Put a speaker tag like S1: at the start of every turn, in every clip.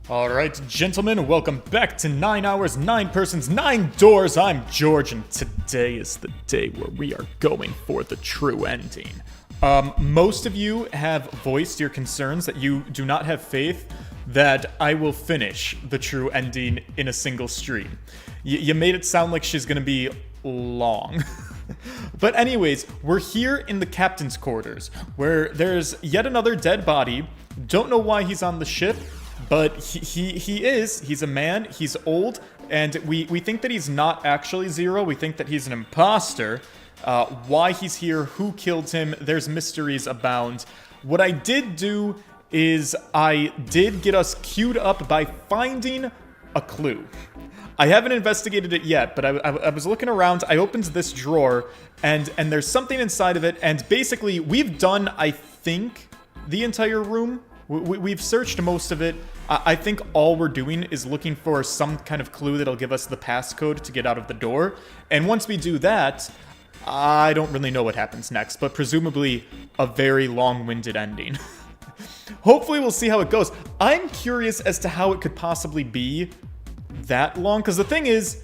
S1: Alright, gentlemen, welcome back to 9 Hours, 9 Persons, 9 Doors. I'm George, and today is the day where we are going for the true ending. Most of you have voiced your concerns that you do not have faith that I will finish the true ending in a single stream. You made it sound like she's gonna be long. But anyways, we're here in the captain's quarters, where there's yet another dead body. Don't know why he's on the ship, but he's a man, he's old, and we think that he's not actually Zero. We think that he's an imposter. Why he's here, who killed him, there's mysteries abound. What I did do is I did get us queued up by finding a clue. I haven't investigated it yet, but I was looking around, I opened this drawer, and there's something inside of it, and basically, we've done, I think, the entire room. We've searched most of it. I think all we're doing is looking for some kind of clue that'll give us the passcode to get out of the door, and once we do that, I don't really know what happens next, but presumably a very long-winded ending. Hopefully we'll see how it goes. I'm curious as to how it could possibly be that long, because the thing is,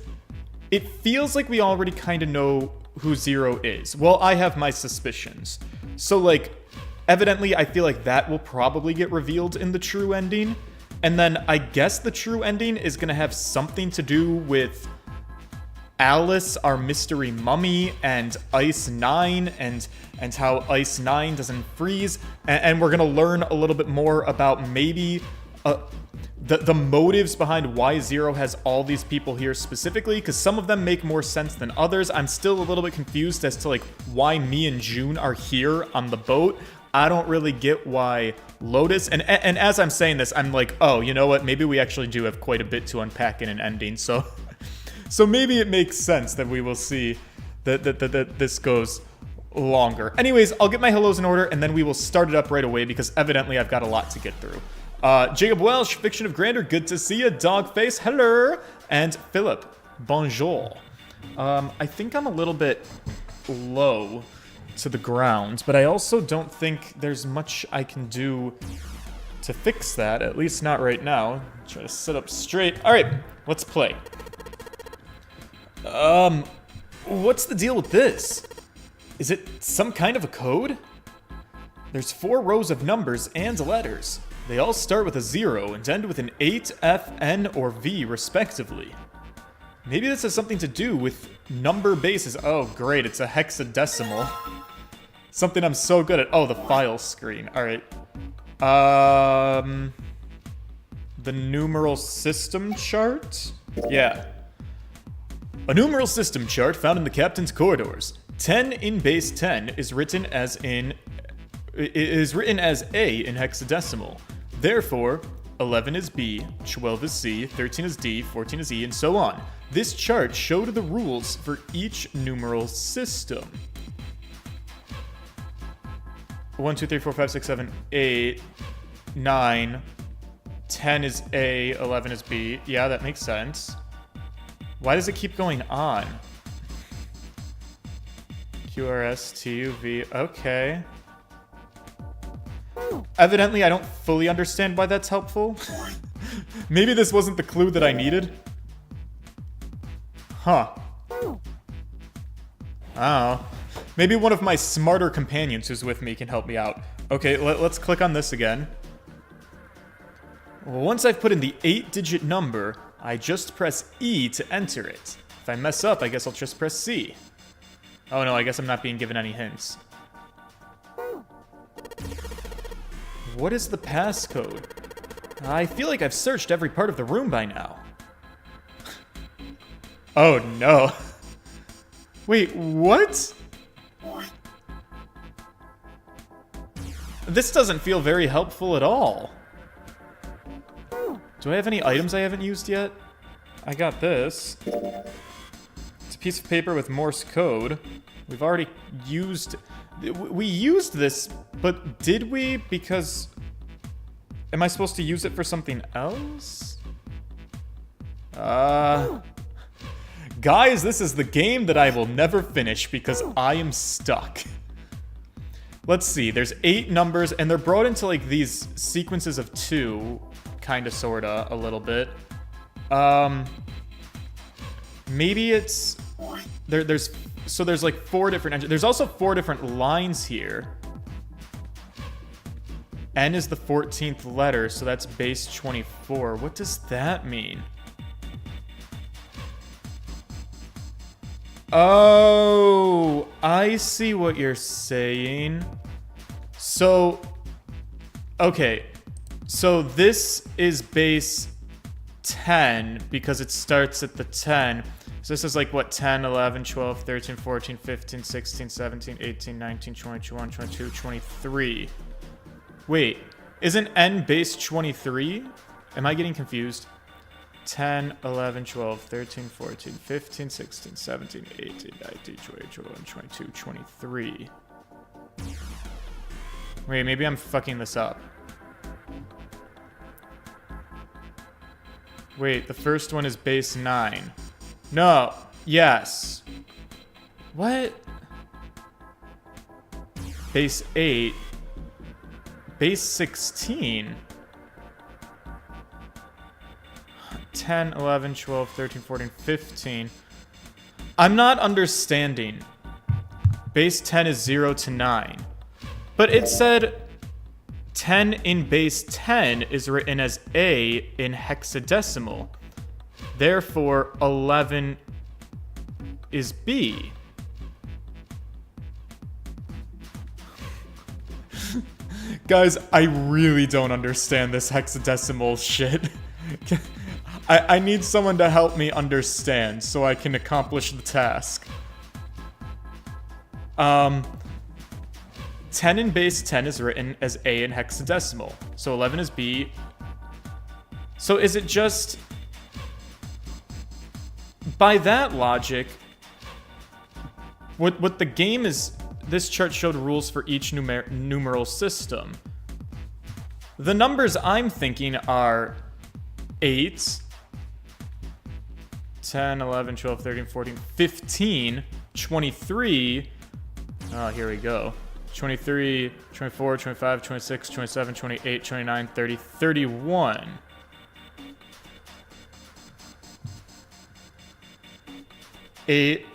S1: it feels like we already kind of know who Zero is. Well, I have my suspicions. So, like, evidently, I feel like that will probably get revealed in the true ending. And then I guess the true ending is going to have something to do with Alice, our mystery mummy, and Ice 9, and how Ice 9 doesn't freeze. And we're going to learn a little bit more about maybe the motives behind why Zero has all these people here specifically, because some of them make more sense than others. I'm still a little bit confused as to, like, why me and June are here on the boat. I don't really get why Lotus, and as I'm saying this, I'm like, oh, you know what, maybe we actually do have quite a bit to unpack in an ending, so maybe it makes sense that we will see that this goes longer. Anyways, I'll get my hellos in order, and then we will start it up right away, because evidently I've got a lot to get through. Jacob Welsh, Fiction of Grandeur, good to see you. Dogface, hello. And Philip, bonjour. I think I'm a little bit low to the ground, but I also don't think there's much I can do to fix that, at least not right now. Try to sit up straight. All right, let's play. What's the deal with this? Is it some kind of a code? There's 4 rows of numbers and letters. They all start with a 0 and end with an 8, F, N, or V, respectively. Maybe this has something to do with number bases. Oh, great, it's a hexadecimal. Something I'm so good at. Oh, the file screen. All right. The numeral system chart? Yeah. A numeral system chart found in the captain's corridors. 10 in base 10 is written as A in hexadecimal. Therefore, 11 is B, 12 is C, 13 is D, 14 is E, and so on. This chart showed the rules for each numeral system. 1, 2, 3, 4, 5, 6, 7, 8, 9, 10 is A, 11 is B. Yeah, that makes sense. Why does it keep going on? Q, R, S, T, U, V. Okay. Evidently, I don't fully understand why that's helpful. Maybe this wasn't the clue that I needed. Huh. Oh. Maybe one of my smarter companions who's with me can help me out. Okay, let's click on this again. Well, once I've put in the 8-digit number, I just press E to enter it. If I mess up, I guess I'll just press C. Oh no, I guess I'm not being given any hints. What is the passcode? I feel like I've searched every part of the room by now. Oh no. Wait, what? This doesn't feel very helpful at all. Do I have any items I haven't used yet? I got this. It's a piece of paper with Morse code. We've already used... We used this, but did we? Because... Am I supposed to use it for something else? Guys, this is the game that I will never finish because I am stuck. Let's see, there's 8 numbers, and they're brought into, like, these sequences of 2. Kinda, sorta, a little bit. Maybe it's... There's like 4 different... There's also 4 different lines here. N is the 14th letter, so that's base 24. What does that mean? Oh, I see what you're saying. So, okay. So this is base 10 because it starts at the 10. So this is like what, 10, 11, 12, 13, 14, 15, 16, 17, 18, 19, 20, 21, 22, 23. Wait, isn't N base 23? Am I getting confused? 10, 11, 12, 13, 14, 15, 16, 17, 18, 19, 20, 21, 22, 23. Wait, maybe I'm fucking this up. Wait, the first one is base 9. No, yes. What? Base 8. Base 16. 10, 11, 12, 13, 14, 15. I'm not understanding. Base 10 is 0 to 9. But it said 10 in base 10 is written as A in hexadecimal. Therefore, 11 is B. Guys, I really don't understand this hexadecimal shit. I need someone to help me understand so I can accomplish the task. 10 in base 10 is written as A in hexadecimal. So 11 is B. So is it just... By that logic, what the game is... This chart showed rules for each numeral system. The numbers I'm thinking are 8, 10, 11, 12, 13, 14, 15, 23. Oh, here we go. 23, 24, 25, 26, 27, 28, 29, 30, 31. Eight,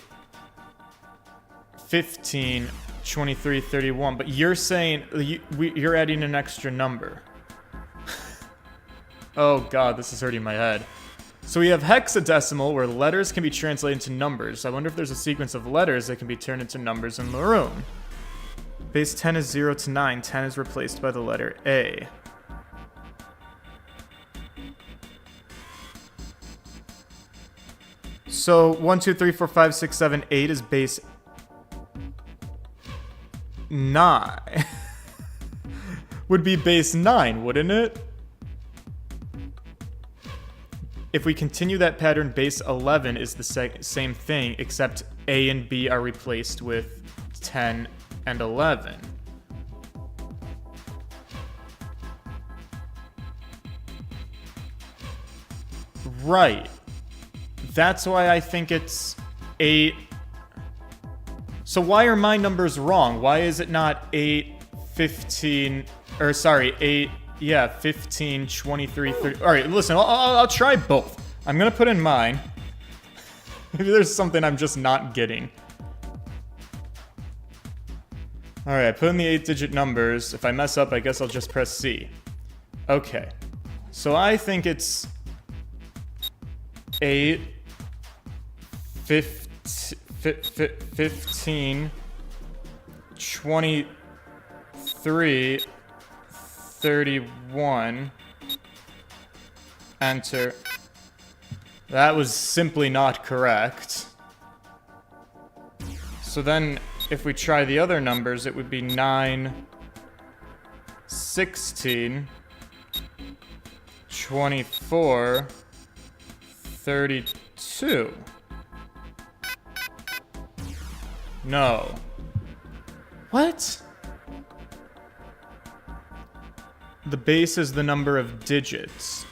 S1: 15, 23, 31. But you're saying you're adding an extra number. Oh god, this is hurting my head. So we have hexadecimal, where letters can be translated into numbers. I wonder if there's a sequence of letters that can be turned into numbers in maroon. Base 10 is 0 to 9. 10 is replaced by the letter A. So 1, 2, 3, 4, 5, 6, 7, 8 is base 9. Would be base 9, wouldn't it? If we continue that pattern, base 11 is the same thing, except A and B are replaced with 10 and 11. Right. That's why I think it's 8. So why are my numbers wrong? Why is it not 8, 15, or sorry, 8, yeah, 15, 23, 30. All right, listen, I'll try both. I'm going to put in mine. Maybe there's something I'm just not getting. All right, I put in the 8-digit numbers. If I mess up, I guess I'll just press C. Okay. So I think it's 8, 15, 23, 31. Enter. That was simply not correct. So then, if we try the other numbers, it would be 9, 16, 24, 32. No. What? The base is the number of digits.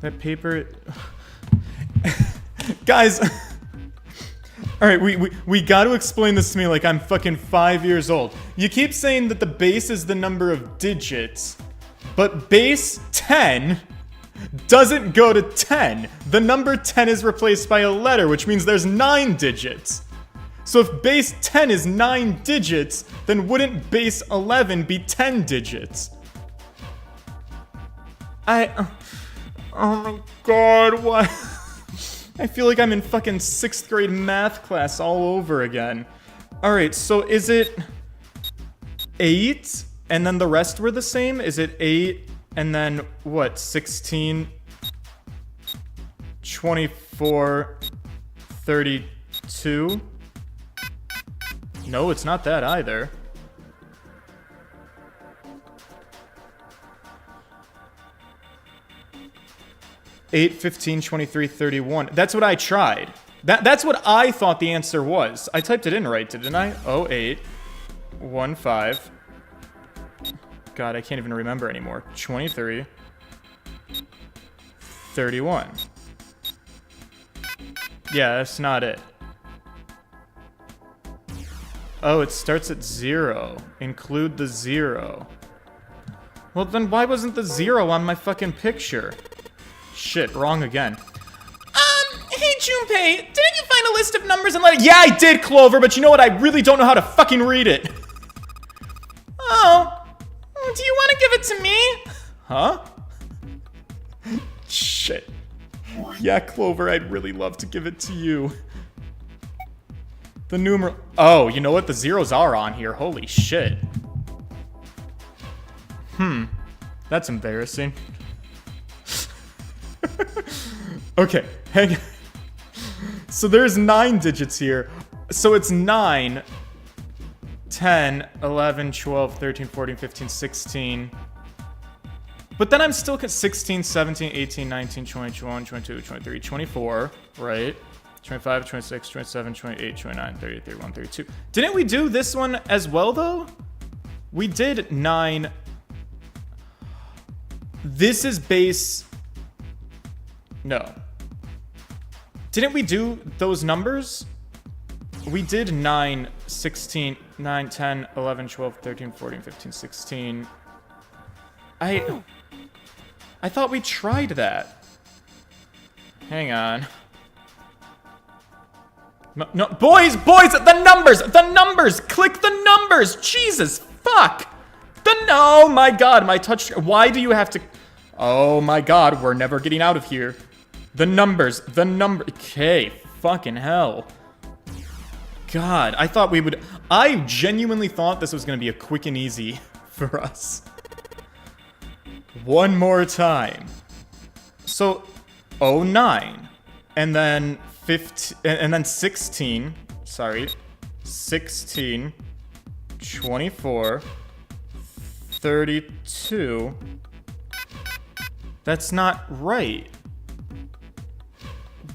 S1: That paper... Guys, all right, we got to explain this to me like I'm fucking 5 years old. You keep saying that the base is the number of digits, but base 10 doesn't go to 10. The number 10 is replaced by a letter, which means there's 9 digits. So if base 10 is 9 digits, then wouldn't base 11 be 10 digits? Oh my god, why? I feel like I'm in fucking 6th grade math class all over again. Alright, so is it 8 and then the rest were the same? Is it 8 and then what? 16, 24, 32? No, it's not that either. Eight, 15, 23, 31. That's what I tried. That's what I thought the answer was. I typed it in right, didn't I? 08, 15. God, I can't even remember anymore. 23, 31. Yeah, that's not it. Oh, it starts at 0. Include the 0. Well, then why wasn't the 0 on my fucking picture? Shit, wrong again. Hey Junpei, didn't you find a list of numbers and letters? Yeah, I did, Clover, but you know what? I really don't know how to fucking read it. Oh, do you want to give it to me? Huh? Shit. Yeah, Clover, I'd really love to give it to you. The numeral... Oh, you know what? The zeros are on here. Holy shit. That's embarrassing. Okay, hang on. So there's 9 digits here. So it's 9, 10, 11, 12, 13, 14, 15, 16. But then I'm still 16, 17, 18, 19, 20, 21, 22, 23, 24, right? 25, 26, 27, 28, 29, 30, 31, 32. Didn't we do this one as well, though? We did 9. This is base... No. Didn't we do those numbers? We did 9, 16, 9, 10, 11, 12, 13, 14, 15, 16. I thought we tried that. Hang on. No, boys, the numbers, click the numbers, Jesus, fuck. Oh my god, my touch, why do you have to, oh my god, we're never getting out of here. The numbers, okay, fucking hell. God, I genuinely thought this was gonna be a quick and easy for us. One more time. So, 09, and then 15, and then 16, sorry, 16, 24, 32. That's not right.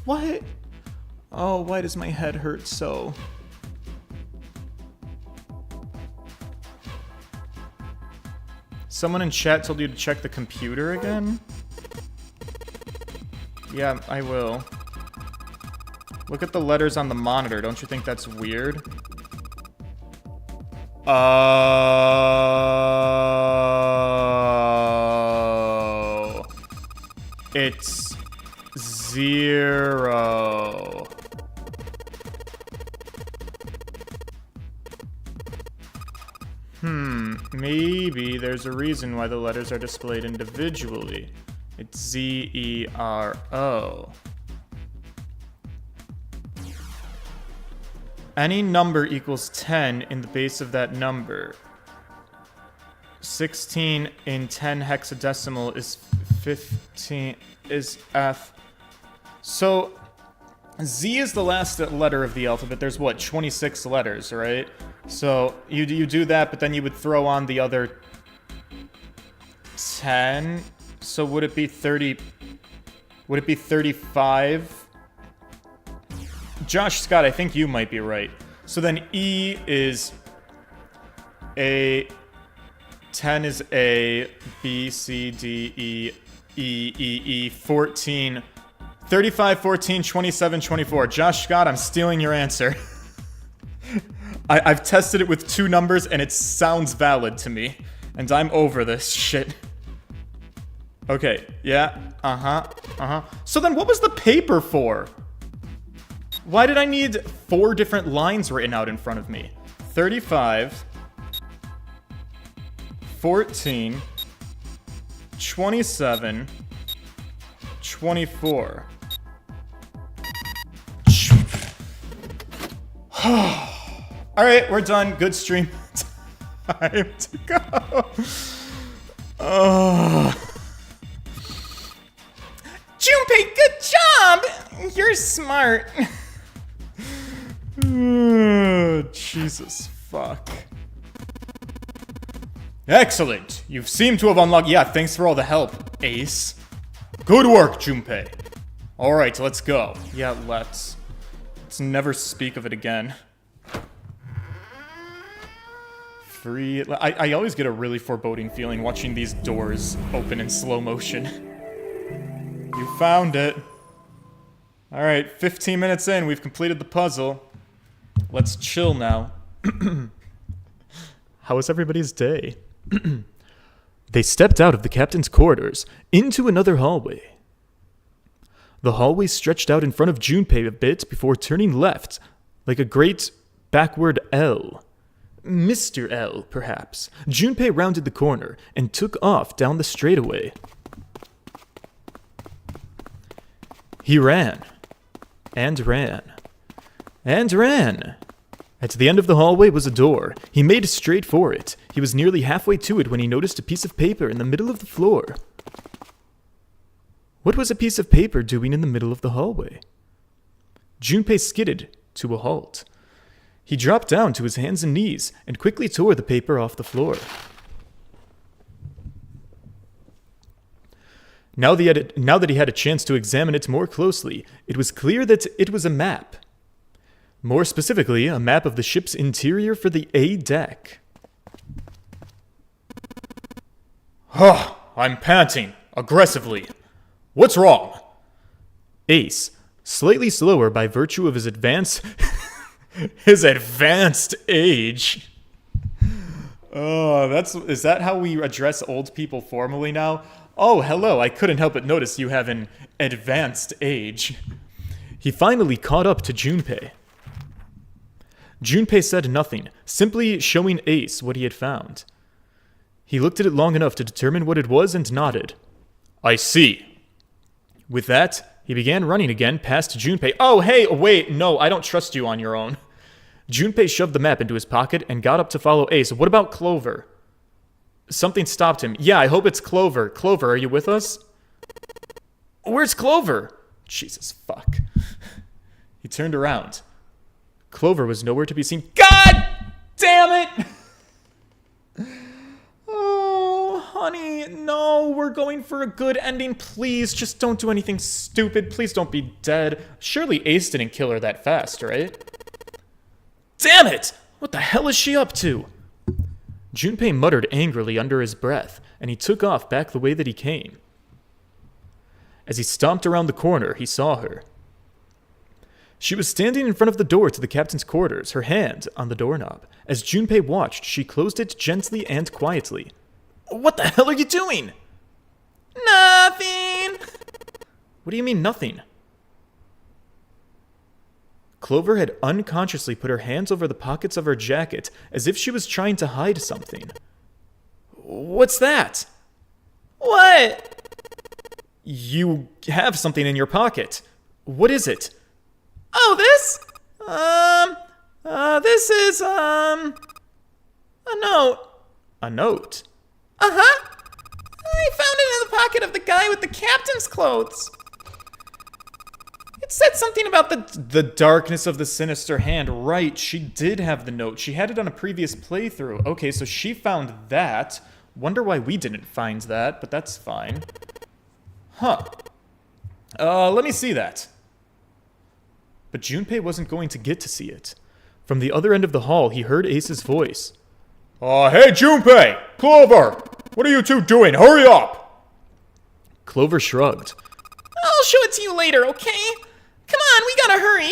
S1: What? Oh, why does my head hurt so? Someone in chat told you to check the computer again? Yeah, I will. Look at the letters on the monitor. Don't you think that's weird? Oh. It's 0. Maybe there's a reason why the letters are displayed individually. It's Z-E-R-O. Any number equals 10 in the base of that number. 16 in 10 hexadecimal is 15 is F. So Z is the last letter of the alphabet. There's what, 26 letters, right? So you do that, but then you would throw on the other 10. So would it be 30? Would it be 35? Josh Scott, I think you might be right. So then E is A, 10 is A, B, C, D, E, 14, 35, 14, 27, 24. Josh Scott, I'm stealing your answer. I've tested it with 2 numbers and it sounds valid to me. And I'm over this shit. Okay, yeah, So then what was the paper for? Why did I need 4 different lines written out in front of me? 35, 14, 27, 24. Alright, we're done. Good stream. Time to go. Junpei, good job! You're smart. Jesus fuck. Excellent. You seem to have unlocked... Yeah, thanks for all the help, Ace. Good work, Junpei. Alright, let's go. Yeah, let's. Let's never speak of it again. Free... I always get a really foreboding feeling watching these doors open in slow motion. You found it. Alright, 15 minutes in, we've completed the puzzle. Let's chill now. How was everybody's day? They stepped out of the captain's quarters into another hallway. The hallway stretched out in front of Junpei a bit before turning left, like a great backward L. Mr. L, perhaps. Junpei rounded the corner and took off down the straightaway. He ran. And ran. And ran. At the end of the hallway was a door. He made straight for it. He was nearly halfway to it when he noticed a piece of paper in the middle of the floor. What was a piece of paper doing in the middle of the hallway? Junpei skidded to a halt. He dropped down to his hands and knees and quickly tore the paper off the floor. Now that he had a chance to examine it more closely, it was clear that it was a map. More specifically, a map of the ship's interior for the A deck. I'm panting, aggressively. What's wrong? Ace, slightly slower by virtue of his advanced age. Is that how we address old people formally now? Oh, hello, I couldn't help but notice you have an advanced age. He finally caught up to Junpei. Junpei said nothing, simply showing Ace what he had found. He looked at it long enough to determine what it was and nodded. I see. With that, he began running again past Junpei. Oh, hey, wait, no, I don't trust you on your own. Junpei shoved the map into his pocket and got up to follow Ace. What about Clover? Something stopped him. Yeah, I hope it's Clover. Clover, are you with us? Where's Clover? Jesus, fuck. He turned around. Clover was nowhere to be seen. God damn it! Oh, honey, no, we're going for a good ending. Please, just don't do anything stupid. Please don't be dead. Surely Ace didn't kill her that fast, right? Damn it! What the hell is she up to? Junpei muttered angrily under his breath, and he took off back the way that he came. As he stomped around the corner, he saw her. She was standing in front of the door to the captain's quarters, her hand on the doorknob. As Junpei watched, she closed it gently and quietly. What the hell are you doing? Nothing! What do you mean, nothing? Clover had unconsciously put her hands over the pockets of her jacket as if she was trying to hide something. What's that? What? You have something in your pocket. What is it? Oh, this? This is, a note. A note? Uh-huh. I found it in the pocket of the guy with the captain's clothes. It said something about the darkness of the sinister hand. Right, she did have the note. She had it on a previous playthrough. Okay, so she found that. Wonder why we didn't find that, but that's fine. Huh. Let me see that. But Junpei wasn't going to get to see it. From the other end of the hall, he heard Ace's voice. Hey, Junpei! Clover! What are you two doing? Hurry up! Clover shrugged. I'll
S2: show it to you later, okay? Come on, we gotta hurry.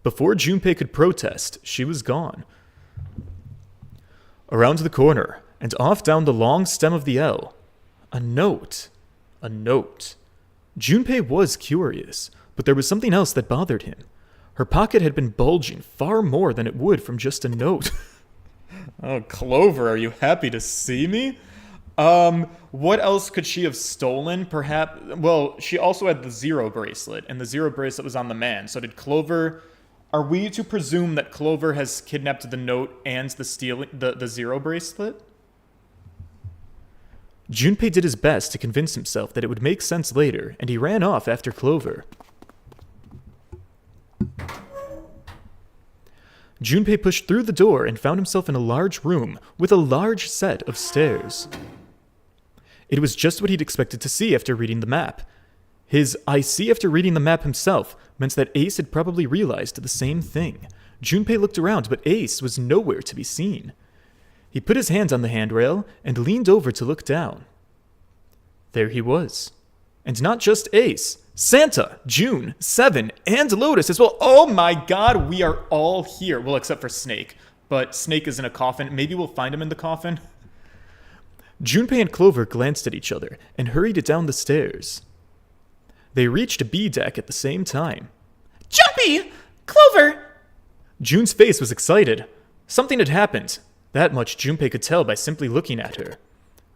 S1: Before Junpei could protest, she was gone. Around the corner, and off down the long stem of the L. A note. A note. Junpei was curious, but there was something else that bothered him. Her pocket had been bulging far more than it would from just a note. Oh, Clover, are you happy to see me? What else could she have stolen? Perhaps, well, she also had the Zero bracelet, and the Zero bracelet was on the man. So did Clover, are we to presume that Clover has kidnapped the note and the Zero bracelet? Junpei did his best to convince himself that it would make sense later, and he ran off after Clover. Junpei pushed through the door and found himself in a large room with a large set of stairs. It was just what he'd expected to see after reading the map. His "I see after reading the map" himself meant that Ace had probably realized the same thing. Junpei looked around, but Ace was nowhere to be seen. He put his hands on the handrail and leaned over to look down. There he was. And not just Ace. Santa, June, Seven, and Lotus as well. Oh my god, we are all here. Well, except for Snake. But Snake is in a coffin. Maybe we'll find him in the coffin. Junpei and Clover glanced at each other and hurried down the stairs. They reached B deck at the same time.
S2: Jumpy! Clover!
S1: June's face was excited. Something had happened. That much Junpei could tell by simply looking at her.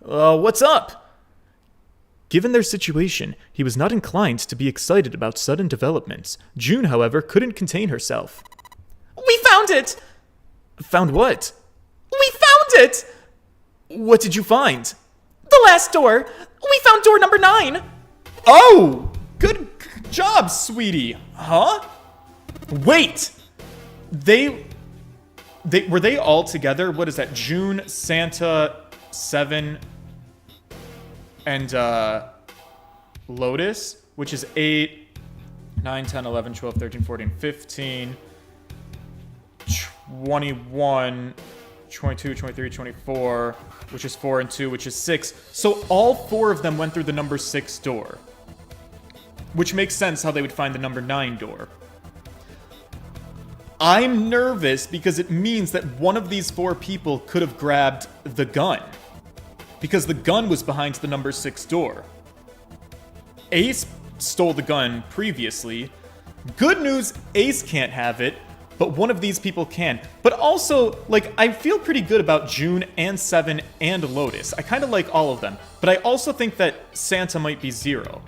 S1: What's up? Given their situation, he was not inclined to be excited about sudden developments. June, however, couldn't contain herself.
S2: We found it!
S1: Found what?
S2: We found it!
S1: What did you find?
S2: The last door. We found door number 9.
S1: Oh! Good job, sweetie. Huh? Wait! Were they all together? What is that? June, Santa, Seven, and Lotus, which is 8, 9, 10, 11, 12, 13, 14, 15, 21, 22, 23, 24, which is 4 and 2, which is 6. So all 4 of them went through the number 6 door, which makes sense how they would find the number 9 door. I'm nervous because it means that one of these 4 people could have grabbed the gun, because the gun was behind the number 6 door. Ace stole the gun previously. Good news, Ace can't have it, but one of these people can. But also, like, I feel pretty good about June and Seven and Lotus. I kind of like all of them, but I also think that Santa might be 0.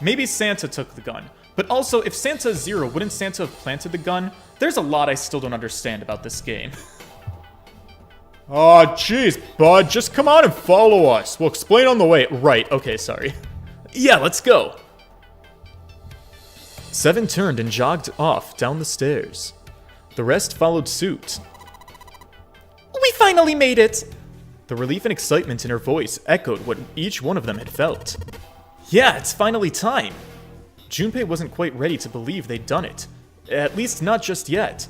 S1: Maybe Santa took the gun. But also, if Santa is 0, wouldn't Santa have planted the gun? There's a lot I still don't understand about this game. Oh, jeez, bud, just come on and follow us. We'll explain on the way. Right, okay, sorry. Yeah, let's go. Seven turned and jogged off down the stairs. The rest followed suit.
S2: We finally made it!
S1: The relief and excitement in her voice echoed what each one of them had felt. Yeah, it's finally time. Junpei wasn't quite ready to believe they'd done it. At least not just yet.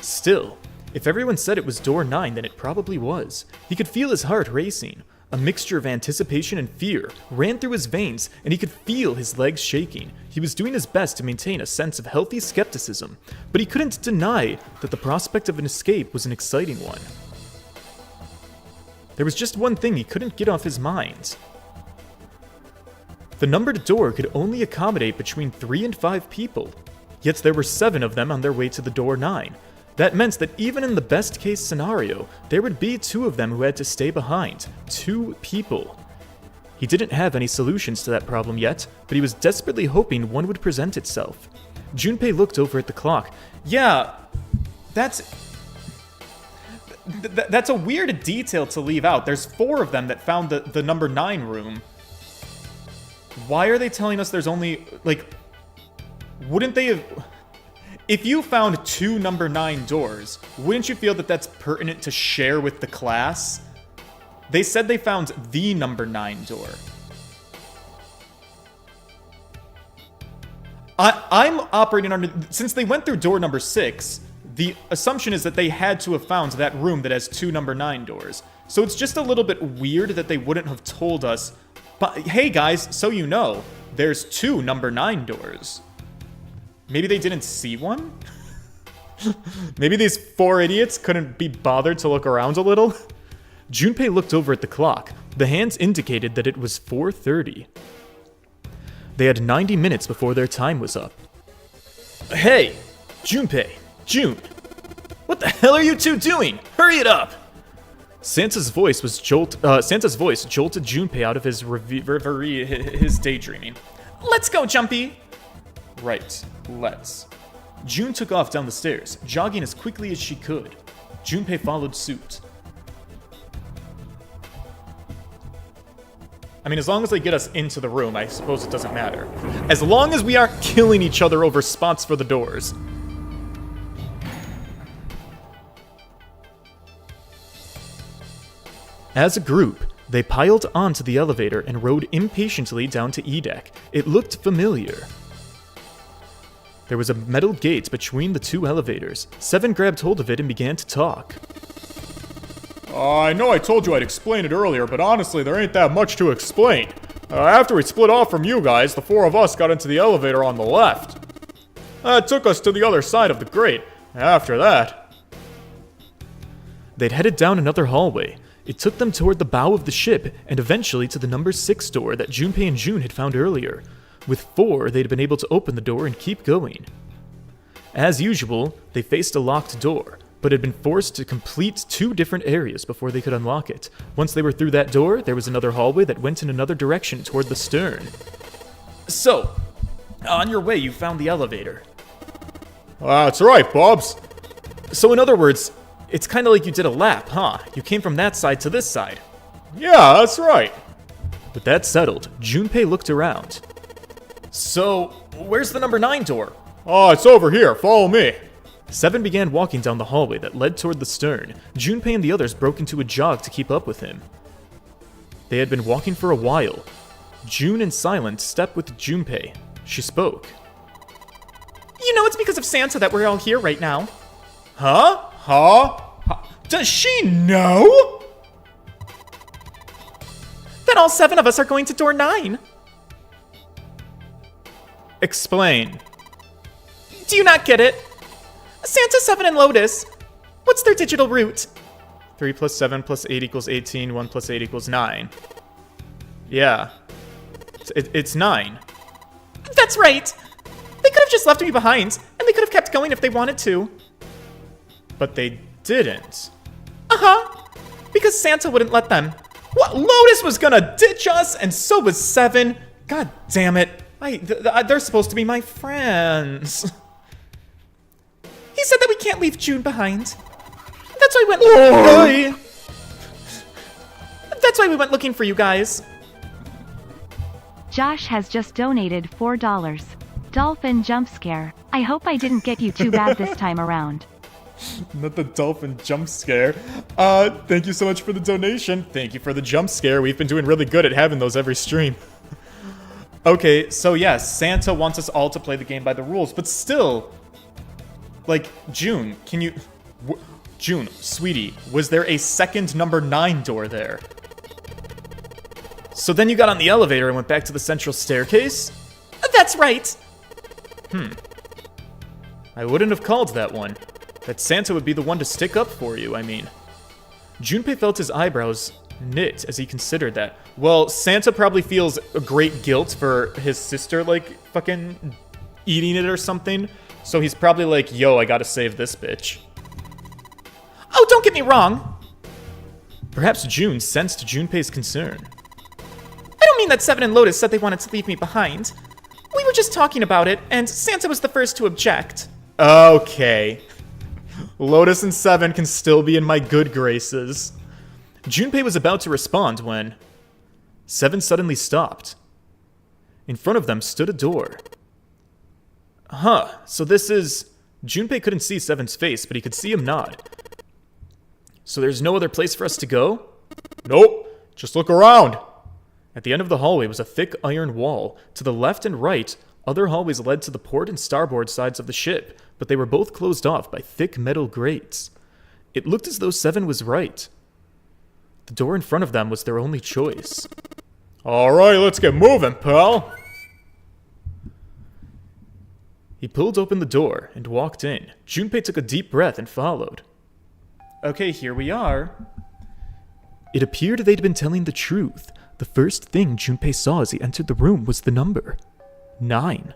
S1: Still, if everyone said it was door 9, then it probably was. He could feel his heart racing. A mixture of anticipation and fear ran through his veins, and he could feel his legs shaking. He was doing his best to maintain a sense of healthy skepticism, but he couldn't deny that the prospect of an escape was an exciting one. There was just one thing he couldn't get off his mind. The numbered door could only accommodate between 3 and 5 people, yet there were 7 of them on their way to the door 9. That meant that even in the best case scenario, there would be 2 of them who had to stay behind. 2 people. He didn't have any solutions to that problem yet, but he was desperately hoping one would present itself. Junpei looked over at the clock. Yeah, that's a weird detail to leave out. There's 4 of them that found the number 9 room. Why are they telling us there's only, like, wouldn't they have... If you found 2 number 9 doors, wouldn't you feel that that's pertinent to share with the class? They said they found the number 9 door. I'm operating under... Since they went through door number 6, the assumption is that they had to have found that room that has 2 number 9 doors. So it's just a little bit weird that they wouldn't have told us... But hey guys, so you know, there's 2 number 9 doors. Maybe they didn't see one? Maybe these 4 idiots couldn't be bothered to look around a little? Junpei looked over at the clock. The hands indicated that it was 4:30. They had 90 minutes before their time was up. Hey! Junpei! June! What the hell are you two doing? Hurry it up! Santa's voice jolted Junpei out of his reverie, his daydreaming.
S2: Let's go, Jumpy.
S1: Right, let's. June took off down the stairs, jogging as quickly as she could. Junpei followed suit. I mean, as long as they get us into the room, I suppose it doesn't matter. As long as we aren't killing each other over spots for the doors. As a group, they piled onto the elevator and rode impatiently down to E-Deck. It looked familiar. There was a metal gate between the 2 elevators. Seven grabbed hold of it and began to talk. I know I told you I'd explain it earlier, but honestly, there ain't that much to explain. After we split off from you guys, the 4 of us got into the elevator on the left. It took us to the other side of the grate. After that... They'd headed down another hallway. It took them toward the bow of the ship, and eventually to the number 6 door that Junpei and June had found earlier. With 4, they'd been able to open the door and keep going. As usual, they faced a locked door, but had been forced to complete 2 different areas before they could unlock it. Once they were through that door, there was another hallway that went in another direction toward the stern. So, on your way, you found the elevator. That's right, Bobs. So in other words, it's kind of like you did a lap, huh? You came from that side to this side. Yeah, that's right. With that settled, Junpei looked around. So, where's the number 9 door? Oh, it's over here. Follow me. 7 began walking down the hallway that led toward the stern. Junpei and the others broke into a jog to keep up with him. They had been walking for a while. June, in silence, stepped with Junpei. She spoke.
S2: You know it's because of Santa that we're all here right now.
S1: Huh? Does she know?
S2: That all 7 of us are going to door 9.
S1: Explain.
S2: Do you not get it? Santa, 7, and Lotus. What's their digital root?
S1: 3 plus 7 plus 8 equals 18. 1 plus 8 equals 9. Yeah. It's 9.
S2: That's right. They could have just left me behind, and they could have kept going if they wanted to.
S1: But they didn't.
S2: Uh-huh. Because Santa wouldn't let them.
S1: What? Lotus was gonna ditch us, and so was 7. God damn it. They're supposed to be my friends.
S2: He said that we can't leave June behind. That's why we went. That's why we went looking for you guys.
S3: Josh has just donated $4. Dolphin jump scare. I hope I didn't get you too bad this time around.
S1: Not the dolphin jump scare. Thank you so much for the donation. Thank you for the jump scare. We've been doing really good at having those every stream. Okay, so yes, Santa wants us all to play the game by the rules, but still, like, June, can you... June, sweetie, was there a second number 9 door there? So then you got on the elevator and went back to the central staircase?
S2: That's right.
S1: I wouldn't have called that one. That Santa would be the one to stick up for you, I mean. Junpei felt his eyebrows knit as he considered that. Well, Santa probably feels a great guilt for his sister, like, fucking eating it or something. So he's probably like, yo, I gotta save this bitch.
S2: Oh, don't get me wrong.
S1: Perhaps June sensed Junpei's concern.
S2: I don't mean that 7 and Lotus said they wanted to leave me behind. We were just talking about it, and Santa was the first to object.
S1: Okay. Lotus and 7 can still be in my good graces. Junpei was about to respond when 7 suddenly stopped. In front of them stood a door. Huh, so this is... Junpei couldn't see 7's face, but he could see him nod. So there's no other place for us to go? Nope, just look around. At the end of the hallway was a thick iron wall. To the left and right, other hallways led to the port and starboard sides of the ship, but they were both closed off by thick metal grates. It looked as though 7 was right. The door in front of them was their only choice. Alright, let's get moving, pal. He pulled open the door and walked in. Junpei took a deep breath and followed.
S2: Okay, here we are.
S1: It appeared they'd been telling the truth. The first thing Junpei saw as he entered the room was the number 9.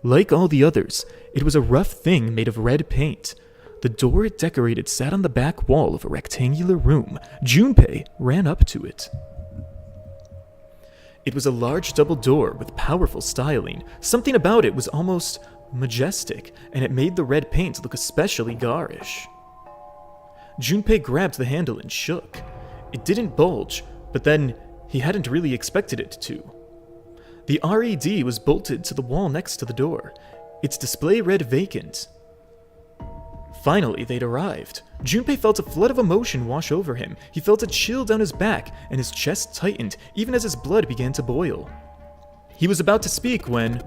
S1: Like all the others, it was a rough thing made of red paint. The door it decorated sat on the back wall of a rectangular room. Junpei ran up to it. It was a large double door with powerful styling. Something about it was almost majestic, and it made the red paint look especially garish. Junpei grabbed the handle and shook. It didn't bulge, but then he hadn't really expected it to. The RED was bolted to the wall next to the door. Its display read vacant. Finally, they'd arrived. Junpei felt a flood of emotion wash over him. He felt a chill down his back, and his chest tightened, even as his blood began to boil. He was about to speak when...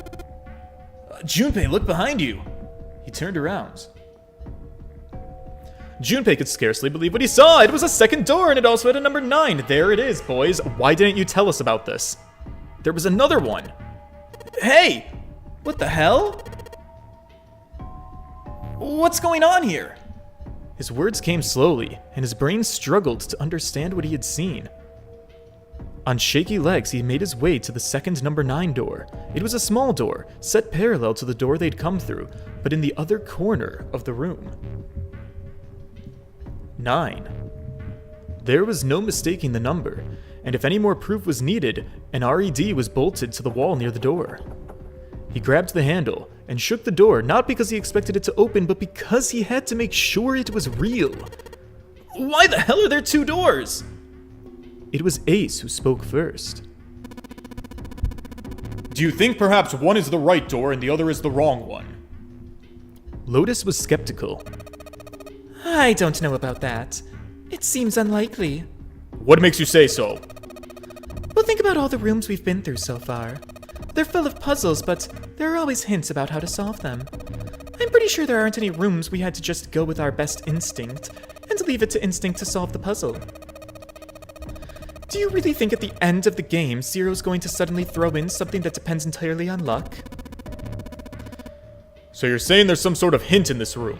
S2: Junpei, look behind you!
S1: He turned around. Junpei could scarcely believe what he saw. It was a second door, and it also had a number 9. There it is, boys. Why didn't you tell us about this? There was another one.
S2: Hey! What the hell? What's going on here?
S1: His words came slowly, and his brain struggled to understand what he had seen. On shaky legs, he made his way to the second number 9 door. It was a small door, set parallel to the door they'd come through, but in the other corner of the room. 9. There was no mistaking the number, and if any more proof was needed, an RED was bolted to the wall near the door. He grabbed the handle and shook the door, not because he expected it to open, but because he had to make sure it was real.
S2: Why the hell are there 2 doors?
S1: It was Ace who spoke first.
S4: Do you think perhaps one is the right door and the other is the wrong one?
S1: Lotus was skeptical.
S2: I don't know about that. It seems unlikely.
S4: What makes you say so?
S2: Well, think about all the rooms we've been through so far. They're full of puzzles, but there are always hints about how to solve them. I'm pretty sure there aren't any rooms we had to just go with our best instinct and leave it to instinct to solve the puzzle. Do you really think at the end of the game, Zero's going to suddenly throw in something that depends entirely on luck?
S4: So you're saying there's some sort of hint in this room?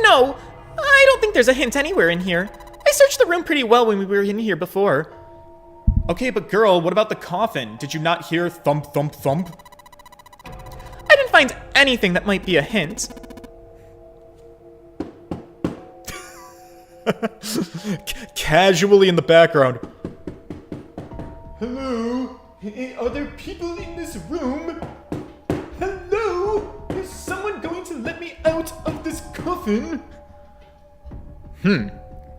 S2: No, I don't think there's a hint anywhere in here. I searched the room pretty well when we were in here before.
S4: Okay, but girl, what about the coffin? Did you not hear thump, thump, thump?
S2: I didn't find anything that might be a hint.
S4: Casually in the background. Hello? Are there people in this room? Hello? Is someone going to let me out of this coffin?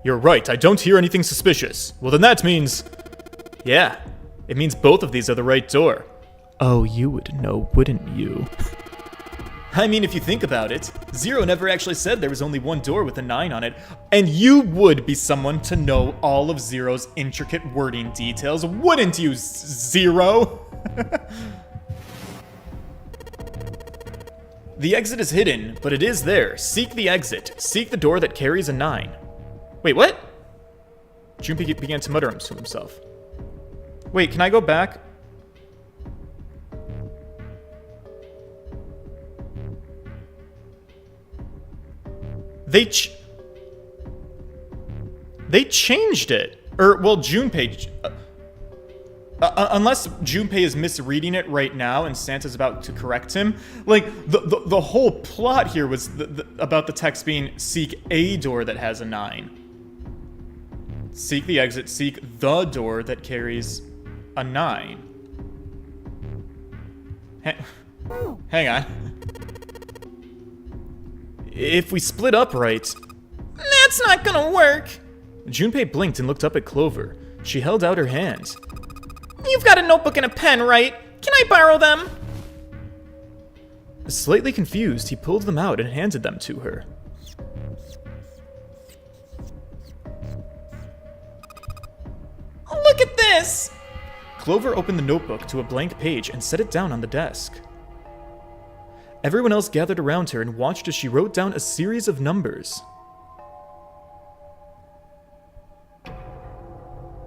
S1: You're right, I don't hear anything suspicious. Well, then that means... Yeah, it means both of these are the right door. Oh, you would know, wouldn't you?
S4: I mean, if you think about it, Zero never actually said there was only one door with a 9 on it, and you would be someone to know all of Zero's intricate wording details, wouldn't you, Zero? The exit is hidden, but it is there. Seek the exit. Seek the door that carries a 9.
S2: Wait, what?
S1: Junpei began to mutter to himself.
S2: Wait, can I go back?
S1: They changed it.
S4: Or, well, Junpei... unless Junpei is misreading it right now and Santa's about to correct him. Like, the whole plot here was about the text being, seek a door that has a 9. Seek the exit, seek the door that carries a 9. Hang on.
S1: If we split up right...
S2: That's not gonna work!
S1: Junpei blinked and looked up at Clover. She held out her hand.
S2: You've got a notebook and a pen, right? Can I borrow them?
S1: Slightly confused, he pulled them out and handed them to her.
S2: Look at this!
S1: Clover opened the notebook to a blank page and set it down on the desk. Everyone else gathered around her and watched as she wrote down a series of numbers.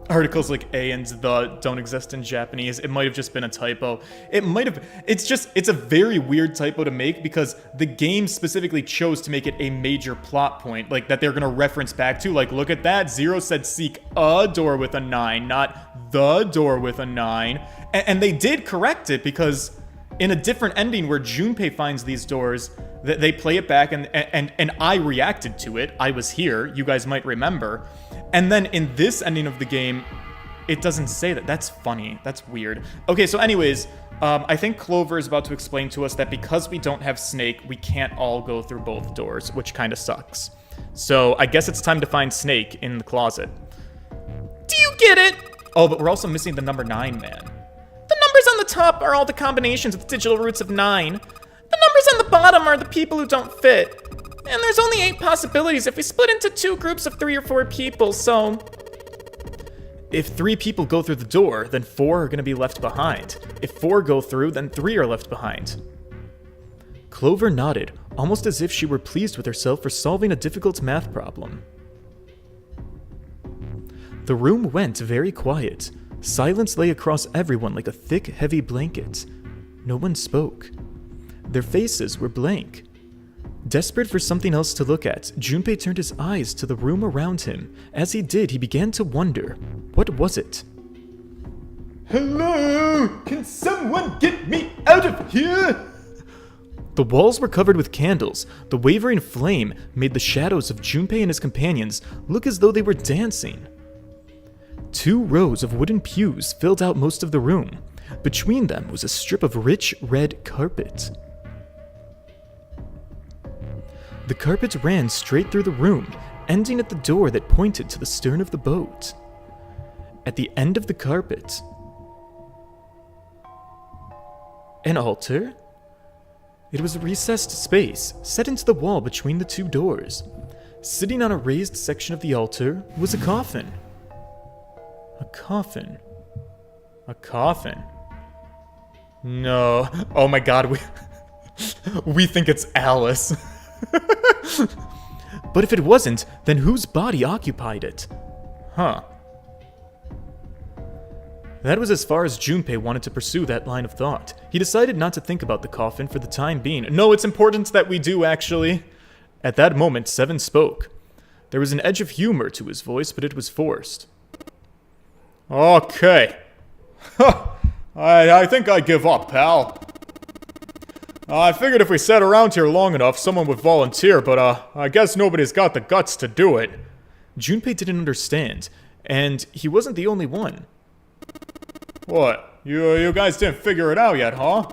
S1: articles like A and the don't exist in Japanese. It might have just been a typo. It's a very weird typo to make because the game specifically chose to make it a major plot point, like that they're gonna reference back to, like, look at that, Zero said seek a door with a 9, not the door with a 9. And they did correct it because in a different ending where Junpei finds these doors, they play it back and I reacted to it. I was here, you guys might remember. And then in this ending of the game, it doesn't say that. That's funny. That's weird. Okay, so anyways, I think Clover is about to explain to us that because we don't have Snake, we can't all go through both doors, which kind of sucks. So I guess it's time to find Snake in the closet.
S2: Do you get it?
S1: Oh, but we're also missing the number 9 man.
S2: The numbers on the top are all the combinations of the digital roots of 9. The numbers on the bottom are the people who don't fit. And there's only 8 possibilities if we split into 2 groups of 3 or 4 people, so...
S1: If 3 people go through the door, then 4 are going to be left behind. If 4 go through, then 3 are left behind. Clover nodded, almost as if she were pleased with herself for solving a difficult math problem. The room went very quiet. Silence lay across everyone like a thick, heavy blanket. No one spoke. Their faces were blank. Desperate for something else to look at, Junpei turned his eyes to the room around him. As he did, he began to wonder, what was it?
S4: Hello? Can someone get me out of here?
S1: The walls were covered with candles. The wavering flame made the shadows of Junpei and his companions look as though they were dancing. 2 rows of wooden pews filled out most of the room. Between them was a strip of rich red carpet. The carpet ran straight through the room, ending at the door that pointed to the stern of the boat. At the end of the carpet, an altar? It was a recessed space set into the wall between the 2 doors. Sitting on a raised section of the altar was a coffin. A coffin. A coffin. No. Oh my god, we think it's Alice. But if it wasn't, then whose body occupied it? Huh. That was as far as Junpei wanted to pursue that line of thought. He decided not to think about the coffin for the time being. No, it's important that we do, actually. At that moment, Seven spoke. There was an edge of humor to his voice, but it was forced. Okay. I think I give up, pal. I figured if we sat around here long enough, someone would volunteer, but I guess nobody's got the guts to do it. Junpei didn't understand, and he wasn't the only one. What? You guys didn't figure it out yet, huh?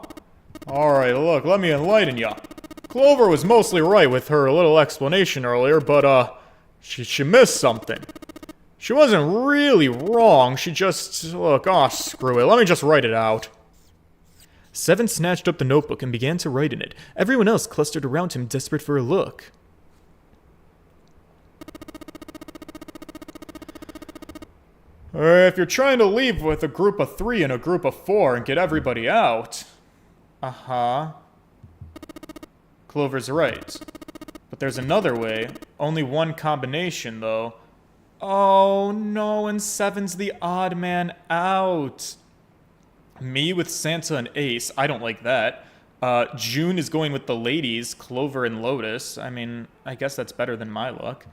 S1: Alright, look, let me enlighten ya. Clover was mostly right with her little explanation earlier, but she missed something. She wasn't really wrong, she just... Look, screw it, let me just write it out. Seven snatched up the notebook and began to write in it. Everyone else clustered around him, desperate for a look. If you're trying to leave with a group of 3 and a group of 4 and get everybody out... Uh-huh. Clover's right. But there's another way. Only one combination, though. Oh, no, and Seven's the odd man out. Me with Santa and Ace, I don't like that. June is going with the ladies, Clover and Lotus. I mean, I guess that's better than my luck.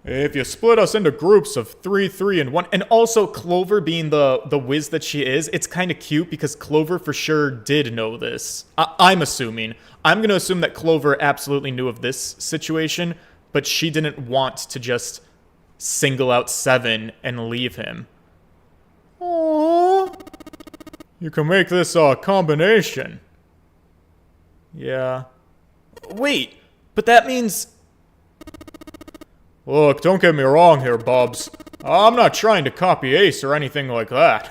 S1: If you split us into groups of 3, 3, and 1, and also Clover being the whiz that she is, it's kind of cute because Clover for sure did know this. I'm assuming. I'm going to assume that Clover absolutely knew of this situation, but she didn't want to just single out Seven and leave him. Aww. You can make this a combination. Yeah. Wait, but that means... Look, don't get me wrong here, Bubs. I'm not trying to copy Ace or anything like that.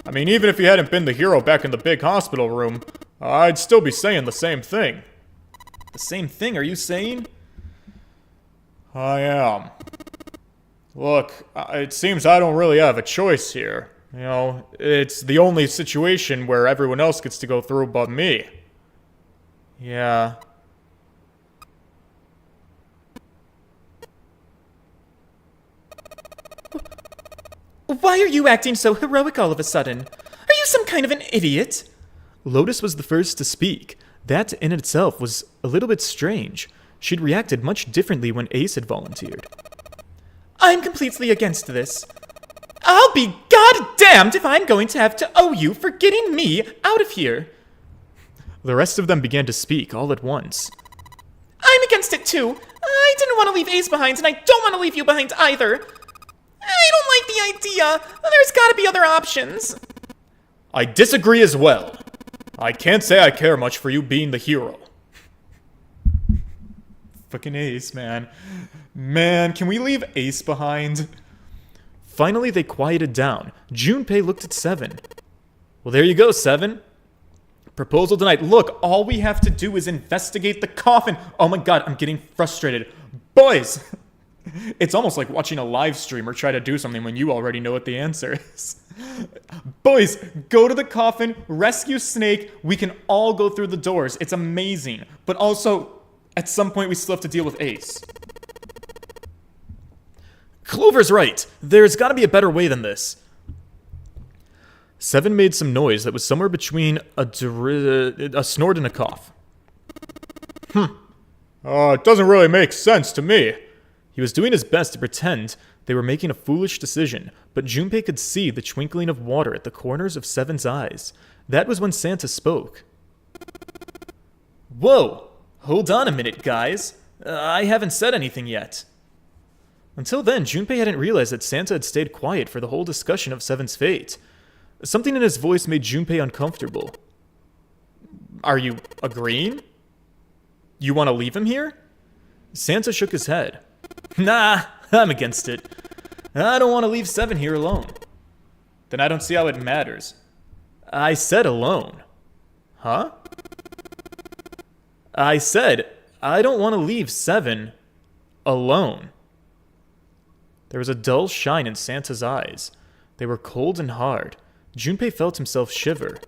S1: I mean, even if he hadn't been the hero back in the big hospital room, I'd still be saying the same thing. The same thing, are you saying? I am. Look, it seems I don't really have a choice here. You know, it's the only situation where everyone else gets to go through but me. Yeah.
S2: Why are you acting so heroic all of a sudden? Are you some kind of an idiot?
S1: Lotus was the first to speak. That in itself was a little bit strange. She'd reacted much differently when Ace had volunteered.
S2: I'm completely against this. I'll be goddamned if I'm going to have to owe you for getting me out of here.
S1: The rest of them began to speak all at once.
S2: I'm against it too. I didn't want to leave Ace behind, and I don't want to leave you behind either. I don't like the idea. There's gotta be other options.
S1: I disagree as well. I can't say I care much for you being the hero.
S4: Fucking Ace, man. Man, can we leave Ace behind?
S1: Finally, they quieted down. Junpei looked at Seven. Well, there you go, Seven.
S4: Proposal denied. Look, all we have to do is investigate the coffin. Oh my god, I'm getting frustrated. Boys! It's almost like watching a live streamer try to do something when you already know what the answer is. Boys, go to the coffin, rescue Snake. We can all go through the doors. It's amazing. But also, at some point, we still have to deal with Ace.
S1: Clover's right. There's gotta be a better way than this. Seven made some noise that was somewhere between a snort and a cough.
S4: It doesn't really make sense to me.
S1: He was doing his best to pretend they were making a foolish decision, but Junpei could see the twinkling of water at the corners of Seven's eyes. That was when Santa spoke. Whoa! Hold on a minute, guys. I haven't said anything yet. Until then, Junpei hadn't realized that Santa had stayed quiet for the whole discussion of Seven's fate. Something in his voice made Junpei uncomfortable. Are you agreeing? You want to leave him here? Santa shook his head. Nah, I'm against it. I don't want to leave Seven here alone.
S4: Then I don't see how it matters.
S1: I said alone. Huh? I said I don't want to leave Seven alone. There was a dull shine in Santa's eyes. They were cold and hard. Junpei felt himself shiver.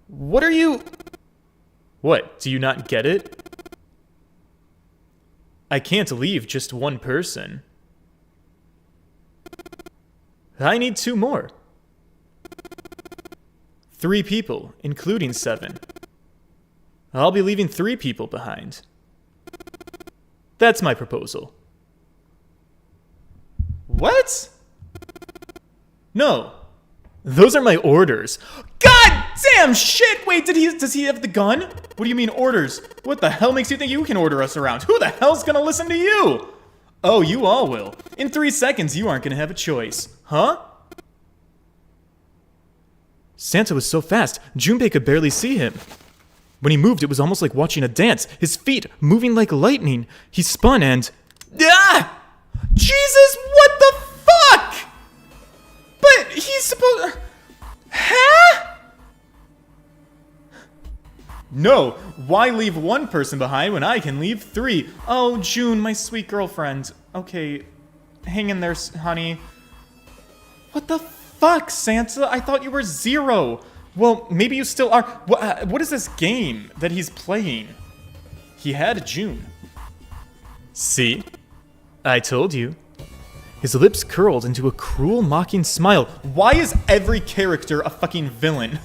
S1: What are you... What, do you not get it? I can't leave just one person. I need 2 more. 3 people, including Seven. I'll be leaving 3 people behind. That's my proposal.
S4: What?
S1: No. Those are my orders.
S4: God damn shit! Wait, does he have the gun? What do you mean orders? What the hell makes you think you can order us around? Who the hell's gonna listen to you?
S1: Oh, you all will. In 3 seconds, you aren't gonna have a choice. Huh? Santa was so fast, Junpei could barely see him. When he moved, it was almost like watching a dance, his feet moving like lightning. He spun and...
S4: Ah! Jesus, what the fuck? But he's supposed... Huh? No, why leave one person behind when I can leave 3? Oh, June, my sweet girlfriend. Okay, hang in there, honey. What the fuck, Santa? I thought you were 0. Well, maybe you still are. What is this game that he's playing? He had June.
S1: See? I told you. His lips curled into a cruel, mocking smile.
S4: Why is every character a fucking villain?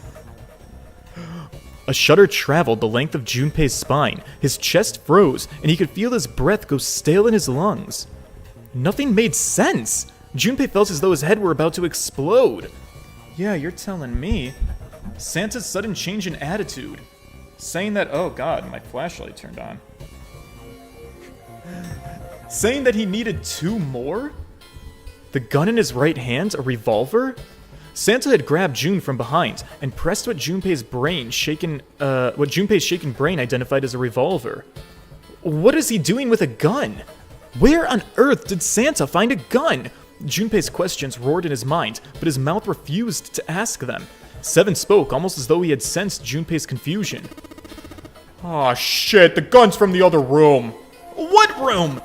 S1: A shudder traveled the length of Junpei's spine. His chest froze, and he could feel his breath go stale in his lungs. Nothing made sense. Junpei felt as though his head were about to explode.
S4: Yeah, you're telling me. Santa's sudden change in attitude. Saying that, oh god, my flashlight turned on. Saying that he needed 2 more?
S1: The gun in his right hand, a revolver? Santa had grabbed June from behind and pressed what Junpei's shaken brain identified as a revolver. What is he doing with a gun? Where on earth did Santa find a gun? Junpei's questions roared in his mind, but his mouth refused to ask them. Seven spoke almost as though he had sensed Junpei's confusion.
S4: Aw, shit, the gun's from the other room.
S1: What room?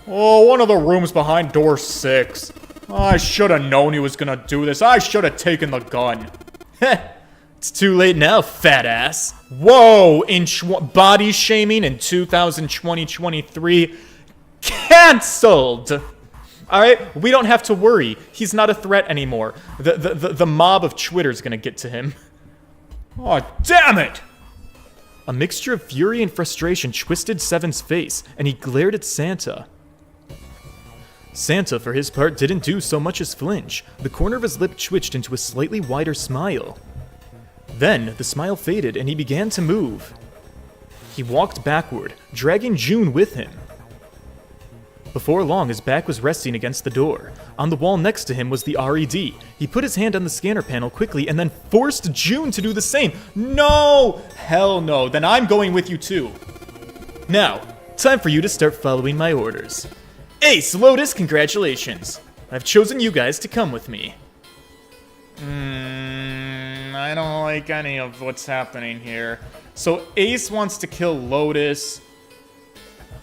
S4: Oh, one of the rooms behind door 6. I should have known he was gonna do this. I should have taken the gun.
S1: Heh, it's too late now, fat ass.
S4: Whoa, body shaming in 2020-23 cancelled.
S1: All right, we don't have to worry. He's not a threat anymore. The mob of Twitter's gonna get to him. Oh, damn it! A mixture of fury and frustration twisted Seven's face, and he glared at Santa. Santa, for his part, didn't do so much as flinch. The corner of his lip twitched into a slightly wider smile. Then, the smile faded, and he began to move. He walked backward, dragging June with him. Before long, his back was resting against the door. On the wall next to him was the RED. He put his hand on the scanner panel quickly and then forced June to do the same. No! Hell no. Then I'm going with you too. Now, time for you to start following my orders. Ace, Lotus, congratulations. I've chosen you guys to come with me. I don't like any of what's happening here. So Ace wants to kill Lotus.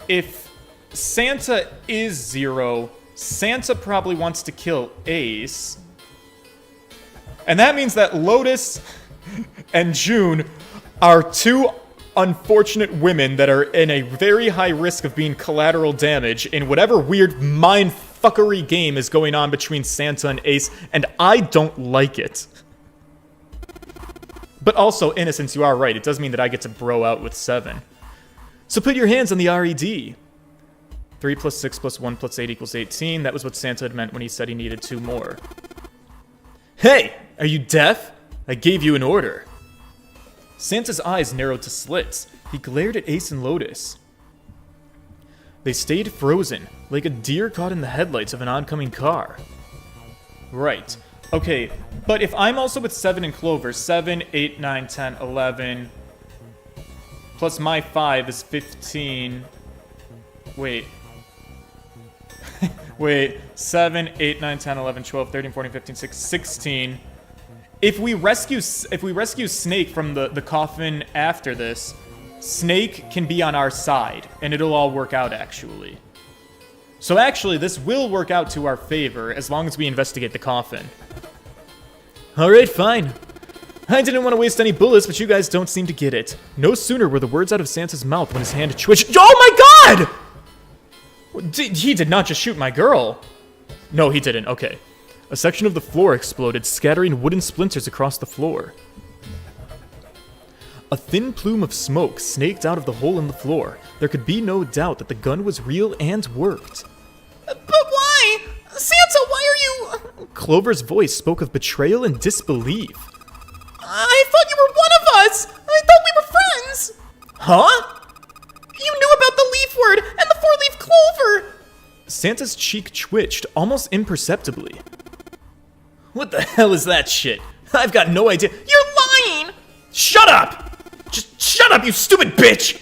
S1: If Santa is Zero, Santa probably wants to kill Ace. And that means that Lotus and June are two unfortunate women that are in a very high risk of being collateral damage in whatever weird mindfuckery game is going on between Santa and Ace, and I don't like it. But also, Innocence, you are right. It does mean that I get to bro out with 7. So put your hands on the RED. 3 plus 6 plus 1 plus 8 equals 18. That was what Santa had meant when he said he needed 2 more. Hey! Are you deaf? I gave you an order. Santa's eyes narrowed to slits. He glared at Ace and Lotus. They stayed frozen, like a deer caught in the headlights of an oncoming car. Right. Okay, but if I'm also with 7 and Clover, 7, 8, 9, 10, 11, plus my 5 is 15. Wait. Wait, 7, 8, 9, 10, 11, 12, 13, 14, 15, 16. If we rescue Snake from the coffin after this, Snake can be on our side, and it'll all work out, actually. So actually, this will work out to our favor, as long as we investigate the coffin. Alright, fine. I didn't want to waste any bullets, but you guys don't seem to get it. No sooner were the words out of Santa's mouth when his hand twitched— Oh my god! He did not just shoot my girl. No, he didn't. Okay. A section of the floor exploded, scattering wooden splinters across the floor. A thin plume of smoke snaked out of the hole in the floor. There could be no doubt that the gun was real and worked.
S2: But why? Santa, why are you—
S1: Clover's voice spoke of betrayal and disbelief.
S2: I thought you were one of us! I thought we were friends!
S1: Huh?
S2: You knew about the leaf word and the 4-leaf clover!
S1: Santa's cheek twitched, almost imperceptibly. What the hell is that shit? I've got no idea.
S2: You're lying!
S1: Shut up! Just shut up, you stupid bitch!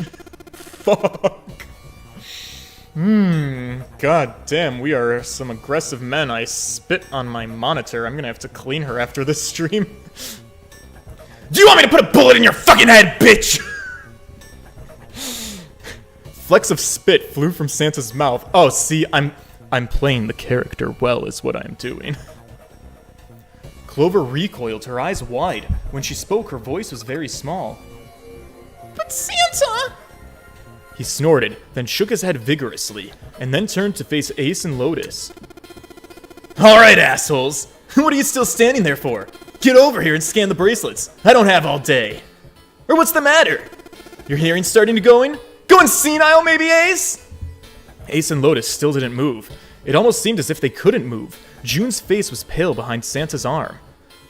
S1: Fuck. God damn, we are some aggressive men. I spit on my monitor. I'm gonna have to clean her after this stream. Do you want me to put a bullet in your fucking head, bitch? Flecks of spit flew from Santa's mouth. Oh, see, I'm playing the character well is what I'm doing. Clover recoiled, her eyes wide. When she spoke, her voice was very small.
S2: But Santa!
S1: He snorted, then shook his head vigorously, and then turned to face Ace and Lotus. Alright, assholes! What are you still standing there for? Get over here and scan the bracelets. I don't have all day. Or what's the matter? Your hearing's starting to going senile, maybe, Ace? Ace and Lotus still didn't move. It almost seemed as if they couldn't move. June's face was pale behind Santa's arm.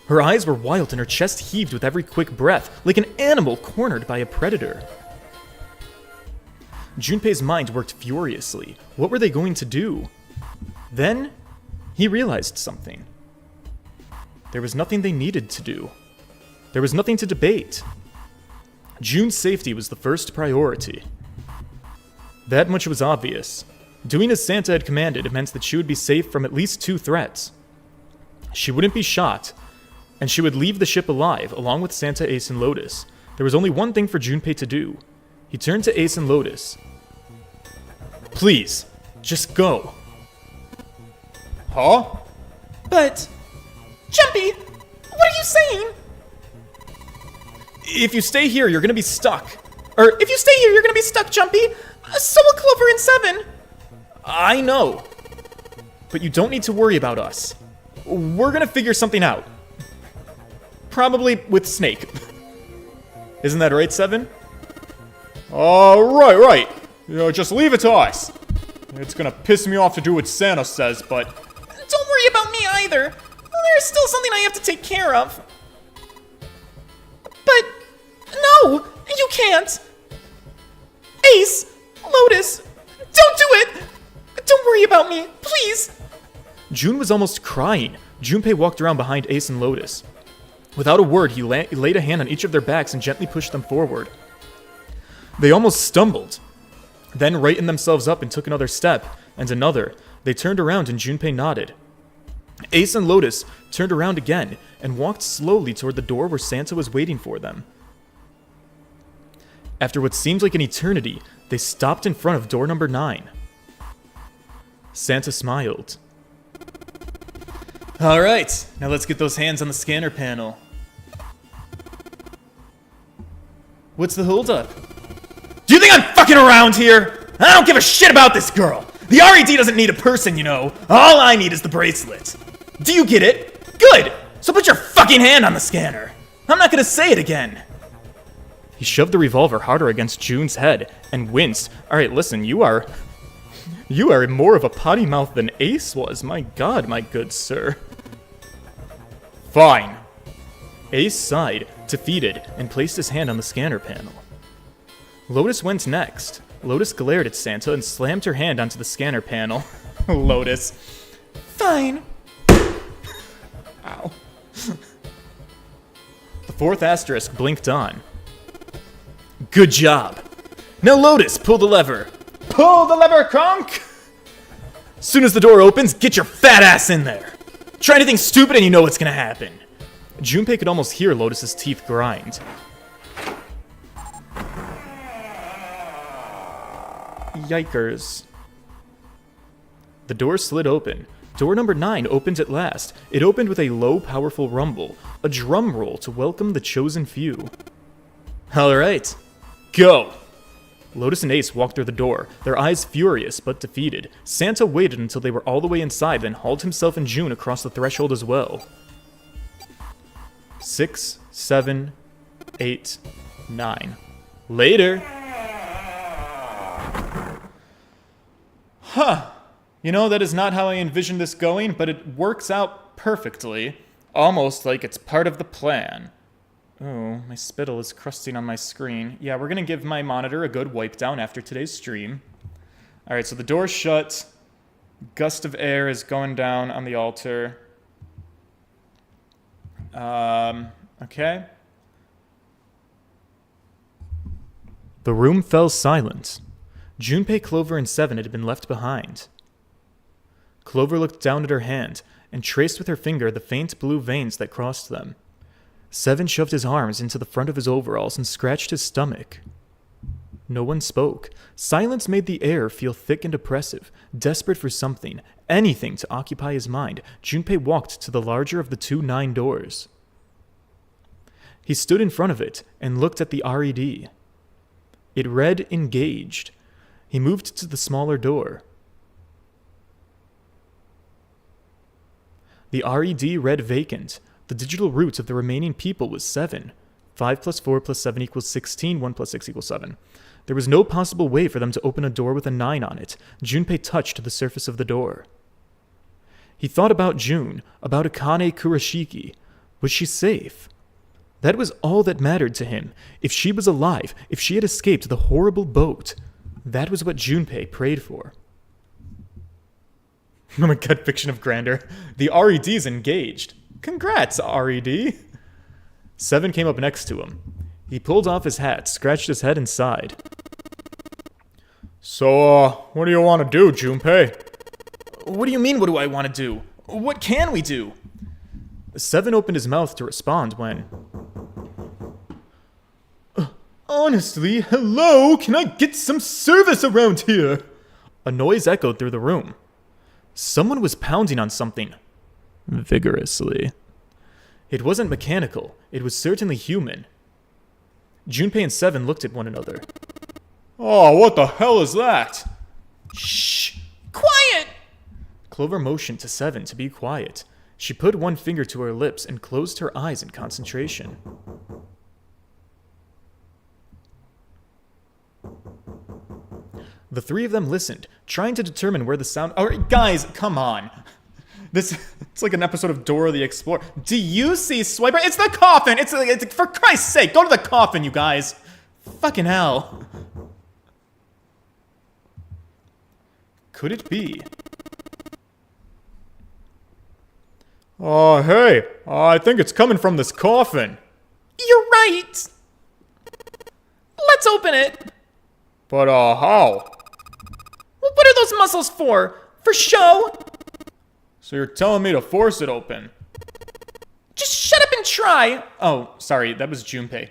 S1: Her eyes were wild and her chest heaved with every quick breath, like an animal cornered by a predator. Junpei's mind worked furiously. What were they going to do? Then, he realized something. There was nothing they needed to do. There was nothing to debate. June's safety was the first priority. That much was obvious. Doing as Santa had commanded meant that she would be safe from at least 2 threats. She wouldn't be shot, and she would leave the ship alive, along with Santa, Ace, and Lotus. There was only one thing for Junpei to do. He turned to Ace and Lotus. Please, just go. Huh?
S2: But... Jumpy, what are you saying?
S1: If you stay here, you're gonna be stuck.
S2: If you stay here, you're gonna be stuck, Jumpy. So will Clover and 7.
S1: I know. but you don't need to worry about us. We're gonna figure something out. Probably with Snake. Isn't that right, 7? Right. You know, just leave it to us. It's gonna piss me off to do what Santa says, but...
S2: Don't worry about me either. There's still something I have to take care of. But... No! You can't! Ace! Lotus! Don't do it! Don't worry about me, please!
S1: June was almost crying. Junpei walked around behind Ace and Lotus. Without a word, he laid a hand on each of their backs and gently pushed them forward. They almost stumbled, then rightened themselves up and took another step, and another. They turned around and Junpei nodded. Ace and Lotus turned around again and walked slowly toward the door where Santa was waiting for them. After what seemed like an eternity, they stopped in front of door number 9. Santa smiled. Alright, now let's get those hands on the scanner panel. What's the holdup? Do you think I'm fucking around here? I don't give a shit about this girl. The RED doesn't need a person, you know. All I need is the bracelet. Do you get it? Good! So put your fucking hand on the scanner. I'm not gonna say it again. He shoved the revolver harder against June's head and winced. Alright, listen, you are more of a potty mouth than Ace was. My god, my good sir. Fine. Ace sighed, defeated, and placed his hand on the scanner panel. Lotus went next. Lotus glared at Santa and slammed her hand onto the scanner panel. Lotus.
S2: Fine.
S1: Ow. The fourth asterisk blinked on. Good job. Now Lotus, pull the lever. Pull the lever, Kronk! Soon as the door opens, get your fat ass in there. Try anything stupid and you know what's gonna happen. Junpei could almost hear Lotus's teeth grind. Yikers. The door slid open. Door number 9 opened at last. It opened with a low, powerful rumble, a drum roll to welcome the chosen few. Alright, go! Lotus and Ace walked through the door, their eyes furious but defeated. Santa waited until they were all the way inside, then hauled himself and June across the threshold as well. 6, 7, 8, 9. Later! Huh. You know, that is not how I envisioned this going, but it works out perfectly. Almost like it's part of the plan. Oh, my spittle is crusting on my screen. Yeah, we're gonna give my monitor a good wipe down after today's stream. Alright, so the door's shut. Gust of air is going down on the altar. Okay. The room fell silent. Junpei, Clover, and 7 had been left behind. Clover looked down at her hand and traced with her finger the faint blue veins that crossed them. 7 shoved his arms into the front of his overalls and scratched his stomach. No one spoke. Silence made the air feel thick and oppressive. Desperate for something, anything to occupy his mind, Junpei walked to the larger of the 2 9 doors. He stood in front of it and looked at the RED. It read engaged. He moved to the smaller door. The RED read vacant. The digital root of the remaining people was 7. 5 plus 4 plus 7 equals 16. 1 plus 6 equals 7. There was no possible way for them to open a door with a 9 on it. Junpei touched the surface of the door. He thought about June, about Akane Kurashiki. Was she safe? That was all that mattered to him. If she was alive, if she had escaped the horrible boat, that was what Junpei prayed for. Oh my god, fiction of grandeur. The RED's engaged. Congrats, RED. 7 came up next to him. He pulled off his hat, scratched his head, and sighed. So, what do you want to do, Junpei? What do you mean, what do I want to do? What can we do? 7 opened his mouth to respond when... Honestly, hello? Can I get some service around here? A noise echoed through the room. Someone was pounding on something. Vigorously. It wasn't mechanical. It was certainly human. Junpei and 7 looked at one another. Oh, what the hell is that?
S2: Shh! Quiet! Clover motioned to Seven to be quiet. She put one finger to her lips and closed her eyes in concentration. The three of them listened, trying to determine where the sound...
S1: All right, guys, come on. It's like an episode of Dora the Explorer. Do you see Swiper? It's the coffin! It's for Christ's sake, go to the coffin, you guys. Fucking hell. Could it be? Oh, hey. I think it's coming from this coffin.
S2: You're right! Let's open it!
S1: But, how?
S2: What are those muscles for? For show?
S1: So you're telling me to force it open?
S2: Just shut up and try!
S1: Oh, sorry, that was Junpei.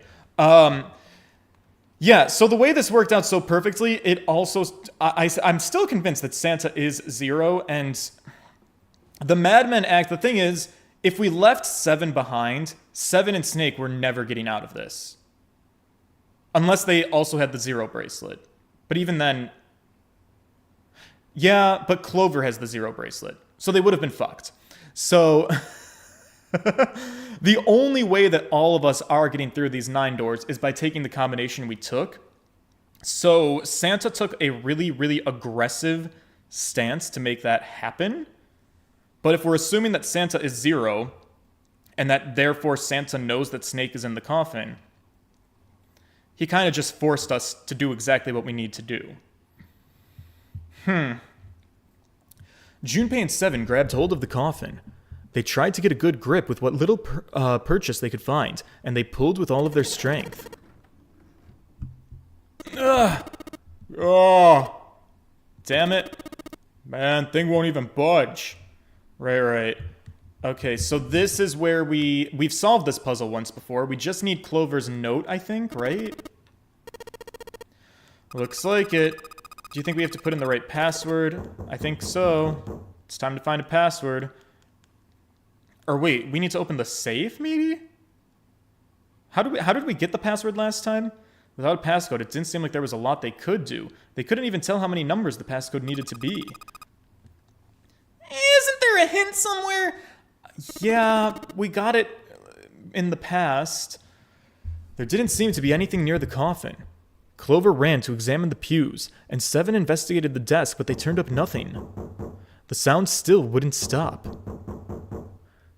S1: Yeah, so the way this worked out so perfectly, it also... I'm still convinced that Santa is 0, and the Madmen Act, the thing is, if we left 7 behind, 7 and Snake were never getting out of this. Unless they also had the 0 bracelet. But even then... Yeah, but Clover has the 0 bracelet. So they would have been fucked. So... The only way that all of us are getting through these 9 doors is by taking the combination we took. So Santa took a really, really aggressive stance to make that happen. But if we're assuming that Santa is 0, and that therefore Santa knows that Snake is in the coffin, he kind of just forced us to do exactly what we need to do. Junpei and Seven grabbed hold of the coffin. They tried to get a good grip with what little purchase they could find, and they pulled with all of their strength. Ugh. Oh, damn it. Man, thing won't even budge. Right. Okay, so this is where we've solved this puzzle once before. We just need Clover's note, I think, right? Looks like it. Do you think we have to put in the right password? I think so. It's time to find a password. Or wait, we need to open the safe, maybe? How did we get the password last time? Without a passcode, it didn't seem like there was a lot they could do. They couldn't even tell how many numbers the passcode needed to be.
S2: Isn't there a hint somewhere?
S1: Yeah, we got it in the past.
S2: There didn't seem to be anything near the coffin. Clover ran to examine the pews, and Seven investigated the desk, but they turned up nothing. The sound still wouldn't stop.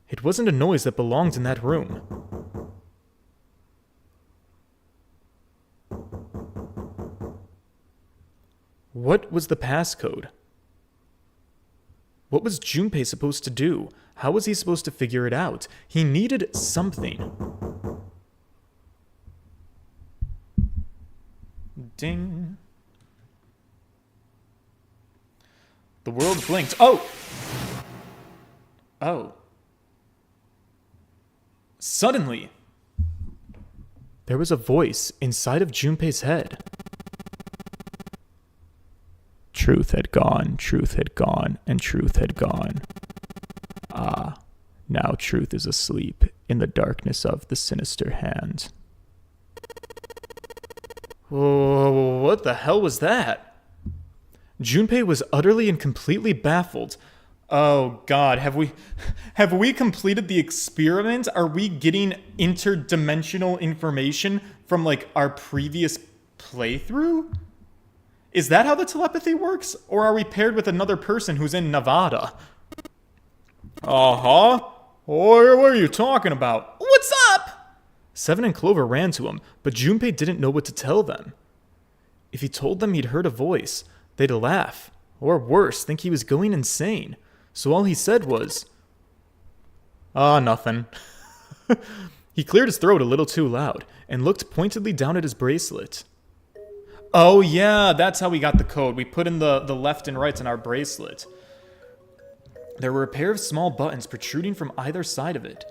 S2: It wasn't a noise that belonged in that room. What was the passcode? What was Junpei supposed to do? How was he supposed to figure it out? He needed something.
S1: Ding. The world blinked. Oh! Suddenly,
S2: there was a voice inside of Junpei's head.
S1: Truth had gone, and truth had gone. Ah, now truth is asleep in the darkness of the sinister hand.
S2: Whoa, what the hell was that? Junpei was utterly and completely baffled.
S1: Oh god, have we completed the experiment? Are we getting interdimensional information from like our previous playthrough? Is that how the telepathy works? Or are we paired with another person who's in Nevada? Uh-huh. What are you talking about?
S2: What's up?
S1: Seven and Clover ran to him, but Junpei didn't know what to tell them.
S2: If he told them he'd heard a voice, they'd laugh, or worse, think he was going insane. So all he said was,
S1: nothing.
S2: He cleared his throat a little too loud and looked pointedly down at his bracelet.
S1: Oh yeah, that's how we got the code. We put in the left and right on our bracelet.
S2: There were a pair of small buttons protruding from either side of it.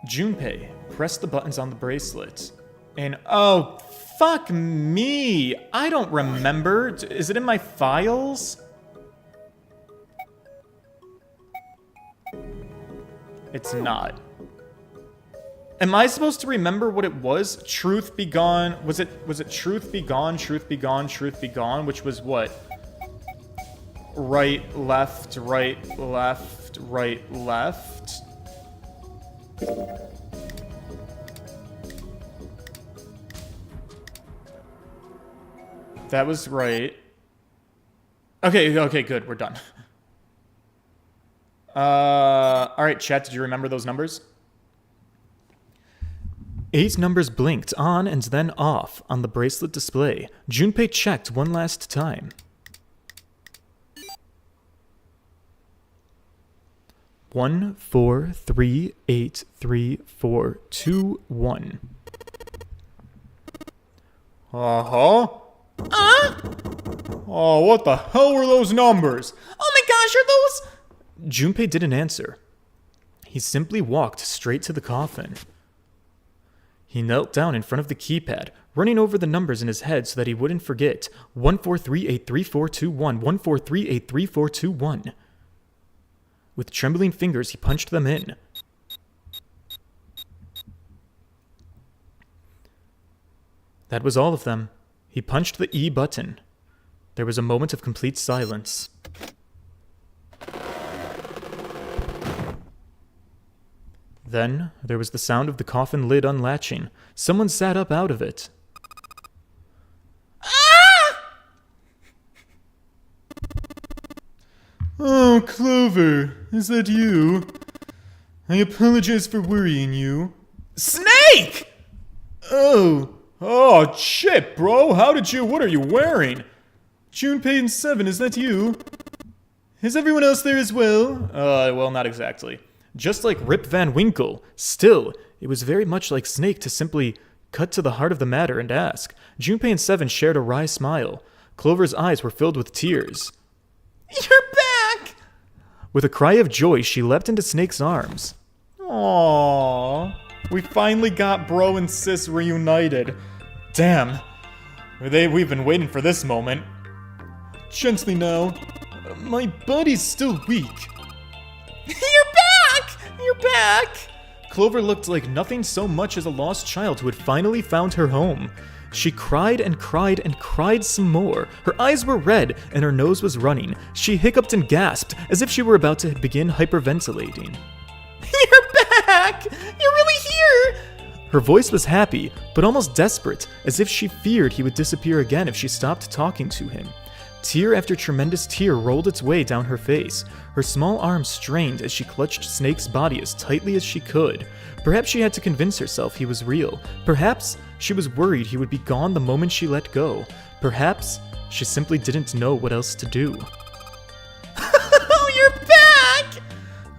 S2: Junpei pressed the buttons on the bracelet.
S1: And oh, fuck me. I don't remember. Is it in my files? It's not. Am I supposed to remember what it was? Truth be gone. Was it truth be gone, truth be gone, truth be gone, which was what?
S4: right, left, right, left, right, left. That was right. Okay, good. We're done. Alright, chat, did you remember those numbers?
S2: 8 numbers blinked on and then off on the bracelet display. Junpei checked one last time. 1, 4, 3, 8, 3, 4, 2, 1.
S4: Uh-huh. Oh, what the hell were those numbers?
S2: Oh my gosh, are those... Junpei didn't answer. He simply walked straight to the coffin. He knelt down in front of the keypad, running over the numbers in his head so that he wouldn't forget. 1438341, 1438341. With trembling fingers, he punched them in. That was all of them. He punched the E button. There was a moment of complete silence. Then, there was the sound of the coffin lid unlatching. Someone sat up out of it.
S4: Oh, Clover, is that you? I apologize for worrying you.
S2: Snake!
S4: Oh, shit, bro. What are you wearing? Junpei and 7, is that you? Is everyone else there as well? Well, not exactly.
S2: Just like Rip Van Winkle. Still, it was very much like Snake to simply cut to the heart of the matter and ask. Junpei and 7 shared a wry smile. Clover's eyes were filled with tears.
S4: You're back!
S2: With a cry of joy, she leapt into Snake's arms.
S4: Aww. We finally got bro and sis reunited. Damn. We've been waiting for this moment. Gently now. My body's still weak.
S2: You're back! You're back! Clover looked like nothing so much as a lost child who had finally found her home. She cried and cried and cried some more. Her eyes were red and her nose was running. She hiccuped and gasped as if she were about to begin hyperventilating. You're back! You're really here! Her voice was happy, but almost desperate, as if she feared he would disappear again if she stopped talking to him. Tear after tremendous tear rolled its way down her face. Her small arms strained as she clutched Snake's body as tightly as she could. Perhaps she had to convince herself he was real. Perhaps she was worried he would be gone the moment she let go. Perhaps she simply didn't know what else to do. Oh, you're back!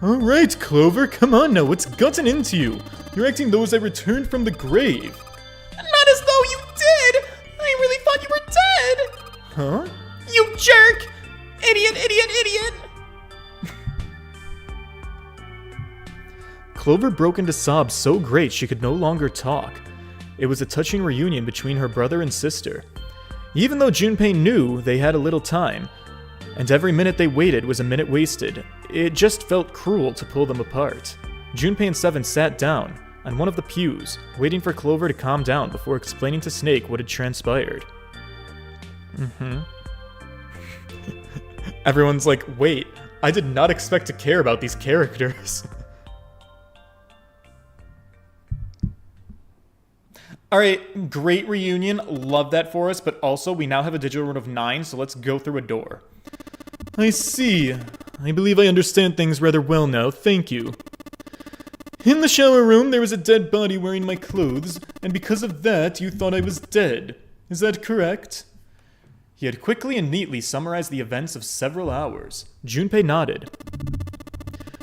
S4: Alright, Clover, come on now, what's gotten into you? You're acting those I returned from the grave.
S2: Not as though you did! I really thought you were dead!
S4: Huh?
S2: You jerk! Idiot, idiot, idiot! Clover broke into sobs so great she could no longer talk. It was a touching reunion between her brother and sister. Even though Junpei knew they had a little time, and every minute they waited was a minute wasted, it just felt cruel to pull them apart. Junpei and 7 sat down on one of the pews, waiting for Clover to calm down before explaining to Snake what had transpired.
S4: Everyone's like, wait, I did not expect to care about these characters. Alright, great reunion, love that for us, but also we now have a digital rune of 9, so let's go through a door. I see. I believe I understand things rather well now, thank you. In the shower room, there was a dead body wearing my clothes, and because of that, you thought I was dead. Is that correct? He had quickly and neatly summarized the events of several hours.
S2: Junpei nodded.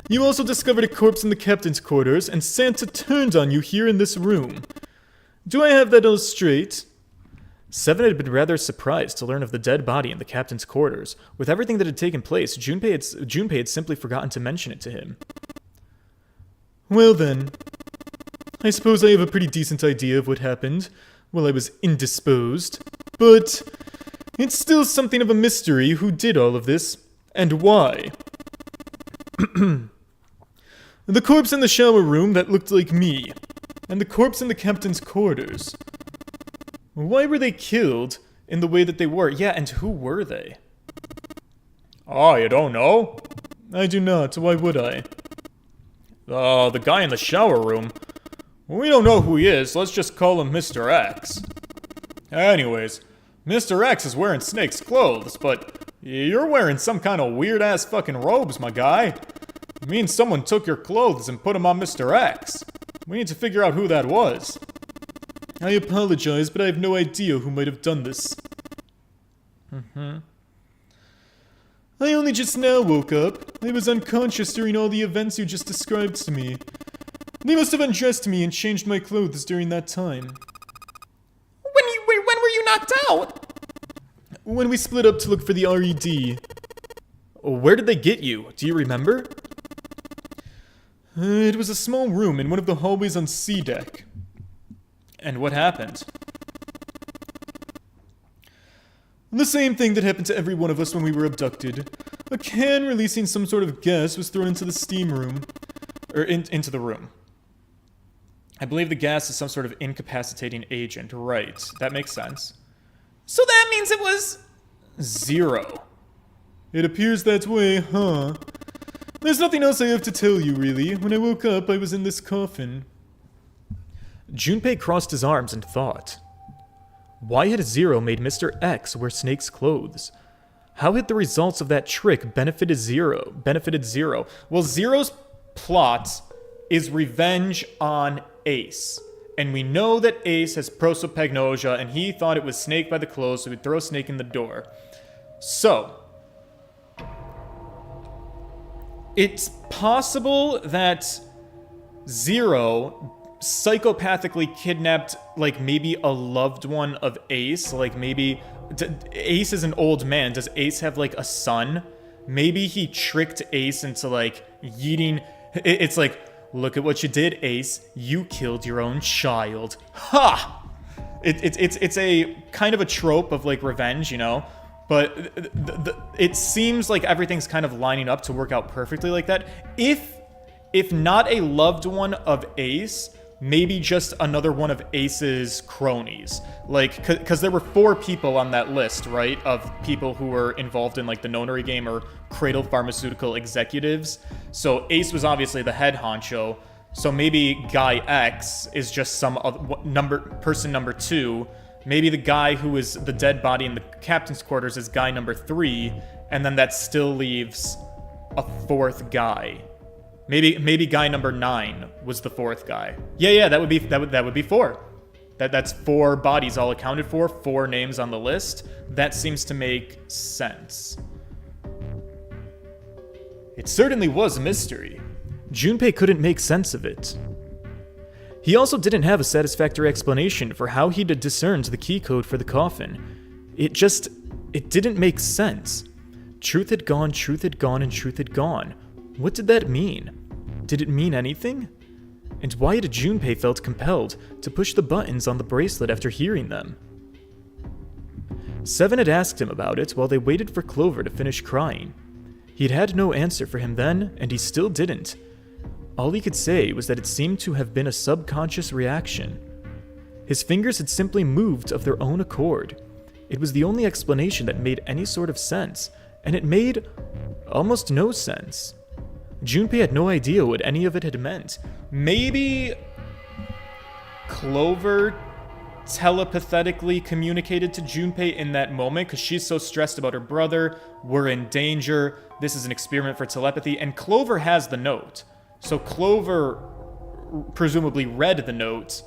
S4: You also discovered a corpse in the captain's quarters, and Santa turned on you here in this room. Do I have that all straight?
S2: 7 had been rather surprised to learn of the dead body in the captain's quarters. With everything that had taken place, Junpei had simply forgotten to mention it to him.
S4: Well then, I suppose I have a pretty decent idea of what happened while I was indisposed, but it's still something of a mystery who did all of this, and why. The corpse in the shower room that looked like me, and the corpse in the captain's quarters. Why were they killed in the way that they were?
S2: Yeah, and who were they?
S1: Oh, you don't know?
S4: I do not. Why would I?
S1: The guy in the shower room. We don't know who he is, let's just call him Mr. X. Anyways, Mr. X is wearing Snake's clothes, but you're wearing some kind of weird-ass fucking robes, my guy. It means someone took your clothes and put them on Mr. X. We need to figure out who that was.
S4: I apologize, but I have no idea who might have done this. I only just now woke up. I was unconscious during all the events you just described to me. They must have undressed me and changed my clothes during that time.
S2: When were you knocked out?
S4: When we split up to look for the RED.
S1: Where did they get you? Do you remember?
S4: It was a small room in one of the hallways on C deck.
S1: And what happened?
S4: The same thing that happened to every one of us when we were abducted. A can releasing some sort of gas was thrown into the steam room.
S1: Into the room. I believe the gas is some sort of incapacitating agent. Right. That makes sense.
S2: So that means it was...
S1: 0.
S4: It appears that way, huh? There's nothing else I have to tell you, really. When I woke up, I was in this coffin.
S1: Junpei crossed his arms and thought. Why had 0 made Mr. X wear Snake's clothes? How had the results of that trick benefited 0? Well, 0's plot is revenge on Ace. And we know that Ace has prosopagnosia, and he thought it was Snake by the clothes, so he'd throw Snake in the door. So, it's possible that 0 psychopathically kidnapped, like, maybe a loved one of Ace. Like, maybe... Ace is an old man. Does Ace have, like, a son? Maybe he tricked Ace into, like, yeeting... It's like, look at what you did, Ace. You killed your own child. Ha! It's a kind of a trope of, like, revenge, you know? But it seems like everything's kind of lining up to work out perfectly like that. If not a loved one of Ace, maybe just another one of Ace's cronies. Like, because there were 4 people on that list, right? Of people who were involved in, like, the Nonary game or Cradle Pharmaceutical executives. So Ace was obviously the head honcho. So maybe Guy X is just some person number 2. Maybe the guy who is the dead body in the captain's quarters is guy number 3. And then that still leaves a 4th guy. Maybe guy number 9 was the 4th guy. Yeah, that would be 4. That's 4 bodies all accounted for, 4 names on the list. That seems to make sense. It certainly was a mystery.
S4: Junpei couldn't make sense of it. He also didn't have a satisfactory explanation for how he'd discerned the key code for the coffin. It didn't make sense. Truth had gone, and truth had gone. What did that mean? Did it mean anything? And why had Junpei felt compelled to push the buttons on the bracelet after hearing them? Seven had asked him about it while they waited for Clover to finish crying. He'd had no answer for him then, and he still didn't. All he could say was that it seemed to have been a subconscious reaction. His fingers had simply moved of their own accord. It was the only explanation that made any sort of sense, and it made almost no sense. Junpei had no idea what any of it had meant. Maybe Clover telepathically communicated to Junpei in that moment because she's so stressed about her brother. We're in danger. This is an experiment for telepathy. And Clover has the note. So Clover presumably read the note,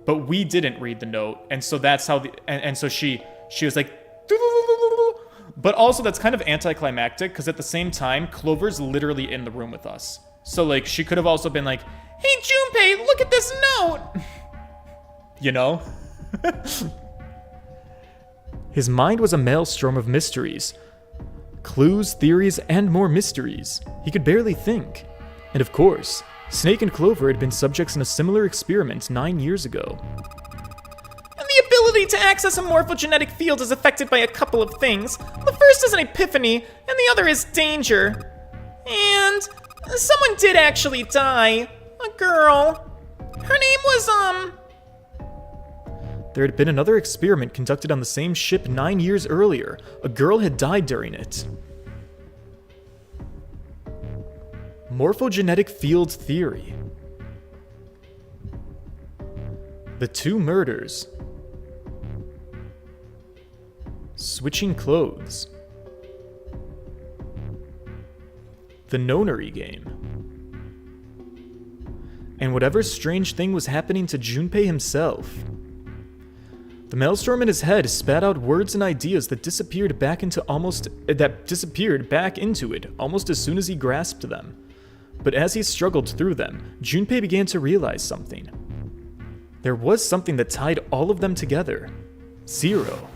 S4: but we didn't read the note. And so that's how and so she was like, but also that's kind of anticlimactic because at the same time, Clover's literally in the room with us. So like she could have also been like, hey Junpei, look at this note. You know? His mind was a maelstrom of mysteries. Clues, theories, and more mysteries. He could barely think. And of course, Snake and Clover had been subjects in a similar experiment 9 years ago.
S2: The ability to access a morphogenetic field is affected by a couple of things. The first is an epiphany, and the other is danger. And someone did actually die. A girl. Her name was,
S1: there had been another experiment conducted on the same ship 9 years earlier. A girl had died during it. Morphogenetic field theory. The two murders. Switching clothes. The nonary game. And whatever strange thing was happening to Junpei himself. The maelstrom in his head spat out words and ideas that disappeared back into it almost as soon as he grasped them. But as he struggled through them, Junpei began to realize something. There was something that tied all of them together. Zero.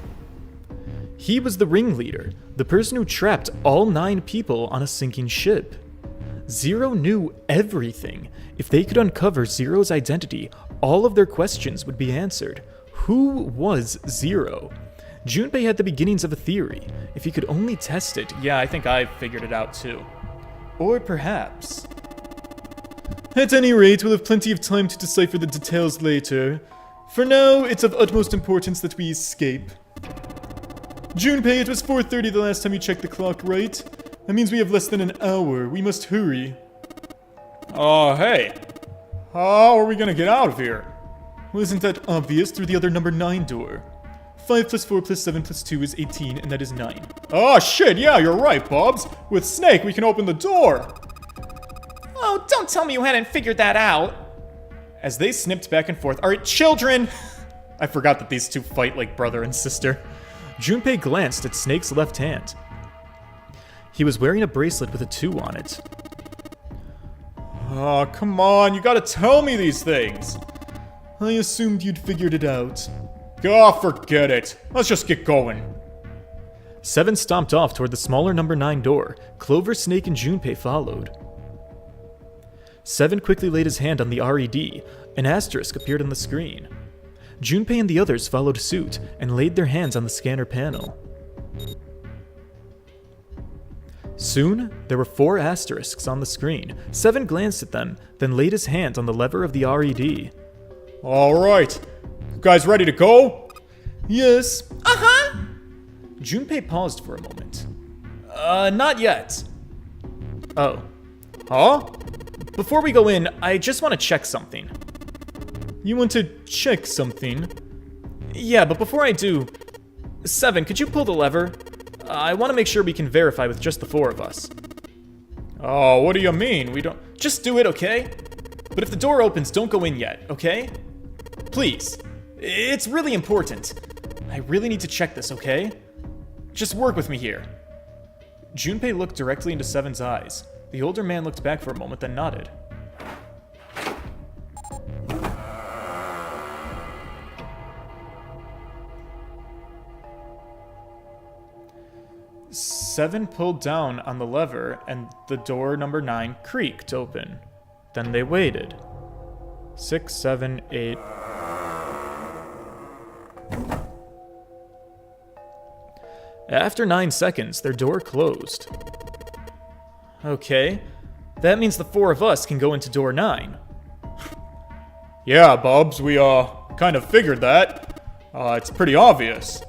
S1: He was the ringleader, the person who trapped all 9 people on a sinking ship. Zero knew everything. If they could uncover Zero's identity, all of their questions would be answered. Who was Zero? Junpei had the beginnings of a theory. If he could only test it,
S4: Yeah, I think I figured it out too.
S1: or perhaps...
S4: At any rate, we'll have plenty of time to decipher the details later. For now, it's of utmost importance that we escape. Junpei, it was 4:30 the last time you checked the clock, right? That means we have less than an hour. We must hurry. Oh, hey. How are we gonna get out of here? Well, isn't that obvious? Through the other number 9 door. 5 plus 4 plus 7 plus 2 is 18, and that is 9. Oh, shit, yeah, you're right, Bobs. With Snake, we can open the door.
S2: Oh, don't tell me you hadn't figured that out.
S1: As they snipped back and forth, alright, children! I forgot that these two fight like brother and sister. Junpei glanced at Snake's left hand. He was wearing a bracelet with a 2 on it.
S4: Oh, come on, you gotta tell me these things. I assumed you'd figured it out. Oh, forget it. Let's just get going.
S1: 7 stomped off toward the smaller number 9 door. Clover, Snake, and Junpei followed. 7 quickly laid his hand on the RED. An asterisk appeared on the screen. Junpei and the others followed suit and laid their hands on the scanner panel. Soon, there were 4 asterisks on the screen. 7 glanced at them, then laid his hand on the lever of the RED.
S4: Alright. You guys ready to go?
S1: Yes.
S2: Uh-huh.
S1: Junpei paused for a moment. Not yet. Oh.
S4: Huh?
S1: Before we go in, I just want to check something.
S4: You want to check something?
S1: Yeah, but before I do... 7, could you pull the lever? I want to make sure we can verify with just the 4 of us.
S4: Oh, what do you mean? We don't...
S1: Just do it, okay? But if the door opens, don't go in yet, okay? Please. It's really important. I really need to check this, okay? Just work with me here. Junpei looked directly into 7's eyes. The older man looked back for a moment, then nodded. Seven pulled down on the lever, and the door number 9 creaked open. Then they waited. 6, 7, 8... After 9 seconds, their door closed. Okay, that means the 4 of us can go into door 9.
S4: Yeah, Bubs, we, kind of figured that. It's pretty obvious.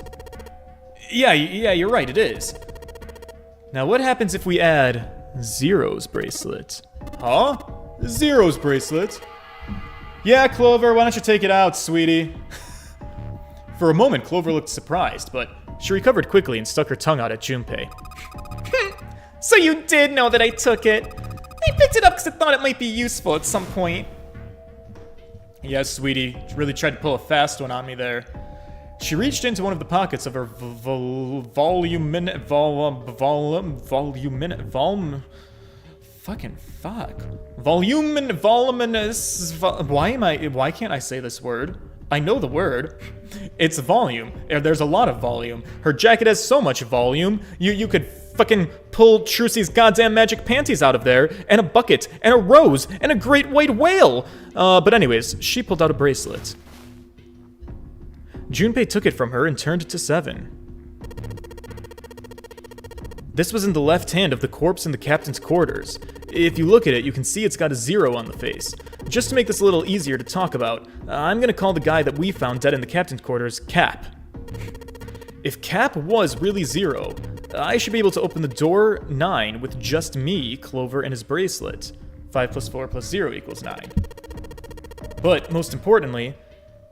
S1: Yeah, you're right, it is. Now what happens if we add Zero's bracelet?
S4: Huh? Zero's bracelet? Yeah, Clover, why don't you take it out, sweetie?
S1: For a moment, Clover looked surprised, but she recovered quickly and stuck her tongue out at Junpei.
S2: So you did know that I took it. I picked it up because I thought it might be useful at some point.
S1: Yes, sweetie. She really tried to pull a fast one on me there. She reached into one of the pockets of her why can't I say this word? I know the word. It's volume. There's a lot of volume. Her jacket has so much volume. You could fucking pull Trucy's goddamn magic panties out of there, and a bucket, and a rose, and a great white whale. But anyways, she pulled out a bracelet. Junpei took it from her and turned it to 7. This was in the left hand of the corpse in the captain's quarters. If you look at it, you can see it's got a 0 on the face. Just to make this a little easier to talk about, I'm gonna call the guy that we found dead in the captain's quarters Cap. If Cap was really 0, I should be able to open the door 9 with just me, Clover, and his bracelet. 5 plus 4 plus 0 equals 9. But, most importantly,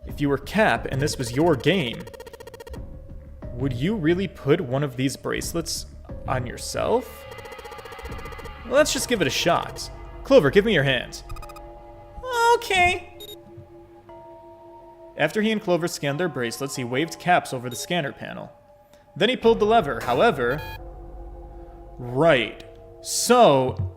S1: if you were Cap and this was your game, would you really put one of these bracelets on yourself? Well, let's just give it a shot. Clover, give me your hand.
S2: Okay.
S1: After he and Clover scanned their bracelets, he waved Caps over the scanner panel. Then he pulled the lever. However... Right. So,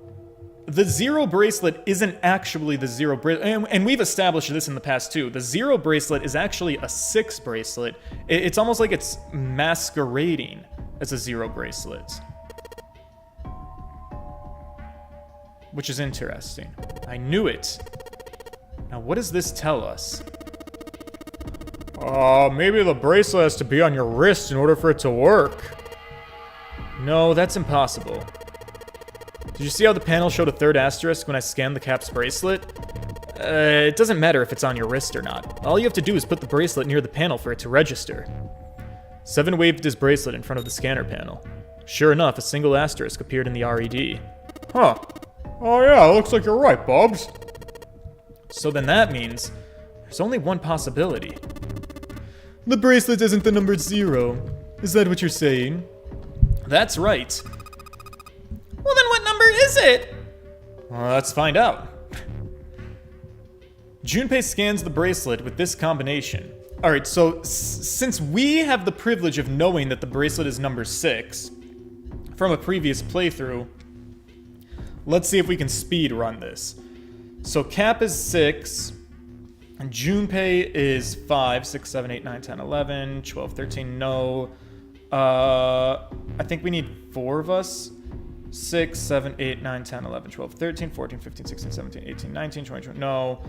S1: the 0 bracelet isn't actually the 0 bracelet. And we've established this in the past, too. The 0 bracelet is actually a 6 bracelet. It's almost like it's masquerading as a 0 bracelet. Which is interesting. I knew it. Now, what does this tell us? Maybe the bracelet has to be on your wrist in order for it to work. No, that's impossible. Did you see how the panel showed a 3rd asterisk when I scanned the Cap's bracelet? It doesn't matter if it's on your wrist or not. All you have to do is put the bracelet near the panel for it to register. 7 waved his bracelet in front of the scanner panel. Sure enough, a single asterisk appeared in the RED. Huh. Oh yeah, looks like you're right, Bobs. So then that means there's only one possibility. The bracelet isn't the number 0. Is that what you're saying? That's right.
S2: Well, then what number is it?
S1: Well, let's find out. Junpei scans the bracelet with this combination. Alright, so since we have the privilege of knowing that the bracelet is number 6 from a previous playthrough, let's see if we can speed run this. So Cap is 6, and Junpei is 5, 6, 7, 8, 9, 10, 11, 12, 13, no. I think we need 4 of us. 6, 7, 8, 9, 10, 11, 12, 13, 14, 15, 16, 17, 18, 19, 20, 20, no.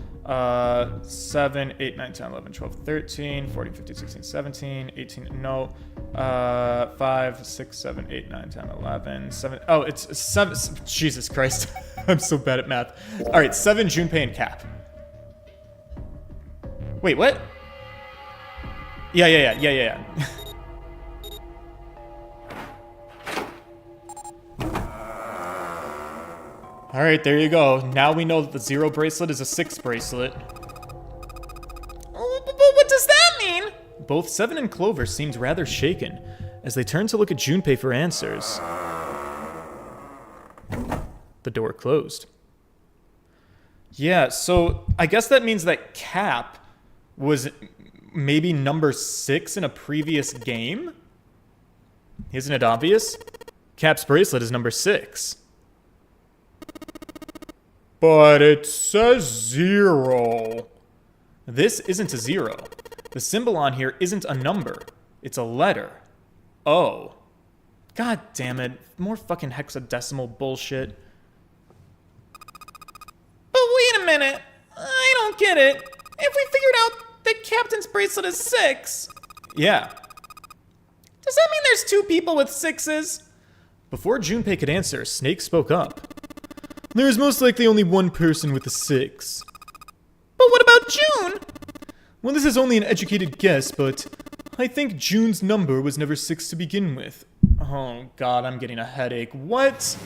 S1: 7, 8, 9, 10, 11, 12, 13, 14, 15, 16, 17, 18, no. 5, 6, 7, 8, 9, 10, 11, 7. Oh, it's 7. Jesus Christ. I'm so bad at math. Alright, 7, Junpei, and Cap. Wait, what? Yeah. Alright, there you go. Now we know that the 0 bracelet is a 6 bracelet.
S2: But what does that mean?
S1: Both 7 and Clover seemed rather shaken as they turned to look at Junpei for answers. The door closed. Yeah, so I guess that means that Cap was maybe number 6 in a previous game? Isn't it obvious? Cap's bracelet is number 6. But it says 0. This isn't a 0. The symbol on here isn't a number. It's a letter. O. God damn it. More fucking hexadecimal bullshit.
S2: But wait a minute. I don't get it. If we figured out that Captain's bracelet is 6...
S1: Yeah.
S2: Does that mean there's 2 people with 6s?
S1: Before Junpei could answer, Snake spoke up. There is most likely only one person with a 6.
S2: But what about June?
S1: Well, this is only an educated guess, but I think June's number was never 6 to begin with. Oh god, I'm getting a headache. What?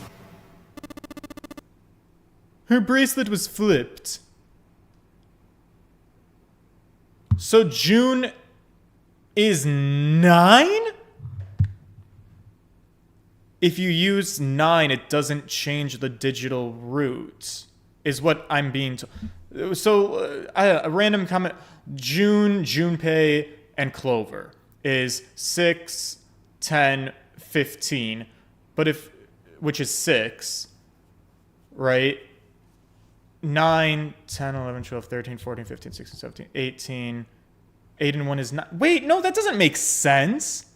S1: Her bracelet was flipped. So June is 9? If you use 9, it doesn't change the digital root, is what I'm being told. So, a random comment. June, Junpei, and Clover is 6, 10, 15. But which is 6, right? 9, 10, 11, 12, 13, 14, 15, 16, 17, 18. 8 and 1 is 9. Wait, no, that doesn't make sense.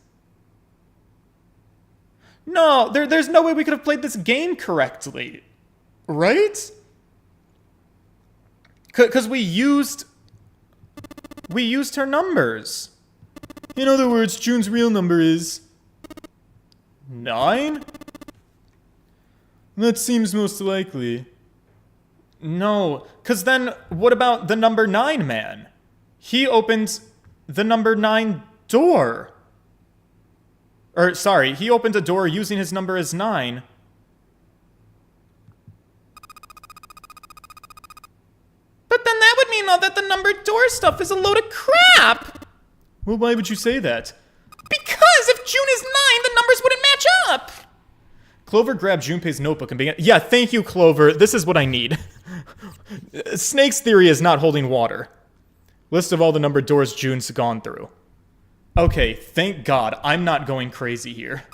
S1: No, there's no way we could have played this game correctly. Right? Because we used her numbers. In other words, June's real number is 9? That seems most likely.
S4: No, because then what about the number 9 man? He opened the number 9 door. Or, sorry, he opened a door using his number as 9.
S2: But then that would mean that the numbered door stuff is a load of crap!
S1: Well, why would you say that?
S2: Because if June is 9, the numbers wouldn't match up!
S4: Clover grabbed Junpei's notebook and began. Yeah, thank you, Clover. This is what I need. Snake's theory is not holding water. List of all the numbered doors June's gone through. Okay, thank God. I'm not going crazy here.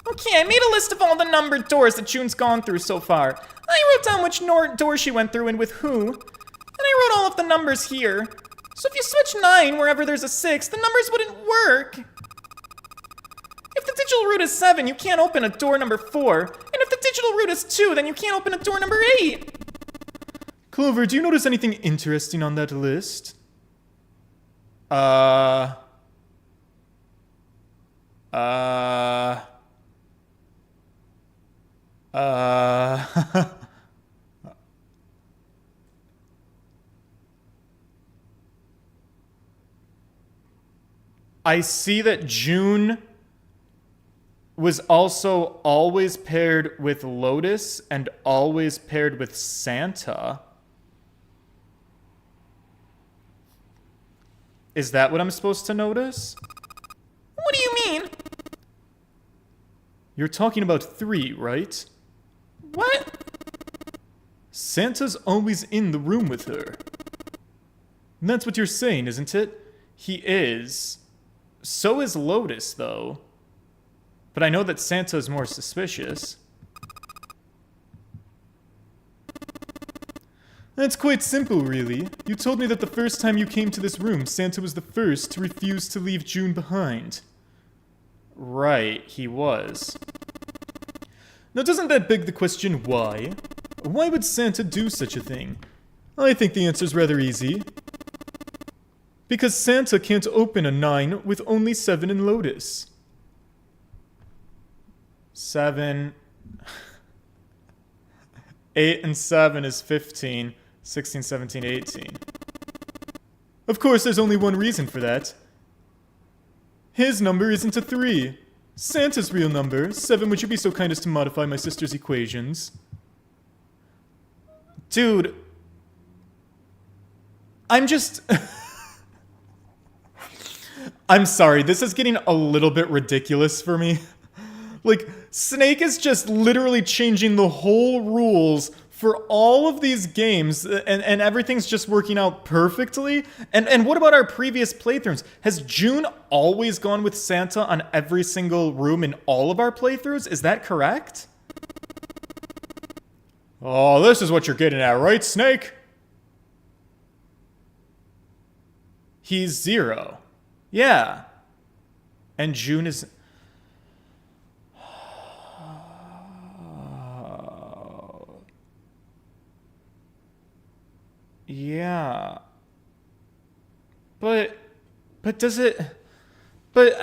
S2: Okay, I made a list of all the numbered doors that June's gone through so far. I wrote down which door she went through and with who. And I wrote all of the numbers here. So if you switch 9 wherever there's a 6, the numbers wouldn't work. If the digital root is 7, you can't open a door number 4. And if the digital root is 2, then you can't open a door number 8.
S1: Clover, do you notice anything interesting on that list?
S4: I see that June was also always paired with Lotus and always paired with Santa. Is that what I'm supposed to notice?
S2: What do you mean?
S1: You're talking about 3, right?
S2: What?
S1: Santa's always in the room with her. And that's what you're saying, isn't it?
S4: He is. So is Lotus, though. But I know that Santa is more suspicious.
S1: That's quite simple, really. You told me that the first time you came to this room, Santa was the first to refuse to leave June behind.
S4: Right, he was.
S1: Now, doesn't that beg the question, why? Why would Santa do such a thing? I think the answer's rather easy. Because Santa can't open a 9 with only 7 in Lotus.
S4: 7. 8 and 7 is 15. 16, 17, 18.
S1: Of course, there's only one reason for that. His number isn't a 3. Santa's real number, 7, would you be so kind as to modify my sister's equations?
S4: Dude. I'm just... I'm sorry, this is getting a little bit ridiculous for me. Like, Snake is just literally changing the whole rules for all of these games, and everything's just working out perfectly. And what about our previous playthroughs? Has June always gone with Santa on every single room in all of our playthroughs? Is that correct? Oh, this is what you're getting at, right, Snake? He's 0. Yeah. And June is... Yeah. But does it... But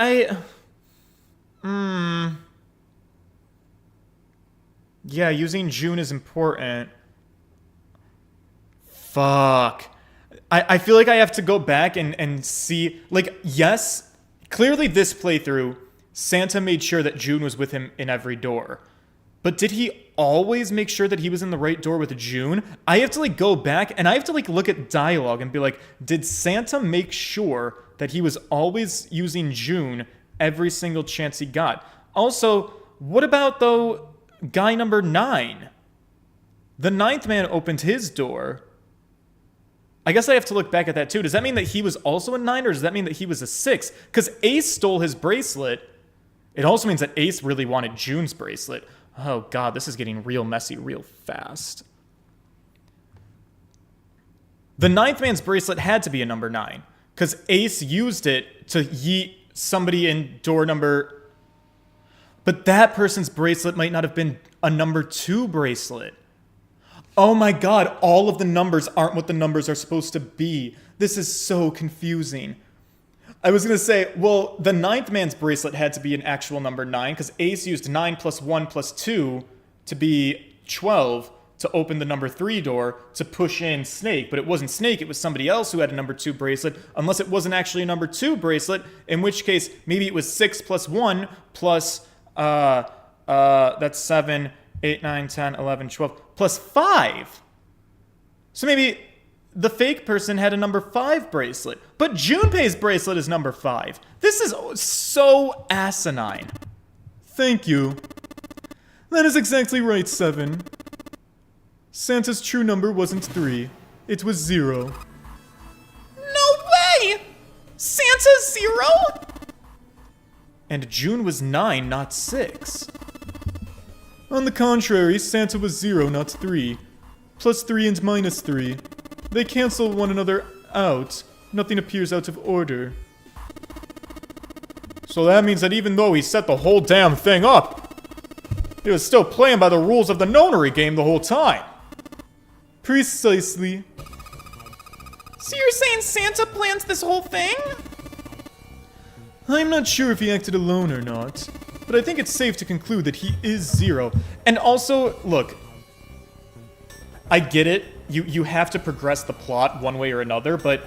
S4: Yeah, using June is important. Fuck. I feel like I have to go back and see... Like, yes, clearly this playthrough, Santa made sure that June was with him in every door. But did he always make sure that he was in the right door with June? I have to, like, go back, and I have to, like, look at dialogue and be like, did Santa make sure that he was always using June every single chance he got? Also, what about, though, guy number 9? The 9th man opened his door. I guess I have to look back at that, too. Does that mean that he was also a 9, or does that mean that he was a 6? Because Ace stole his bracelet. It also means that Ace really wanted June's bracelet. Oh, God, this is getting real messy real fast. The 9th man's bracelet had to be a number 9, because Ace used it to yeet somebody in door number... But that person's bracelet might not have been a number 2 bracelet. Oh my God, all of the numbers aren't what the numbers are supposed to be. This is so confusing. I was going to say, well, the 9th man's bracelet had to be an actual number 9, because Ace used 9 plus 1 plus 2 to be 12 to open the number 3 door to push in Snake, but it wasn't Snake, it was somebody else who had a number 2 bracelet, unless it wasn't actually a number 2 bracelet, in which case maybe it was 6 plus 1 plus, that's 7, 8, 9, 10, 11, 12, plus 5. So maybe the fake person had a number 5 bracelet, but Junpei's bracelet is number 5. This is so asinine. Thank you. That is exactly right, 7. Santa's true number wasn't 3. It was 0.
S2: No way! Santa's 0?
S4: And June was 9, not 6. On the contrary, Santa was 0, not 3. Plus 3 and minus 3. They cancel one another out. Nothing appears out of order. So that means that even though he set the whole damn thing up, he was still playing by the rules of the nonary game the whole time. Precisely.
S2: So you're saying Santa planned this whole thing?
S4: I'm not sure if he acted alone or not, but I think it's safe to conclude that he is 0. And also, look, I get it. You have to progress the plot one way or another, but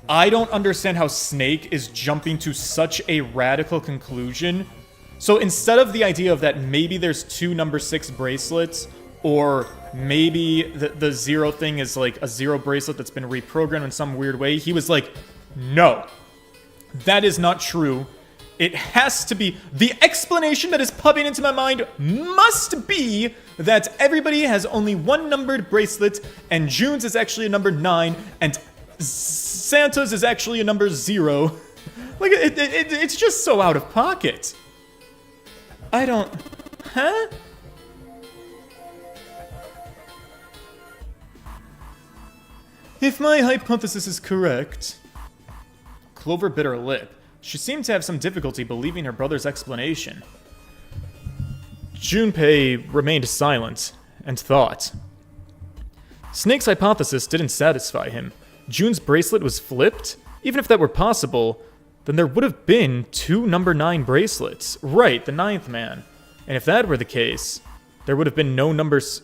S4: I don't understand how Snake is jumping to such a radical conclusion. So instead of the idea of that maybe there's 2 number 6 bracelets, or maybe the 0 thing is like a 0 bracelet that's been reprogrammed in some weird way, he was like, no, that is not true. It has to be, the explanation that is popping into my mind must be that everybody has only 1 numbered bracelet, and June's is actually a number 9, and Santa's is actually a number 0. Like, it's just so out of pocket. I don't... Huh? If my hypothesis is correct... Clover bit her lip. She seemed to have some difficulty believing her brother's explanation. Junpei remained silent and thought. Snake's hypothesis didn't satisfy him. June's bracelet was flipped? Even if that were possible, then there would have been 2 number 9 bracelets. Right, the 9th man. And if that were the case, there would have been no numbers...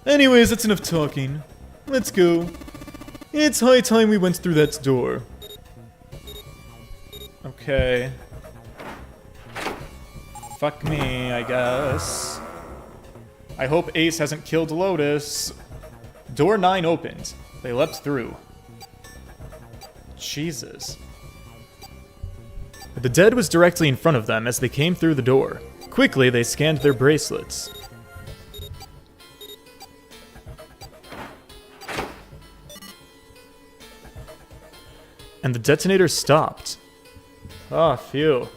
S4: Anyways, that's enough talking. Let's go. It's high time we went through that door. Okay. Fuck me, I guess. I hope Ace hasn't killed Lotus. Door 9 opened. They leapt through. Jesus. The dead was directly in front of them as they came through the door. Quickly, they scanned their bracelets. And the detonator stopped. Ah, phew.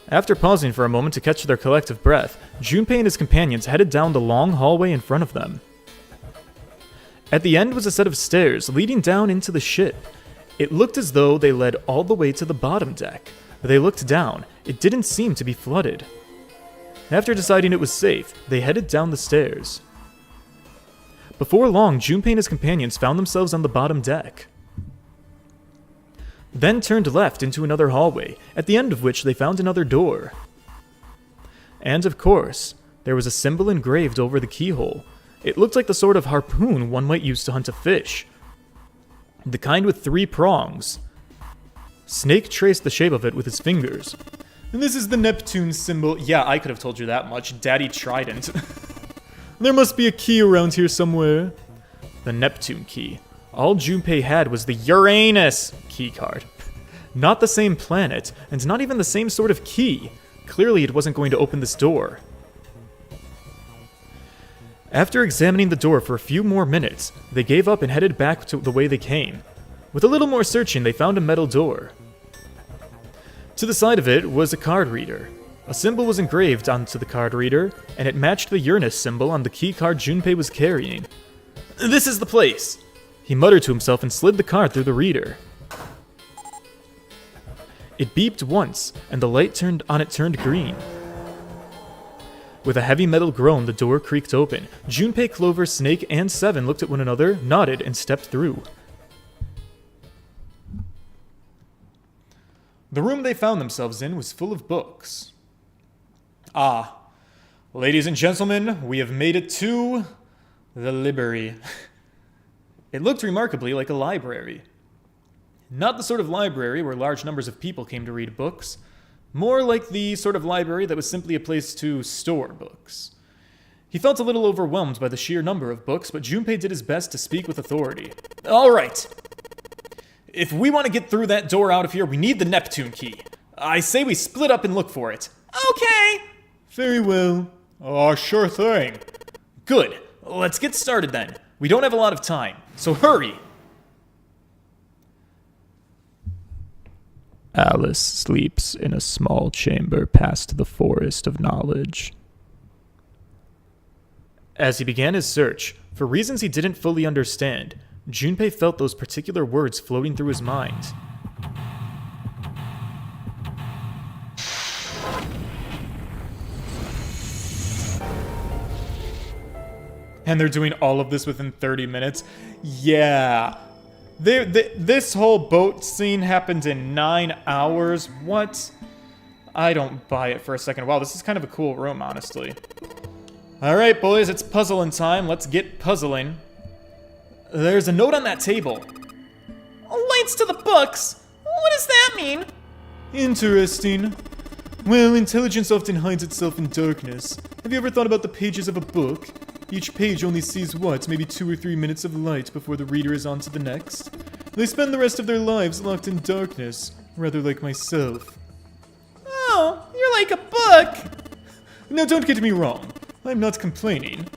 S4: After pausing for a moment to catch their collective breath, Junpei and his companions headed down the long hallway in front of them. At the end was a set of stairs leading down into the ship. It looked as though they led all the way to the bottom deck. They looked down. It didn't seem to be flooded. After deciding it was safe, they headed down the stairs. Before long, Junpei and his companions found themselves on the bottom deck. Then turned left into another hallway, at the end of which they found another door. And of course, there was a symbol engraved over the keyhole. It looked like the sort of harpoon one might use to hunt a fish. The kind with 3 prongs. Snake traced the shape of it with his fingers. And this is the Neptune symbol. Yeah, I could have told you that much. Daddy Trident. There must be a key around here somewhere. The Neptune key. All Junpei had was the Uranus key card. Not the same planet, and not even the same sort of key. Clearly it wasn't going to open this door. After examining the door for a few more minutes, they gave up and headed back to the way they came. With a little more searching, they found a metal door. To the side of it was a card reader. A symbol was engraved onto the card reader, and it matched the Uranus symbol on the key card Junpei was carrying. This is the place! He muttered to himself and slid the card through the reader. It beeped once, and the light turned green. With a heavy metal groan, the door creaked open. Junpei, Clover, Snake, and 7 looked at one another, nodded, and stepped through. The room they found themselves in was full of books.
S1: Ah, ladies and gentlemen, we have made it to the library. It looked remarkably like a library. Not the sort of library where large numbers of people came to read books. More like the sort of library that was simply a place to store books. He felt a little overwhelmed by the sheer number of books, but Junpei did his best to speak with authority. All right. If we want to get through that door out of here, we need the Neptune key. I say we split up and look for it.
S2: Okay.
S1: Very well. Oh, sure thing. Good. Let's get started then. We don't have a lot of time, so hurry. Alice sleeps in a small chamber past the forest of knowledge. As he began his search, for reasons he didn't fully understand, Junpei felt those particular words floating through his mind. And they're doing all of this within 30 minutes? Yeah. This whole boat scene happened in 9 hours. What? I don't buy it for a second. Wow, this is kind of a cool room, honestly. Alright, boys, it's puzzling time. Let's get puzzling. There's a note on that table.
S2: Lights to the books? What does that mean?
S1: Interesting. Well, intelligence often hides itself in darkness. Have you ever thought about the pages of a book? Each page only sees what, maybe 2 or 3 minutes of light before the reader is on to the next? They spend the rest of their lives locked in darkness, rather like myself.
S2: Oh, you're like a book.
S1: Now don't get me wrong, I'm not complaining.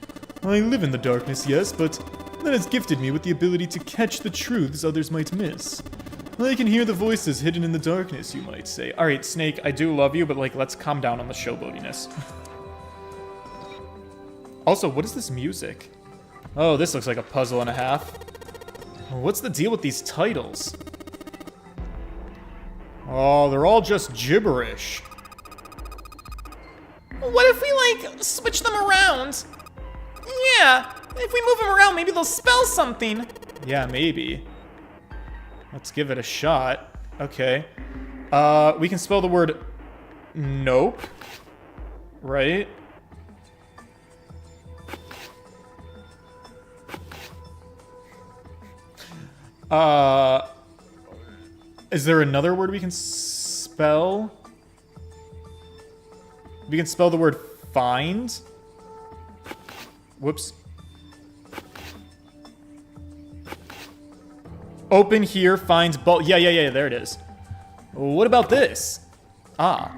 S1: I live in the darkness, yes, but that has gifted me with the ability to catch the truths others might miss. I can hear the voices hidden in the darkness, you might say. Alright, Snake, I do love you, but like, let's calm down on the showboatiness. Also, what is this music? Oh, this looks like a puzzle and a half. What's the deal with these titles? Oh, they're all just gibberish.
S2: What if we, like, switch them around? Yeah, if we move them around, maybe they'll spell something.
S1: Yeah, maybe. Let's give it a shot. Okay. We can spell the word nope. Right? Is there another word we can spell? We can spell the word find. Whoops. Open here, find bulk. Yeah, there it is. What about this? Ah.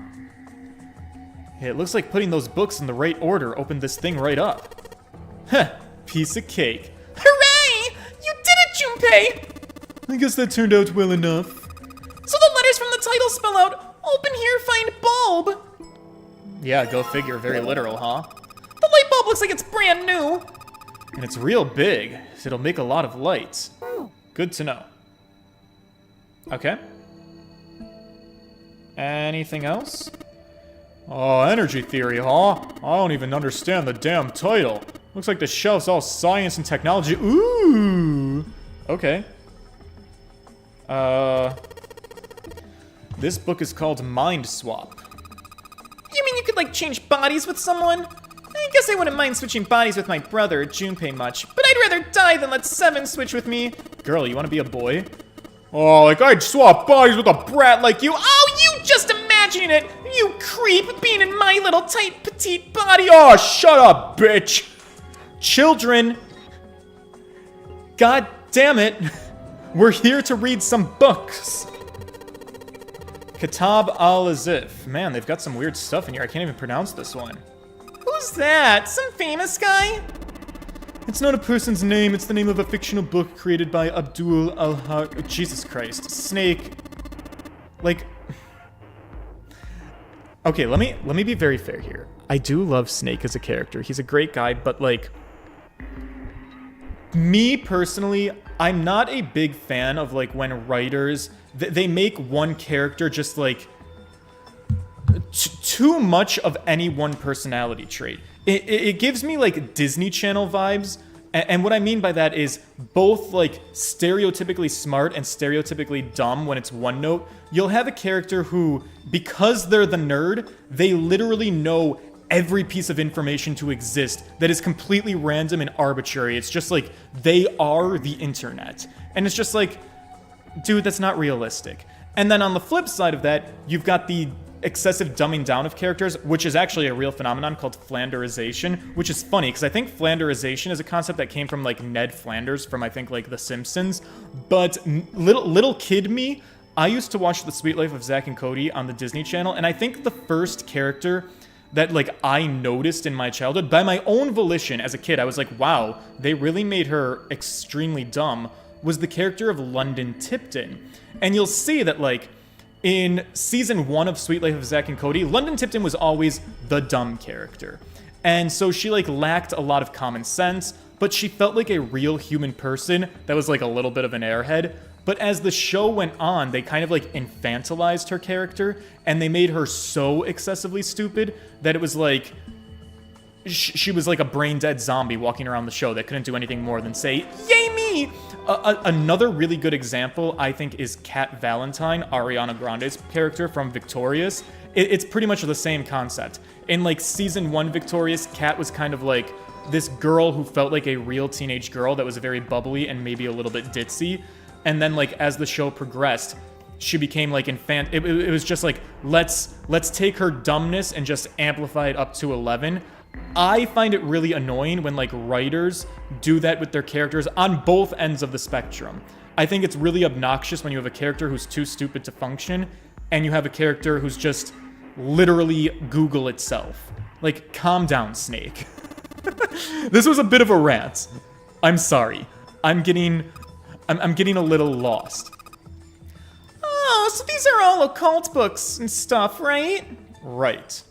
S1: It looks like putting those books in the right order opened this thing right up. Heh, piece of cake.
S2: Hooray! You did it, Junpei!
S1: I guess that turned out well enough.
S2: So the letters from the title spell out, open here, find bulb.
S1: Yeah, go figure. Very literal, huh?
S2: The light bulb looks like it's brand new.
S1: And it's real big, so it'll make a lot of lights. Good to know. Okay. Anything else? Oh, energy theory, huh? I don't even understand the damn title. Looks like the shelf's all science and technology. Ooh! Okay. This book is called Mind Swap.
S2: You mean you could, like, change bodies with someone? I guess I wouldn't mind switching bodies with my brother, Junpei, much, but I'd rather die than let Seven switch with me.
S1: Girl, you want to be a boy? Oh, like I'd swap bodies with a brat like you.
S2: Oh, you just imagining it! You creep, being in my little tight, petite body.
S1: Oh, shut up, bitch! Children! God damn it! We're here to read some books. Kitab al-Azif. Man, they've got some weird stuff in here. I can't even pronounce this one.
S2: Who's that? Some famous guy?
S1: It's not a person's name, it's the name of a fictional book created by Abdul al-Haq. Jesus Christ. Snake. Like... Okay, let me be very fair here. I do love Snake as a character. He's a great guy, but like... Me, personally, I'm not a big fan of like when writers... They make one character just like... too much of any one personality trait. It gives me like Disney Channel vibes, and what I mean by that is both like stereotypically smart and stereotypically dumb when it's one note. You'll have a character who, because they're the nerd, they literally know every piece of information to exist that is completely random and arbitrary. It's just like, they are the internet. And it's just like, dude, that's not realistic. And then on the flip side of that, you've got the excessive dumbing down of characters, which is actually a real phenomenon called Flanderization, which is funny, because I think Flanderization is a concept that came from, like, Ned Flanders from, I think, like, The Simpsons. But little kid me, I used to watch The Sweet Life of Zack and Cody on the Disney Channel, and I think the first character that, like, I noticed in my childhood, by my own volition as a kid, I was like, wow, they really made her extremely dumb, was the character of London Tipton. And you'll see that, like, in season 1 of Sweet Life of Zack and Cody, London Tipton was always the dumb character. And so she, like, lacked a lot of common sense, but she felt like a real human person that was, like, a little bit of an airhead. But as the show went on, they kind of, like, infantilized her character, and they made her so excessively stupid that it was, like, she was like a brain-dead zombie walking around the show that couldn't do anything more than say, "Yay me!" Another really good example, I think, is Kat Valentine, Ariana Grande's character from Victorious. It's pretty much the same concept. In, like, season 1 Victorious, Kat was kind of like this girl who felt like a real teenage girl that was very bubbly and maybe a little bit ditzy. And then, like, as the show progressed, she became, like, it was just like, let's take her dumbness and just amplify it up to 11. I find it really annoying when, like, writers do that with their characters on both ends of the spectrum. I think it's really obnoxious when you have a character who's too stupid to function, and you have a character who's just literally Google itself. Like, calm down, Snake. This was a bit of a rant. I'm sorry. I'm getting a little lost.
S2: Oh, so these are all occult books and stuff, right?
S1: Right.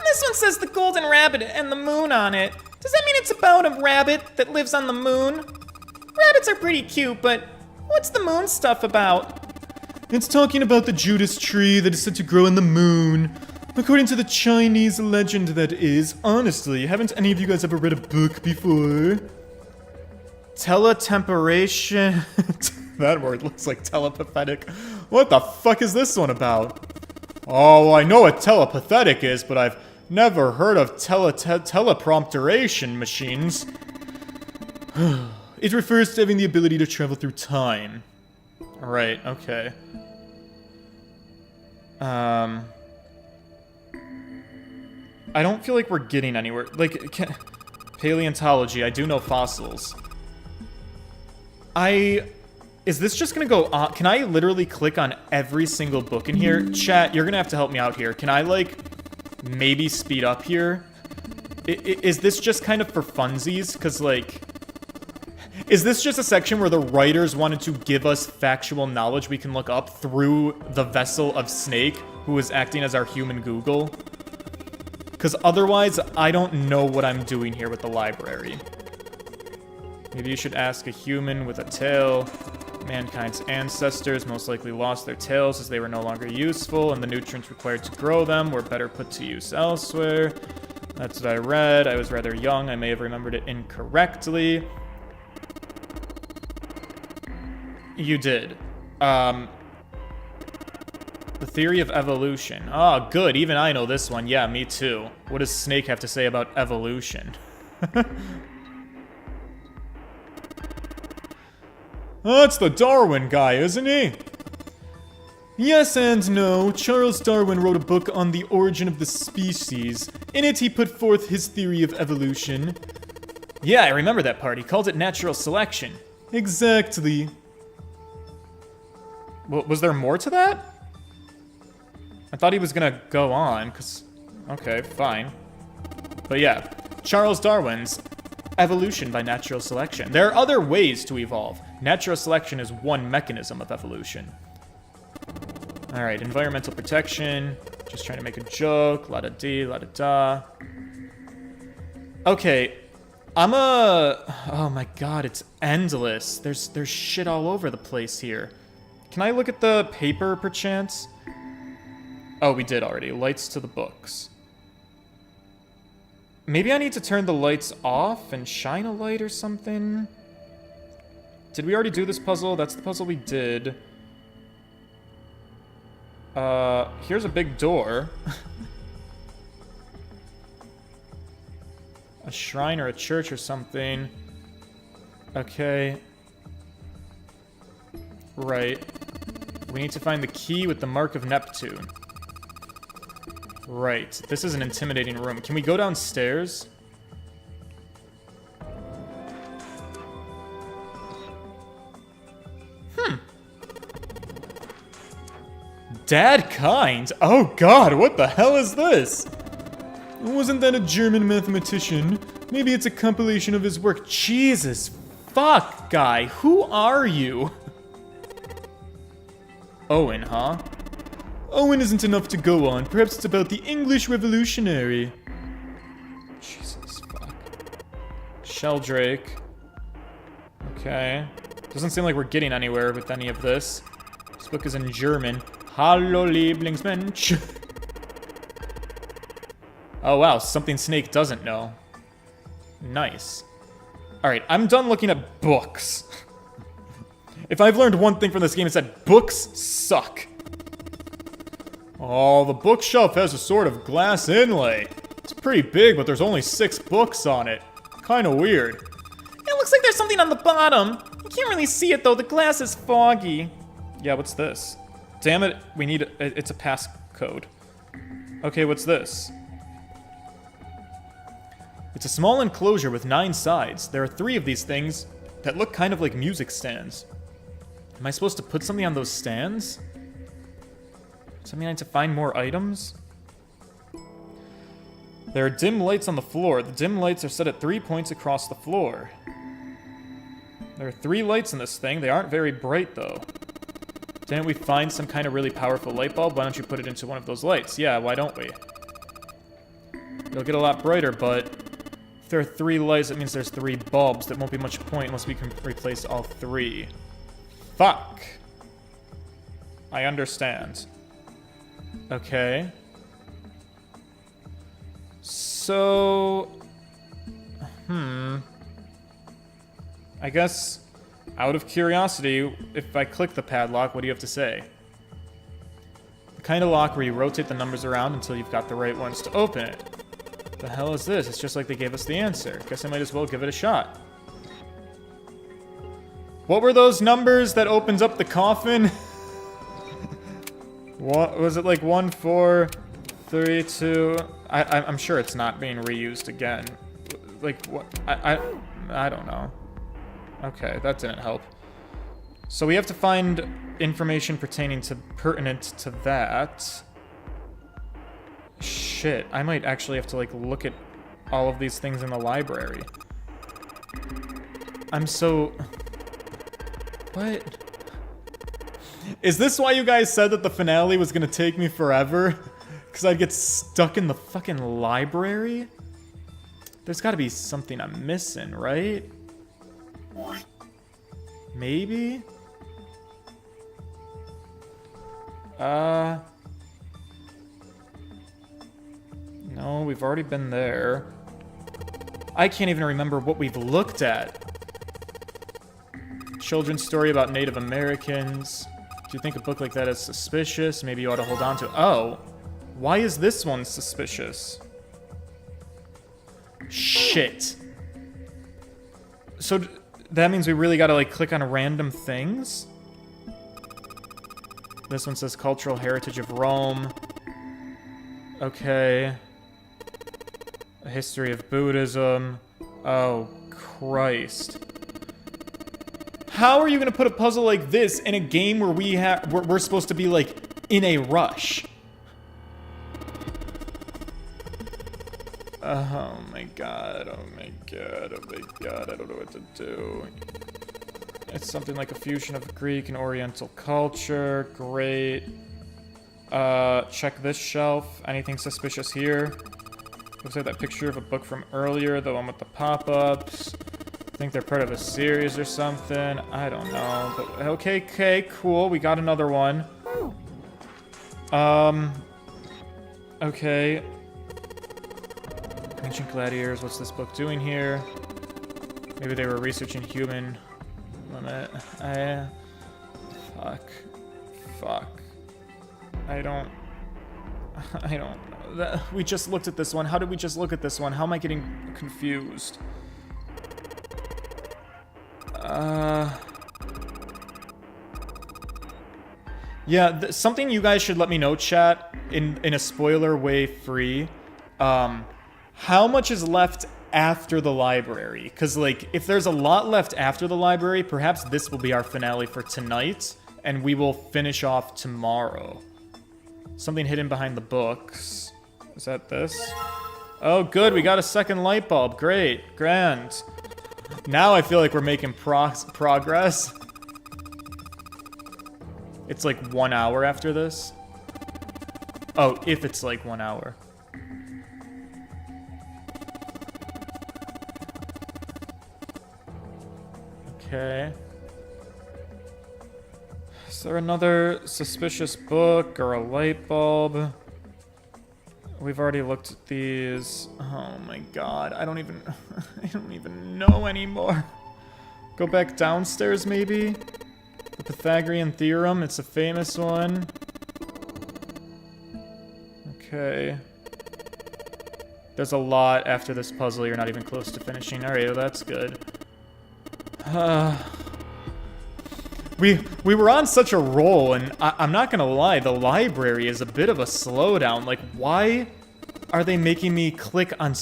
S2: This one says the golden rabbit and the moon on it. Does that mean it's about a rabbit that lives on the moon? Rabbits are pretty cute, but what's the moon stuff about?
S1: It's talking about the Judas tree that is said to grow on the moon. According to the Chinese legend, that is. Honestly, haven't any of you guys ever read a book before?
S2: Teletemperation.
S1: That word looks like telepathetic. What the fuck is this one about? Oh, I know what telepathetic is, but I've never heard of teleprompteration machines. It refers to having the ability to travel through time. Right, okay. I don't feel like we're getting anywhere. Like, paleontology, I do know fossils. Is this just gonna go on? Can I literally click on every single book in here? Chat, you're gonna have to help me out here. Can I, like, maybe speed up here? Is this just kind of for funsies? Because, like, is this just a section where the writers wanted to give us factual knowledge we can look up through the vessel of Snake, who is acting as our human Google? Because otherwise, I don't know what I'm doing here with the library. Maybe you should ask a human with a tail. Mankind's ancestors most likely lost their tails as they were no longer useful, and the nutrients required to grow them were better put to use elsewhere. That's what I read. I was rather young. I may have remembered it incorrectly. You did. The theory of evolution. Oh, good. Even I know this one. Yeah, me too. What does Snake have to say about evolution? That's the Darwin guy, isn't he? Yes and no. Charles Darwin wrote a book on the origin of the species. In it, he put forth his theory of evolution. Yeah, I remember that part. He called it natural selection. Exactly. Well, was there more to that? I thought he was gonna go on, because... Okay, fine. But yeah, Charles Darwin's evolution by natural selection. There are other ways to evolve. Natural selection is one mechanism of evolution. Alright, environmental protection. Just trying to make a joke. La-da-dee, la-da-da. Okay, oh my god, it's endless. There's shit all over the place here. Can I look at the paper, perchance? Oh, we did already. Lights to the books. Maybe I need to turn the lights off and shine a light or something? Did we already do this puzzle? That's the puzzle we did. Here's a big door. A shrine or a church or something. Okay. Right. We need to find the key with the mark of Neptune. Right. This is an intimidating room. Can we go downstairs? Dad kind? Oh god, what the hell is this? Wasn't that a German mathematician? Maybe it's a compilation of his work. Jesus fuck, guy. Who are you? Owen, huh? Owen isn't enough to go on. Perhaps it's about the English Revolutionary. Jesus fuck. Sheldrake. Okay. Doesn't seem like we're getting anywhere with any of this. This book is in German. Hallo Lieblingsmensch. Oh wow, something Snake doesn't know. Nice. Alright, I'm done looking at books. If I've learned one thing from this game, it's that books suck. Oh, the bookshelf has a sort of glass inlay. It's pretty big, but there's only 6 books on it. Kinda weird.
S2: It looks like there's something on the bottom. I can't really see it though, the glass is foggy.
S1: Yeah, what's this? Damn it, we need it's a passcode. Okay, what's this? It's a small enclosure with 9 sides. There are 3 of these things that look kind of like music stands. Am I supposed to put something on those stands? Something I need to find more items? There are dim lights on the floor. The dim lights are set at 3 points across the floor. There are 3 lights in this thing. They aren't very bright, though. Didn't we find some kind of really powerful light bulb? Why don't you put it into one of those lights? Yeah, why don't we? It'll get a lot brighter, but if there are 3 lights, that means there's 3 bulbs. That won't be much point unless we can replace all 3. Fuck. I understand. Okay. So... I guess, out of curiosity, if I click the padlock, what do you have to say? The kind of lock where you rotate the numbers around until you've got the right ones to open it. The hell is this? It's just like they gave us the answer. Guess I might as well give it a shot. What were those numbers that opens up the coffin? What was it, like 1, 4, 3, 2? I'm sure it's not being reused again. Like what? I don't know. Okay, that didn't help. So we have to find information pertinent to that. Shit, I might actually have to like look at all of these things in the library. I'm so... What? Is this why you guys said that the finale was gonna take me forever? Because I'd get stuck in the fucking library? There's gotta be something I'm missing, right? Maybe? No, we've already been there. I can't even remember what we've looked at. Children's story about Native Americans. Do you think a book like that is suspicious? Maybe you ought to hold on to it. Oh, why is this one suspicious? Shit. So that means we really gotta like click on random things? This one says cultural heritage of Rome. Okay. A history of Buddhism. Oh, Christ. How are you gonna put a puzzle like this in a game where we're supposed to be like in a rush? Oh my god, oh my god, oh my god, I don't know what to do. It's something like a fusion of Greek and Oriental culture. Great. Check this shelf. Anything suspicious here? Looks like that picture of a book from earlier, the one with the pop-ups. I think they're part of a series or something. I don't know. But okay, cool. We got another one. Okay. Ancient gladiators. What's this book doing here? Maybe they were researching human limit. Fuck. I don't know. We just looked at this one. How did we just look at this one? How am I getting confused? Yeah, something you guys should let me know, chat, in a spoiler way free. How much is left after the library? Because, like, if there's a lot left after the library, perhaps this will be our finale for tonight, and we will finish off tomorrow. Something hidden behind the books. Is that this? Oh, good, we got a second light bulb. Great, grand. Now I feel like we're making progress. It's like 1 hour after this. Oh, if it's like 1 hour. Okay. Is there another suspicious book or a light bulb? We've already looked at these. Oh my god, I don't even know anymore. Go back downstairs maybe? The Pythagorean theorem, it's a famous one. Okay. There's a lot after this puzzle, you're not even close to finishing. Alright, well, that's good. We were on such a roll, and I'm not gonna lie, the library is a bit of a slowdown. Like, why are they making me click on...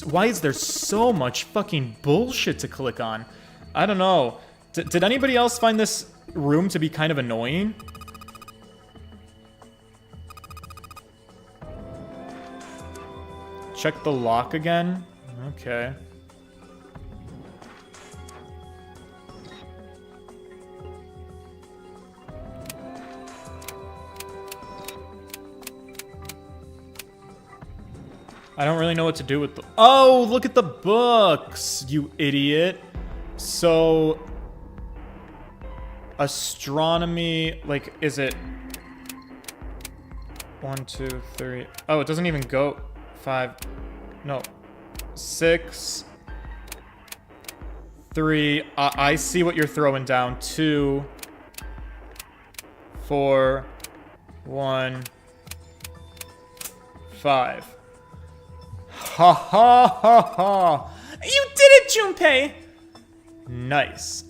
S1: Why is there so much fucking bullshit to click on? I don't know. Did anybody else find this room to be kind of annoying? Check the lock again. Okay. I don't really know what to do with the... Oh, look at the books, you idiot. So... Astronomy, like, is it... 1, 2, 3... Oh, it doesn't even go... 5... No. 6... 3... I see what you're throwing down. 2... 4... 1... 5... Ha ha ha ha! You did it, Junpei! Nice.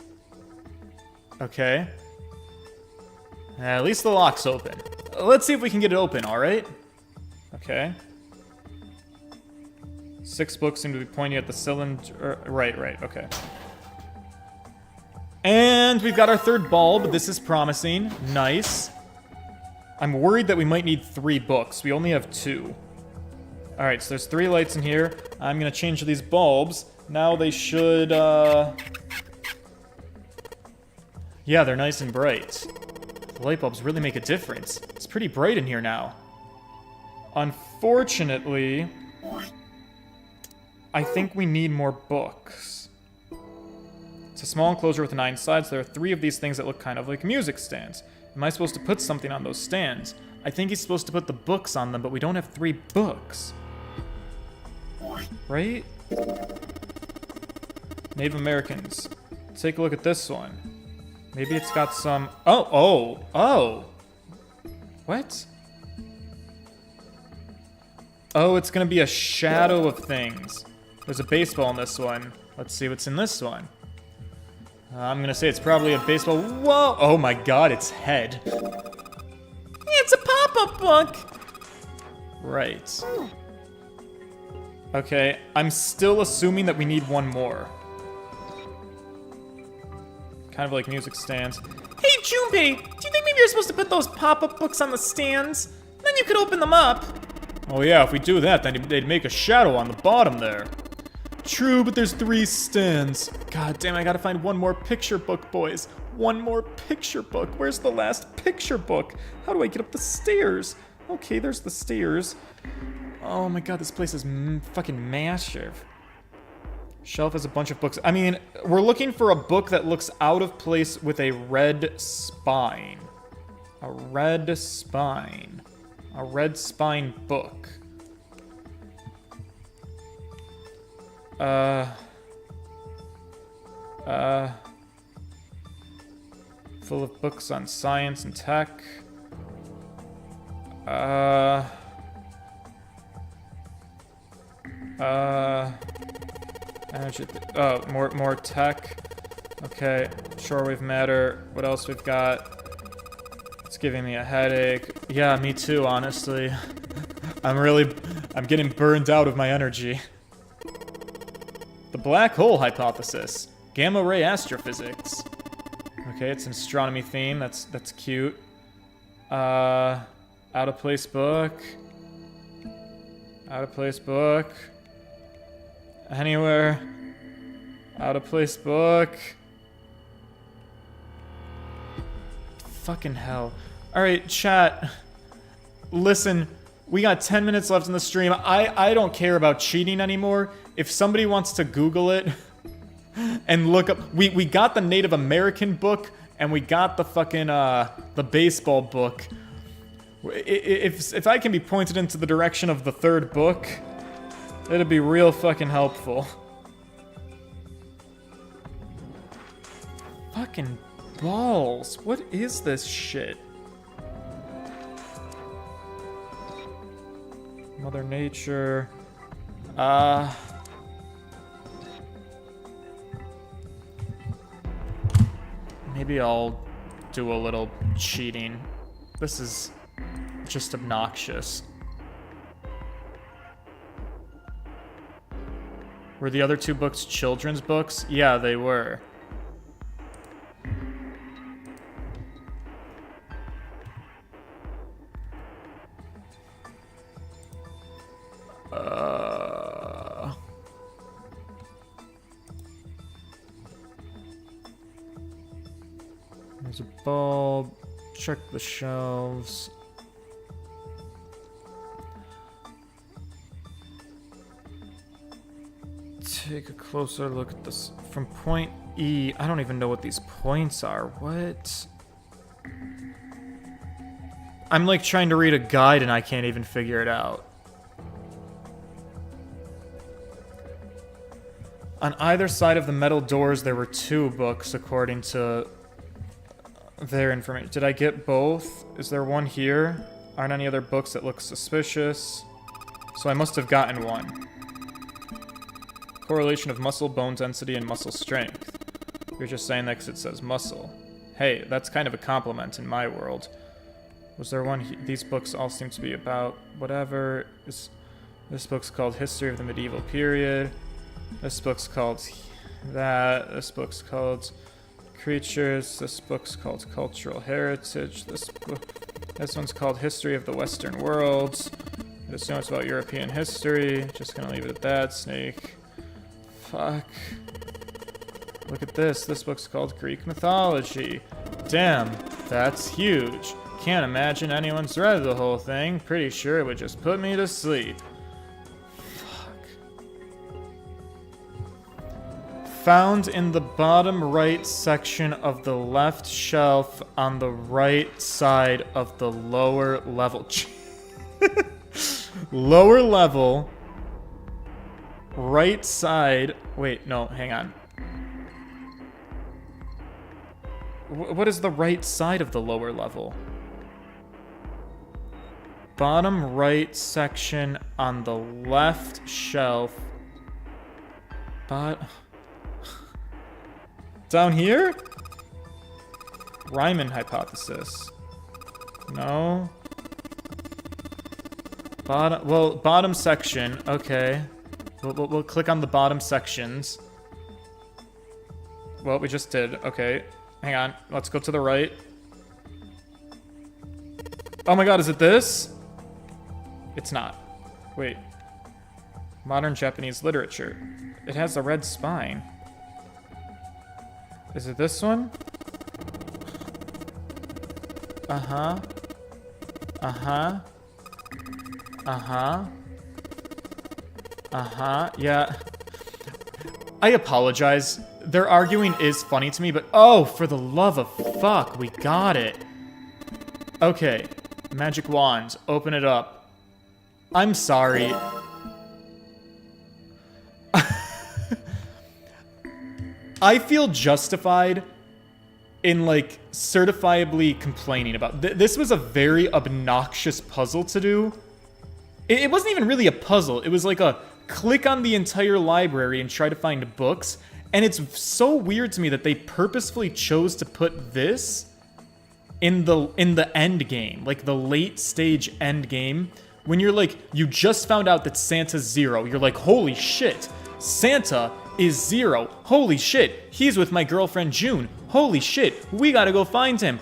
S1: Okay. At least the lock's open. Let's see if we can get it open, alright? Okay. 6 books seem to be pointing at the cylinder. Right, okay. And we've got our third bulb. This is promising. Nice. I'm worried that we might need 3 books. We only have 2. Alright, so there's 3 lights in here. I'm gonna change these bulbs. Now they should, yeah, they're nice and bright. The light bulbs really make a difference. It's pretty bright in here now. Unfortunately, I think we need more books. It's a small enclosure with 9 sides. There are 3 of these things that look kind of like music stands. Am I supposed to put something on those stands? I think he's supposed to put the books on them, but we don't have 3 books. Right? Native Americans. Take a look at this one. Maybe it's got some... Oh! What? Oh, it's gonna be a shadow of things. There's a baseball in this one. Let's see what's in this one. I'm gonna say it's probably a baseball... Whoa! Oh my god, it's head. It's a pop-up book! Right. Okay, I'm still assuming that we need 1 more. Kind of like music stands. Hey, Junpei! Do you think maybe you're supposed to put those pop-up books on the stands? Then you could open them up. Oh yeah, if we do that, then they'd make a shadow on the bottom there. True, but there's 3 stands. God damn, I gotta find 1 more picture book, boys. 1 more picture book. Where's the last picture book? How do I get up the stairs? Okay, there's the stairs. Oh my god, this place is fucking massive. Shelf has a bunch of books. I mean, we're looking for a book that looks out of place with a red spine. A red spine. A red spine book. Full of books on science and tech. Energy. Oh, more tech. Okay, shortwave matter. What else we've got? It's giving me a headache. Yeah, me too, honestly. I'm getting burned out of my energy. The black hole hypothesis. Gamma ray astrophysics. Okay, it's an astronomy theme. That's cute. Out of place book. Out of place book. Anywhere. Out of place book. Fucking hell. Alright, chat. Listen, we got 10 minutes left in the stream. I don't care about cheating anymore. If somebody wants to Google it and look up... We got the Native American book, and we got the fucking, the baseball book. If I can be pointed into the direction of the third book, it'd be real fucking helpful. Fucking balls. What is this shit? Mother Nature. Maybe I'll do a little cheating. This is just obnoxious. Were the other two books children's books? Yeah, they were. There's a bulb. Check the shelves. Take a closer look at this. From point E, I don't even know what these points are. What? I'm like trying to read a guide and I can't even figure it out. On either side of the metal doors, there were two books, according to their information. Did I get both? Is there one here? Aren't any other books that look suspicious? So I must have gotten one. Correlation of muscle bone density and muscle strength. You're just saying that because it says muscle. Hey, that's kind of a compliment in my world. Was there one? These books all seem to be about whatever. This book's called History of the Medieval Period. This book's called that. This book's called Creatures. This book's called Cultural Heritage. This one's called History of the Western Worlds. I assume it's about European history. Just gonna leave it at that. Snake. Fuck. Look at this. This book's called Greek Mythology. Damn, that's huge. Can't imagine anyone's read the whole thing. Pretty sure it would just put me to sleep. Found in the bottom right section of the left shelf on the right side of the lower level. Lower level. Right side. Wait, no, hang on. What is the right side of the lower level? Bottom right section on the left shelf. Down here? Riemann hypothesis. No. Bottom section. Okay. We'll click on the bottom sections. Well, we just did. Okay. Hang on. Let's go to the right. Oh my god, is it this? It's not. Wait. Modern Japanese literature. It has a red spine. Is it this one? Uh-huh. Uh-huh. Uh-huh. Uh-huh. Yeah. I apologize. Their arguing is funny to me, but oh, for the love of fuck, we got it. Okay. Magic wand. Open it up. I'm sorry. I feel justified in like certifiably complaining about. This was a very obnoxious puzzle to do. It wasn't even really a puzzle. It was like a click on the entire library and try to find books. And it's so weird to me that they purposefully chose to put this in the end game, like the late stage end game, when you're like, you just found out that Santa's 0. You're like, holy shit, Santa is 0. Holy shit, he's with my girlfriend June. Holy shit, we gotta go find him.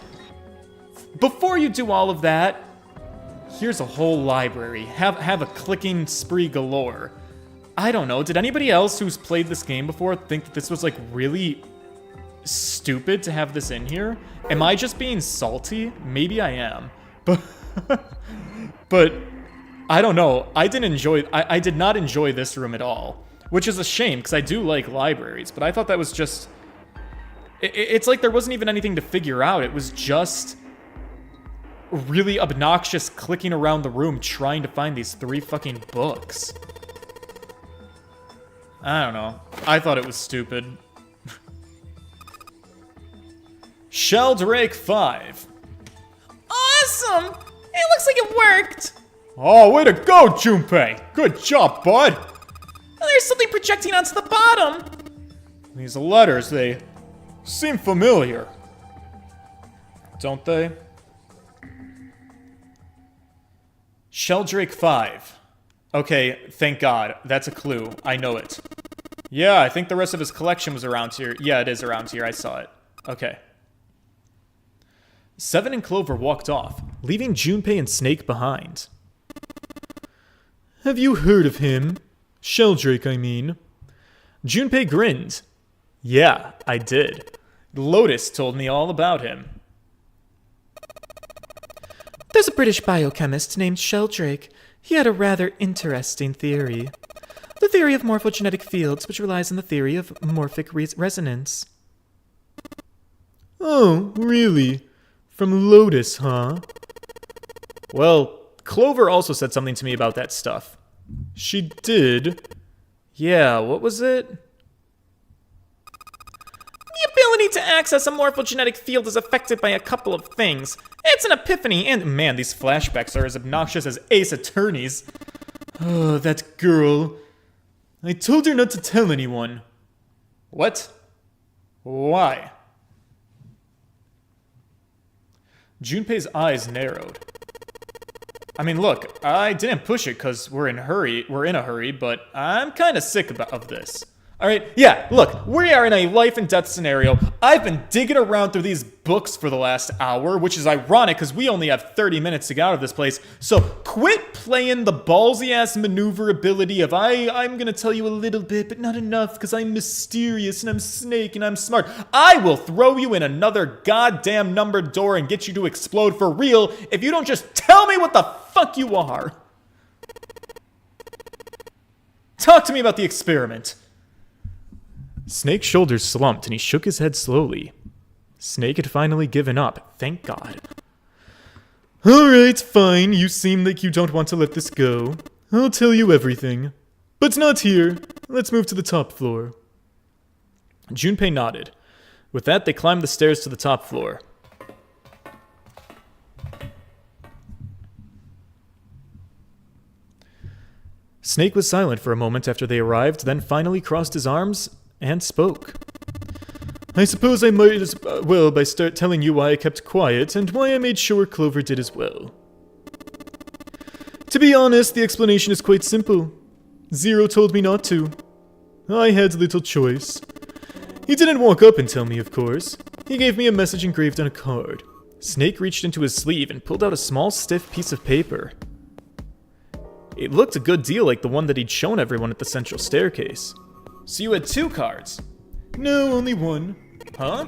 S1: Before you do all of that, here's a whole library. Have a clicking spree galore. I don't know, did anybody else who's played this game before think that this was like really stupid to have this in here? Am I just being salty? Maybe I am. But I don't know. I did not enjoy this room at all, which is a shame because I do like libraries, but I thought that was just it's like there wasn't even anything to figure out. It was just really obnoxious clicking around the room trying to find these 3 fucking books. I don't know. I thought it was stupid. Sheldrake 5.
S2: Awesome! It looks like it worked!
S1: Oh, way to go, Junpei! Good job, bud!
S2: There's something projecting onto the bottom!
S1: These letters, they seem familiar. Don't they? Sheldrake 5. Okay, thank God. That's a clue. I know it. Yeah, I think the rest of his collection was around here. Yeah, it is around here. I saw it. Okay. Seven and Clover walked off, leaving Junpei and Snake behind. Have you heard of him? Sheldrake, I mean. Junpei grinned. Yeah, I did. Lotus told me all about him.
S2: There's a British biochemist named Sheldrake. He had a rather interesting theory. The theory of morphogenetic fields, which relies on the theory of morphic resonance.
S1: Oh, really? From Lotus, huh? Well, Clover also said something to me about that stuff. She did? Yeah, what was it?
S2: The ability to access a morphogenetic field is affected by a couple of things. It's an epiphany, and
S1: Man, these flashbacks are as obnoxious as Ace Attorneys. Oh, that girl. I told her not to tell anyone. What? Why? Junpei's eyes narrowed. I mean, look, I didn't push it because we're in a hurry, but I'm kind of sick of this. Alright, yeah, look, we are in a life and death scenario. I've been digging around through these books for the last hour, which is ironic because we only have 30 minutes to get out of this place. So quit playing the ballsy-ass maneuverability of I'm gonna tell you a little bit, but not enough because I'm mysterious and I'm Snake and I'm smart. I will throw you in another goddamn numbered door and get you to explode for real if you don't just tell me what the fuck you are. Talk to me about the experiment. Snake's shoulders slumped and he shook his head slowly. Snake had finally given up, thank God. Alright, fine, you seem like you don't want to let this go. I'll tell you everything. But not here. Let's move to the top floor. Junpei nodded. With that, they climbed the stairs to the top floor. Snake was silent for a moment after they arrived, then finally crossed his arms and spoke. I suppose I might as well by start telling you why I kept quiet and why I made sure Clover did as well. To be honest, the explanation is quite simple. Zero told me not to. I had little choice. He didn't walk up and tell me, of course. He gave me a message engraved on a card. Snake reached into his sleeve and pulled out a small, stiff piece of paper. It looked a good deal like the one that he'd shown everyone at the central staircase. So you had 2 cards? No, only one. Huh?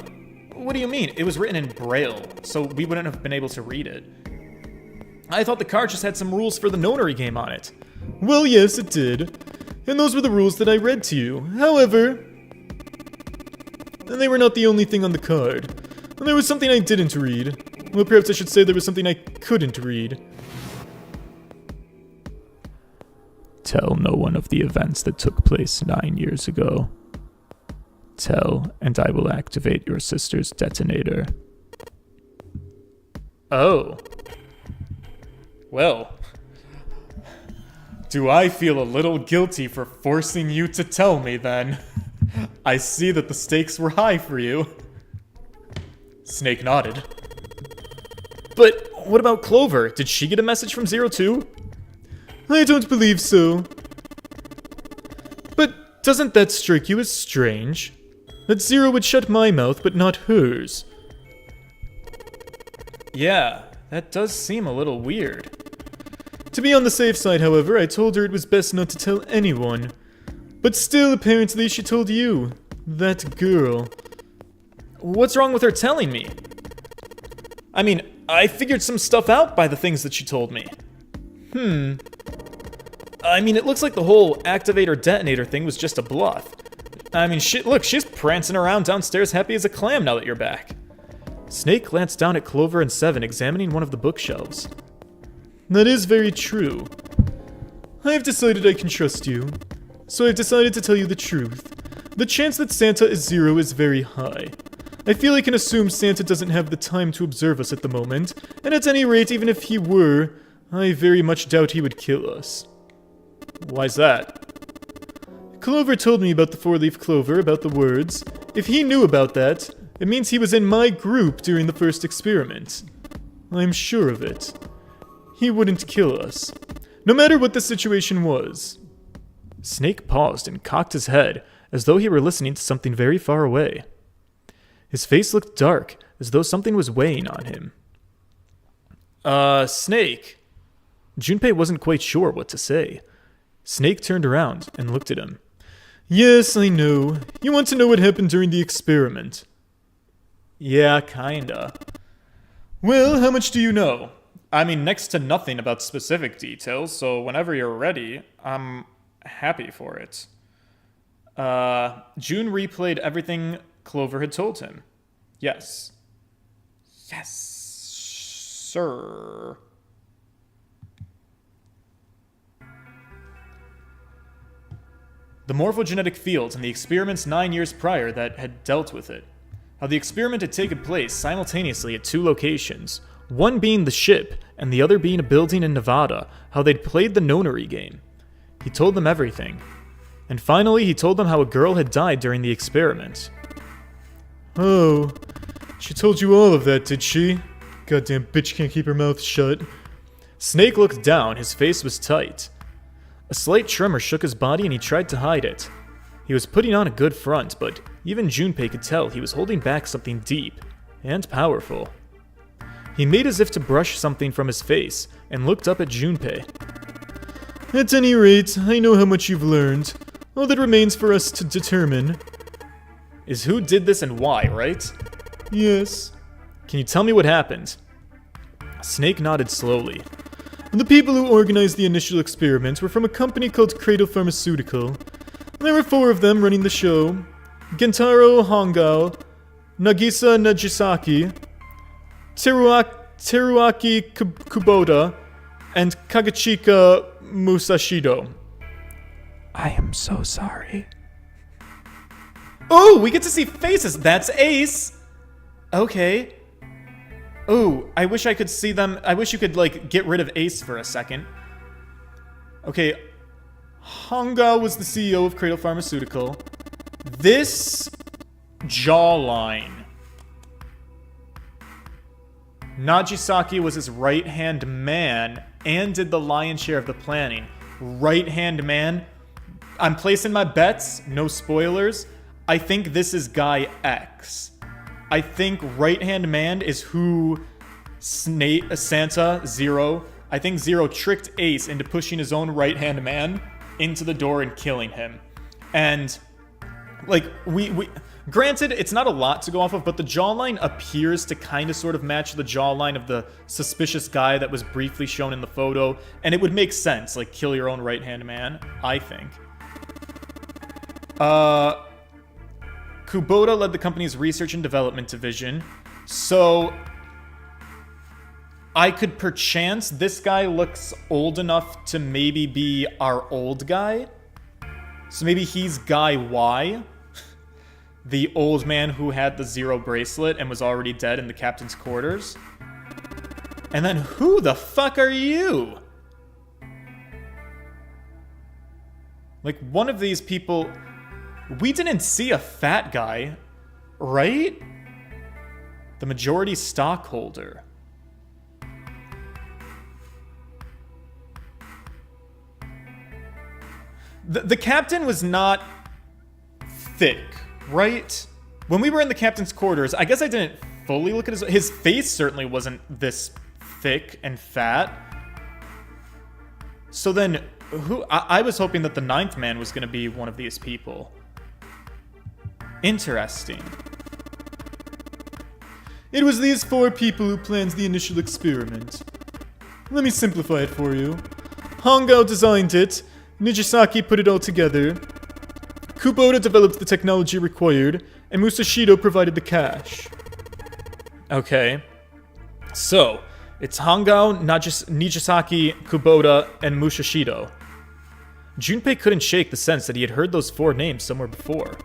S1: What do you mean? It was written in Braille, so we wouldn't have been able to read it. I thought the card just had some rules for the notary game on it. Well, yes, it did. And those were the rules that I read to you. However, they were not the only thing on the card. There was something I didn't read. Well, perhaps I should say there was something I couldn't read. Tell no one of the events that took place 9 years ago. Tell, and I will activate your sister's detonator.
S4: Oh. Well. Do I feel a little guilty for forcing you to tell me, then? I see that the stakes were high for you. Snake nodded. But what about Clover? Did she get a message from Zero too? I don't believe so. But doesn't that strike you as strange? That Zero would shut my mouth, but not hers. Yeah, that does seem a little weird. To be on the safe side, however, I told her it was best not to tell anyone. But still, apparently, she told you. That girl. What's wrong with her telling me? I mean, I figured some stuff out by the things that she told me. I mean, it looks like the whole activator-detonator thing was just a bluff. I mean, shit, look, she's prancing around downstairs happy as a clam now that you're back. Snake glanced down at Clover and Seven, examining one of the bookshelves. That is very true. I have decided I can trust you, so I've decided to tell you the truth. The chance that Santa is Zero is very high. I feel I can assume Santa doesn't have the time to observe us at the moment, and at any rate, even if he were, I very much doubt he would kill us. Why's that? Clover told me about the four-leaf clover, about the words. If he knew about that, it means he was in my group during the first experiment. I'm sure of it. He wouldn't kill us, no matter what the situation was. Snake paused and cocked his head, as though he were listening to something very far away. His face looked dark, as though something was weighing on him. Snake. Junpei wasn't quite sure what to say. Snake turned around and looked at him. Yes, I know. You want to know what happened during the experiment. Yeah, kinda. Well, how much do you know? I mean, next to nothing about specific details, so whenever you're ready, I'm happy for it. June replayed everything Clover had told him. Yes. Yes, sir. The morphogenetic fields and the experiments 9 years prior that had dealt with it. How the experiment had taken place simultaneously at 2 locations, one being the ship, and the other being a building in Nevada, how they'd played the nonary game. He told them everything. And finally, he told them how a girl had died during the experiment. Oh, she told you all of that, did she? Goddamn bitch can't keep her mouth shut. Snake looked down, his face was tight. A slight tremor shook his body and he tried to hide it. He was putting on a good front, but even Junpei could tell he was holding back something deep and powerful. He made as if to brush something from his face and looked up at Junpei. At any rate, I know how much you've learned. All that remains for us to determine is who did this and why, right? Yes. Can you tell me what happened? Snake nodded slowly. The people who organized the initial experiment were from a company called Cradle Pharmaceutical. There were 4 of them running the show. Gentaro Hongao, Nagisa Najisaki, Teruaki Kubota, and Kagachika Musashido.
S1: I am so sorry.
S4: Oh, we get to see faces. That's Ace. Okay. Oh, I wish I could see them. I wish you could, like, get rid of Ace for a second. Okay. Hongao was the CEO of Cradle Pharmaceutical. This jawline. Najisaki was his right-hand man and did the lion's share of the planning. Right-hand man. I'm placing my bets. No spoilers. I think this is Guy X. I think right-hand man is who Santa, Zero. I think Zero tricked Ace into pushing his own right-hand man into the door and killing him. And, like, we granted, it's not a lot to go off of, but the jawline appears to kind of sort of match the jawline of the suspicious guy that was briefly shown in the photo. And it would make sense, like, kill your own right-hand man, I think. Kubota led the company's research and development division, so I could perchance, this guy looks old enough to maybe be our old guy, so maybe he's Guy Y. the old man who had the 0 bracelet and was already dead in the captain's quarters. And then who the fuck are you? Like, one of these people... We didn't see a fat guy, right? The majority stockholder. The captain was not thick, right? When we were in the captain's quarters, I guess I didn't fully look at his face certainly wasn't this thick and fat. So then, I was hoping that the 9th man was going to be one of these people. Interesting.
S1: It was these 4 people who planned the initial experiment. Let me simplify it for you. Hangao designed it, Nijisaki put it all together, Kubota developed the technology required, and Musashido provided the cash.
S4: Okay. So, it's Hangao, Nijisaki, Kubota, and Musashido. Junpei couldn't shake the sense that he had heard those 4 names somewhere before.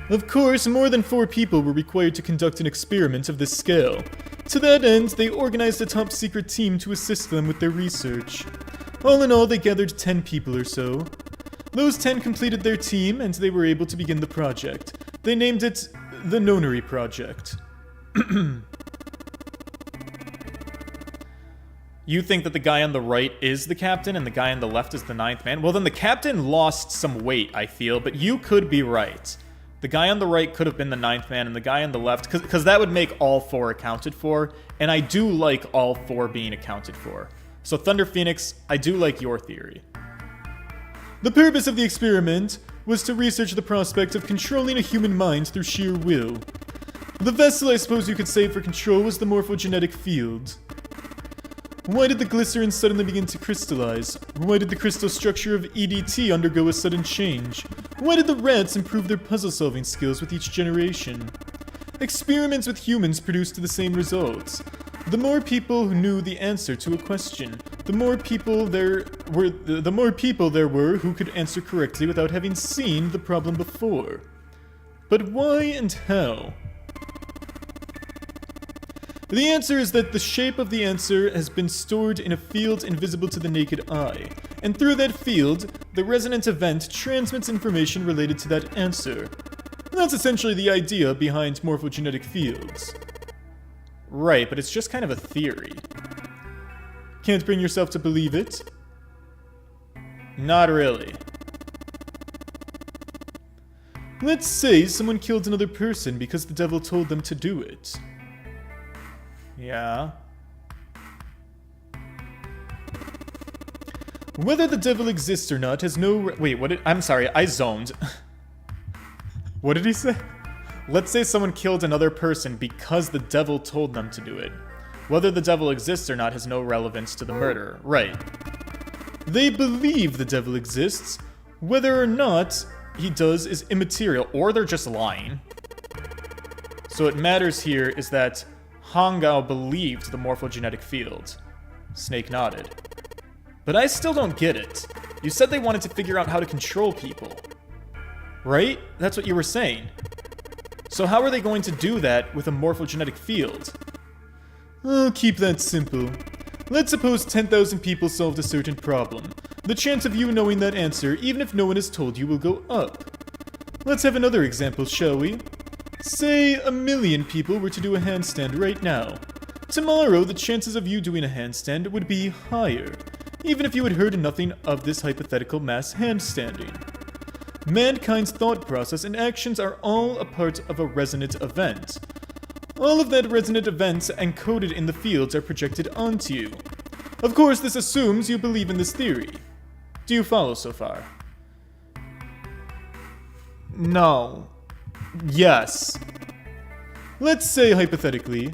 S1: Of course, more than 4 people were required to conduct an experiment of this scale. To that end, they organized a top-secret team to assist them with their research. All in all, they gathered 10 people or so. Those 10 completed their team, and they were able to begin the project. They named it the Nonary Project.
S4: You think that the guy on the right is the captain and the guy on the left is the 9th man? Well, then the captain lost some weight, I feel, but you could be right. The guy on the right could have been the 9th man, and the guy on the left, because that would make all 4 accounted for, and I do like all 4 being accounted for. So Thunder Phoenix, I do like your theory.
S1: The purpose of the experiment was to research the prospect of controlling a human mind through sheer will. The vessel, I suppose you could say, for control was the morphogenetic field. Why did the glycerin suddenly begin to crystallize? Why did the crystal structure of EDT undergo a sudden change? Why did the rats improve their puzzle-solving skills with each generation? Experiments with humans produced the same results. The more people who knew the answer to a question, the more people there were who could answer correctly without having seen the problem before. But why and how? The answer is that the shape of the answer has been stored in a field invisible to the naked eye, and through that field, the resonant event transmits information related to that answer. That's essentially the idea behind morphogenetic fields.
S4: Right, but it's just kind of a theory.
S1: Can't bring yourself to believe it?
S4: Not really.
S1: Let's say someone killed another person because the devil told them to do it.
S4: Yeah.
S1: Whether the devil exists or not has no...
S4: Wait, I'm sorry, I zoned.
S1: What did he say?
S4: Let's say someone killed another person because the devil told them to do it. Whether the devil exists or not has no relevance to the murder. Right.
S1: They believe the devil exists. Whether or not he does is immaterial,
S4: or they're just lying. So what matters here is that Hangao believed the morphogenetic field. Snake nodded. But I still don't get it. You said they wanted to figure out how to control people. Right? That's what you were saying. So how are they going to do that with a morphogenetic field?
S1: I'll keep that simple. Let's suppose 10,000 people solved a certain problem. The chance of you knowing that answer, even if no one has told you, will go up. Let's have another example, shall we? Say 1 million people were to do a handstand right now. Tomorrow, the chances of you doing a handstand would be higher, even if you had heard nothing of this hypothetical mass handstanding. Mankind's thought process and actions are all a part of a resonant event. All of that resonant events encoded in the fields are projected onto you. Of course, this assumes you believe in this theory. Do you follow so far?
S4: No.
S1: Yes. Let's say, hypothetically,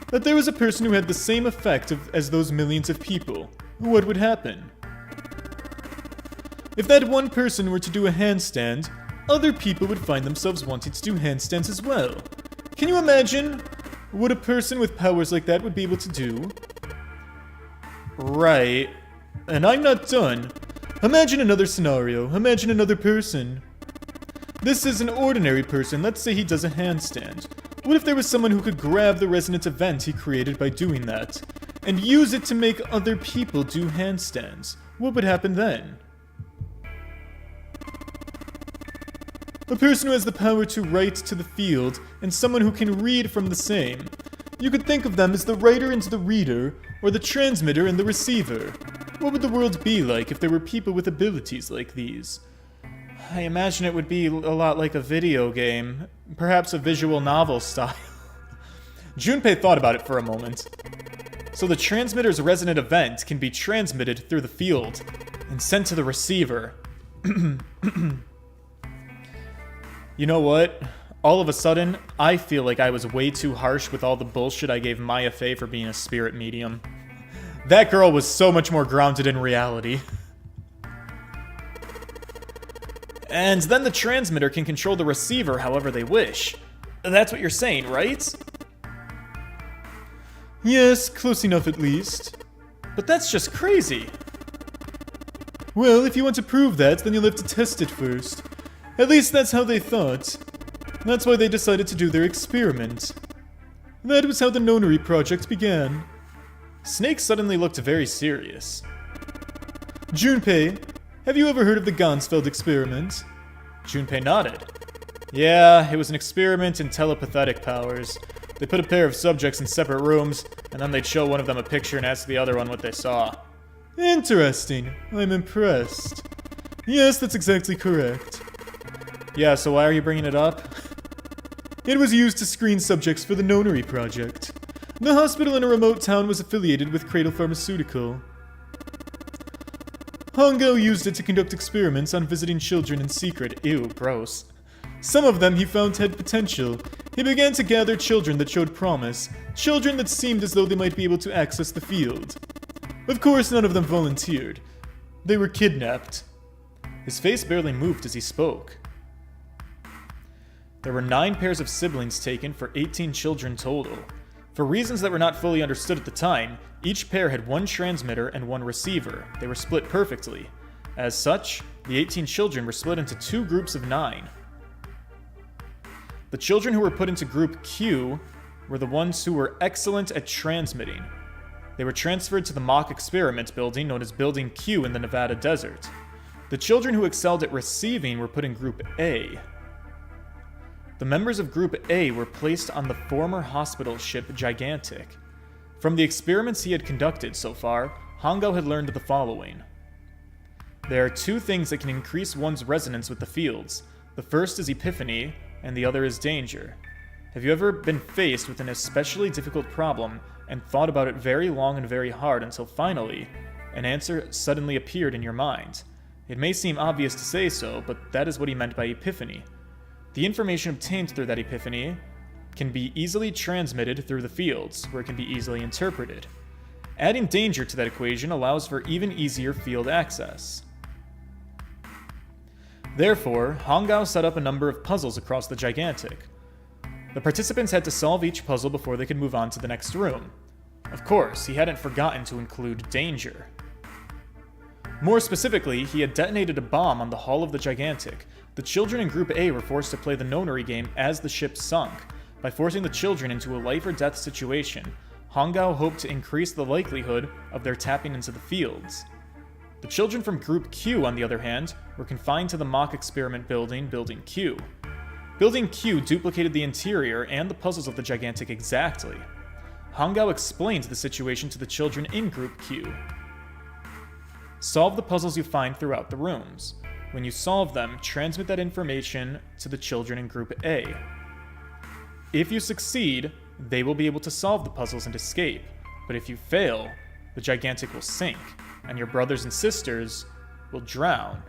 S1: that there was a person who had the same effect as those millions of people. What would happen? If that one person were to do a handstand, other people would find themselves wanting to do handstands as well. Can you imagine what a person with powers like that would be able to do?
S4: Right.
S1: And I'm not done. Imagine another scenario. Imagine another person. This is an ordinary person. Let's say he does a handstand. What if there was someone who could grab the resonant event he created by doing that, and use it to make other people do handstands? What would happen then? A person who has the power to write to the field, and someone who can read from the same. You could think of them as the writer and the reader, or the transmitter and the receiver. What would the world be like if there were people with abilities like these? I imagine it would be a lot like a video game, perhaps a visual novel style. Junpei thought about it for a moment. So the transmitter's resonant event can be transmitted through the field and sent to the receiver. You know what? All of a sudden, I feel like I was way too harsh with all the bullshit I gave Maya Fey for being a spirit medium. That girl was so much more grounded in reality. And then the transmitter can control the receiver however they wish. That's what you're saying, right? Yes, close enough at least. But that's just crazy. Well, if you want to prove that, then you'll have to test it first. At least that's how they thought. That's why they decided to do their experiment. That was how the Nonary project began. Snake suddenly looked very serious. Junpei, have you ever heard of the Gansfeld experiment? Junpei nodded. Yeah, it was an experiment in telepathic powers. They put a pair of subjects in separate rooms, and then they'd show one of them a picture and ask the other one what they saw. Interesting. I'm impressed. Yes, that's exactly correct. Yeah, so why are you bringing it up? It was used to screen subjects for the Nonary project. The hospital in a remote town was affiliated with Cradle Pharmaceutical. Hongo used it to conduct experiments on visiting children in secret. Ew, gross. Some of them he found had potential. He began to gather children that showed promise, children that seemed as though they might be able to access the field. Of course, none of them volunteered. They were kidnapped. His face barely moved as he spoke. There were 9 pairs of siblings taken for 18 children total. For reasons that were not fully understood at the time, each pair had 1 transmitter and 1 receiver. They were split perfectly. As such, the 18 children were split into 2 groups of 9. The children who were put into Group Q were the ones who were excellent at transmitting. They were transferred to the mock experiment building known as Building Q in the Nevada desert. The children who excelled at receiving were put in Group A. The members of Group A were placed on the former hospital ship Gigantic. From the experiments he had conducted so far, Hongo had learned the following. There are 2 things that can increase one's resonance with the fields. The first is epiphany, and the other is danger. Have you ever been faced with an especially difficult problem and thought about it very long and very hard until finally, an answer suddenly appeared in your mind? It may seem obvious to say so, but that is what he meant by epiphany. The information obtained through that epiphany can be easily transmitted through the fields, where it can be easily interpreted. Adding danger to that equation allows for even easier field access. Therefore, Hongao set up a number of puzzles across the Gigantic. The participants had to solve each puzzle before they could move on to the next room. Of course, he hadn't forgotten to include danger. More specifically, he had detonated a bomb on the hull of the Gigantic. The children in Group A were forced to play the Nonary game as the ship sunk. By forcing the children into a life or death situation, Hongao hoped to increase the likelihood of their tapping into the fields. The children from Group Q, on the other hand, were confined to the mock experiment building, Building Q. Building Q duplicated the interior and the puzzles of the Gigantic exactly. Hongao explained the situation to the children in Group Q. Solve the puzzles you find throughout the rooms. When you solve them, transmit that information to the children in Group A. If you succeed, they will be able to solve the puzzles and escape. But if you fail, the Gigantic will sink, and your brothers and sisters will drown.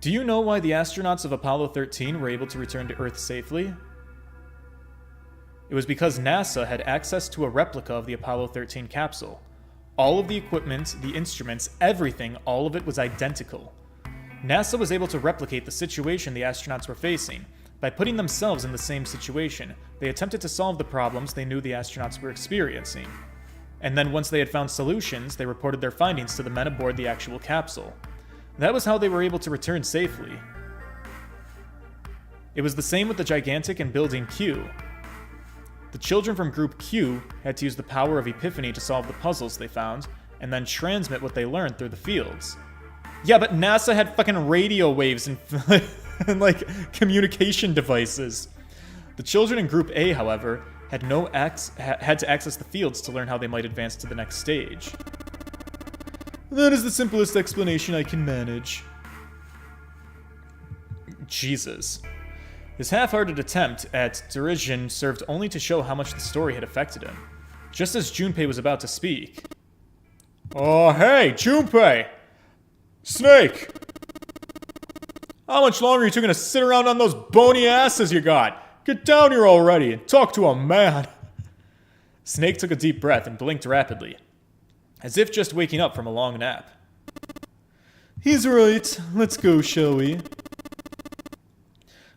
S1: Do you know why the astronauts of Apollo 13 were able to return to Earth safely? It was because NASA had access to a replica of the Apollo 13 capsule. All of the equipment, the instruments, everything, all of it was identical. NASA was able to replicate the situation the astronauts were facing. By putting themselves in the same situation, they attempted to solve the problems they knew the astronauts were experiencing. And then once they had found solutions, they reported their findings to the men aboard the actual capsule. That was how they were able to return safely. It was the same with the Gigantic and Building Q. The children from Group Q had to use the power of Epiphany to solve the puzzles they found, and then transmit what they learned through the fields. Yeah, but NASA had fucking radio waves and, and like, communication devices. The children in Group A, however, had to access the fields to learn how they might advance to the next stage. That is the simplest explanation I can manage. Jesus. His half-hearted attempt at derision served only to show how much the story had affected him. Just as Junpei was about to speak. Oh, hey, Junpei! Snake! How much longer are you two gonna sit around on those bony asses you got? Get down here already and talk to a man! Snake took a deep breath and blinked rapidly, as if just waking up from a long nap. He's right. Let's go, shall we?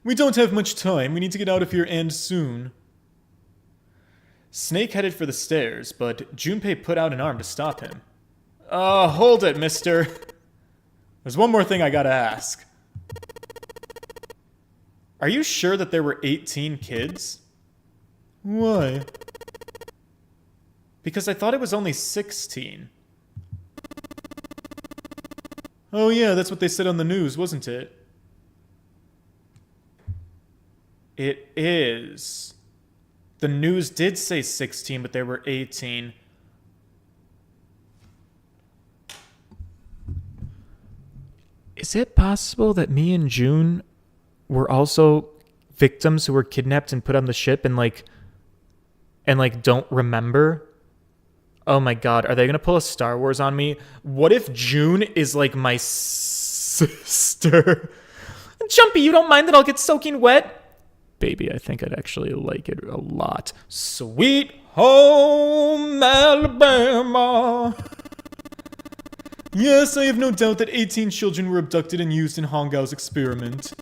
S1: We don't have much time. We need to get out of here and soon. Snake headed for the stairs, but Junpei put out an arm to stop him. Hold it, mister. There's one more thing I gotta ask. Are you sure that there were 18 kids? Why? Because I thought it was only 16. Oh yeah, that's what they said on the news, wasn't it? It is. The news did say 16, but there were 18.
S2: Is it possible that me and June were also victims who were kidnapped and put on the ship and don't remember? Oh my god, are they gonna pull a Star Wars on me? What if June is like my sister? Jumpy, you don't mind that I'll get soaking wet? Baby, I think I'd actually like it a lot. Sweet home Alabama. Yes, I have no doubt that 18 children were abducted and used in Hongao's experiment.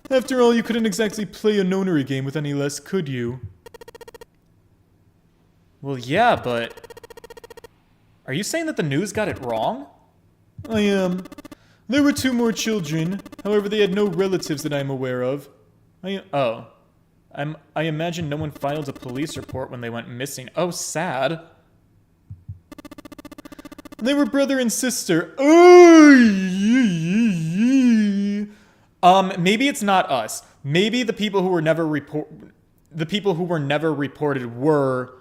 S2: After all, you couldn't exactly play a nonary game with any less, could you?
S1: Well, yeah, but... Are you saying that the news got it wrong?
S2: I am. There were 2 more children. However, they had no relatives that I'm aware of.
S1: I imagine no one filed a police report when they went missing. Oh, sad.
S2: They were brother and sister.
S1: Maybe it's not us. Maybe the people who were never reported were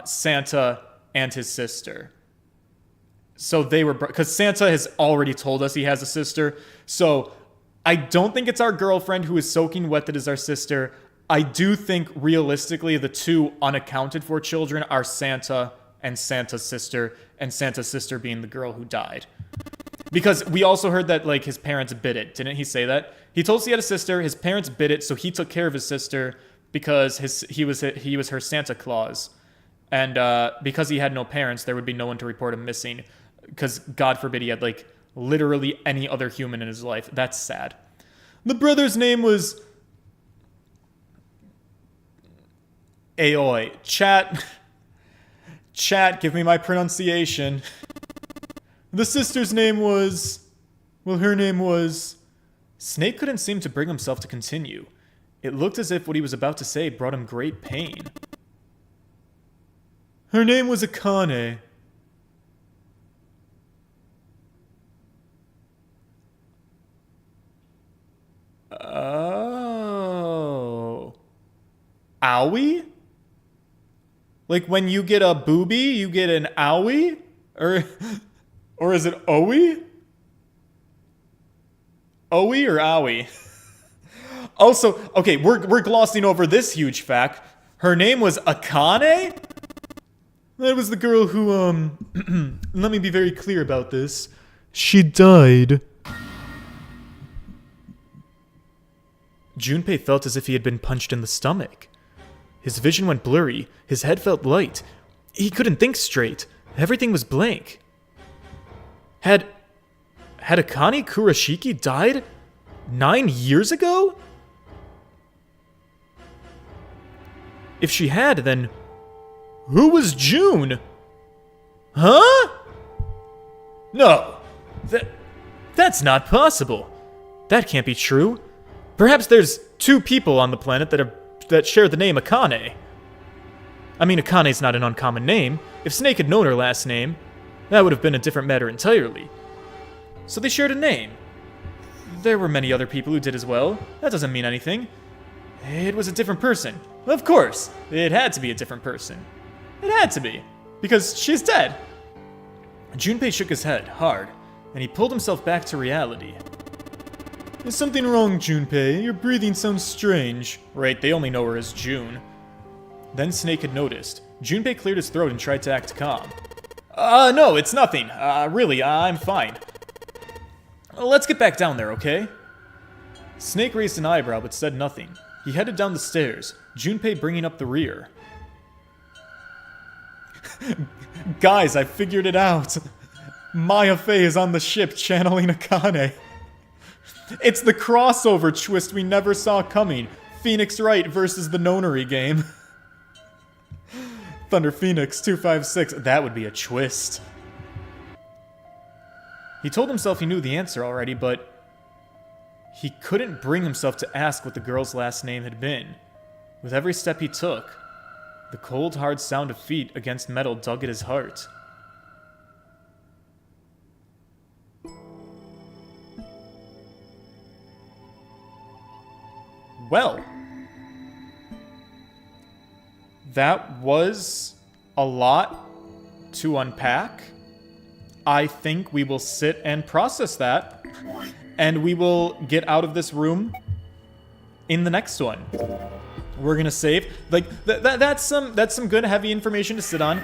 S1: Santa and his sister. So they were, because Santa has already told us he has a sister. So I don't think it's our girlfriend who is soaking wet that is our sister. I do think realistically the 2 unaccounted for children are Santa and Santa's sister being the girl who died. Because we also heard that, like, his parents bid it. Didn't he say that? He told us he had a sister, his parents bid it, so he took care of his sister because he was her Santa Claus. And because he had no parents, there would be no one to report him missing. Because, God forbid, he had, like, literally any other human in his life. That's sad.
S2: The brother's name was...
S1: Aoi. Chat, give me my pronunciation.
S2: The sister's name was... Well, her name was...
S1: Snake couldn't seem to bring himself to continue. It looked as if what he was about to say brought him great pain.
S2: Her name was Akane.
S1: Oh. Owie? Like when you get a booby, you get an owie? Or is it owie? Owie or owie? Also, okay, we're glossing over this huge fact. Her name was Akane?
S2: That was the girl who, let me be very clear about this. She died.
S1: Junpei felt as if he had been punched in the stomach. His vision went blurry, his head felt light. He couldn't think straight. Everything was blank. Had Akane Kurashiki died 9 years ago? If she had, then who was June? Huh? No. That's not possible. That can't be true. Perhaps there's 2 people on the planet that share the name Akane. I mean, Akane's not an uncommon name. If Snake had known her last name, that would have been a different matter entirely. So they shared a name. There were many other people who did as well. That doesn't mean anything. It was a different person. Of course, it had to be a different person. It had to be, because she's dead. Junpei shook his head, hard, and he pulled himself back to reality. Is something wrong, Junpei? Your breathing sounds strange. Right, they only know her as June. Then Snake had noticed. Junpei cleared his throat and tried to act calm. No, it's nothing. Really, I'm fine. Let's get back down there, okay? Snake raised an eyebrow but said nothing. He headed down the stairs, Junpei bringing up the rear. Guys, I figured it out. Maya Fey is on the ship channeling Akane. It's the crossover twist we never saw coming. Phoenix Wright versus the Nonary game. Thunder Phoenix 256. That would be a twist. He told himself he knew the answer already, but he couldn't bring himself to ask what the girl's last name had been. With every step he took, the cold, hard sound of feet against metal dug at his heart. Well, that was a lot to unpack. I think we will sit and process that, and we will get out of this room in the next one. We're gonna save. Like, that's some good heavy information to sit on.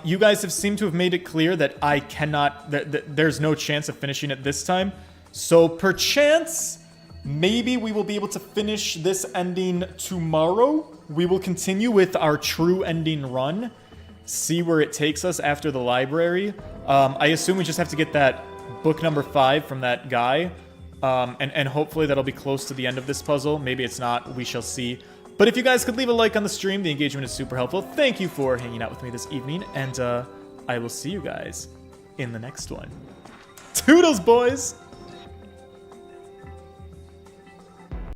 S1: You guys have seemed to have made it clear that I cannot, there's no chance of finishing it this time. So perchance, maybe we will be able to finish this ending tomorrow. We will continue with our true ending run. See where it takes us after the library. I assume we just have to get that book number 5 from that guy. And hopefully that'll be close to the end of this puzzle. Maybe it's not. We shall see. But if you guys could leave a like on the stream, the engagement is super helpful. Thank you for hanging out with me this evening. And I will see you guys in the next one. Toodles, boys!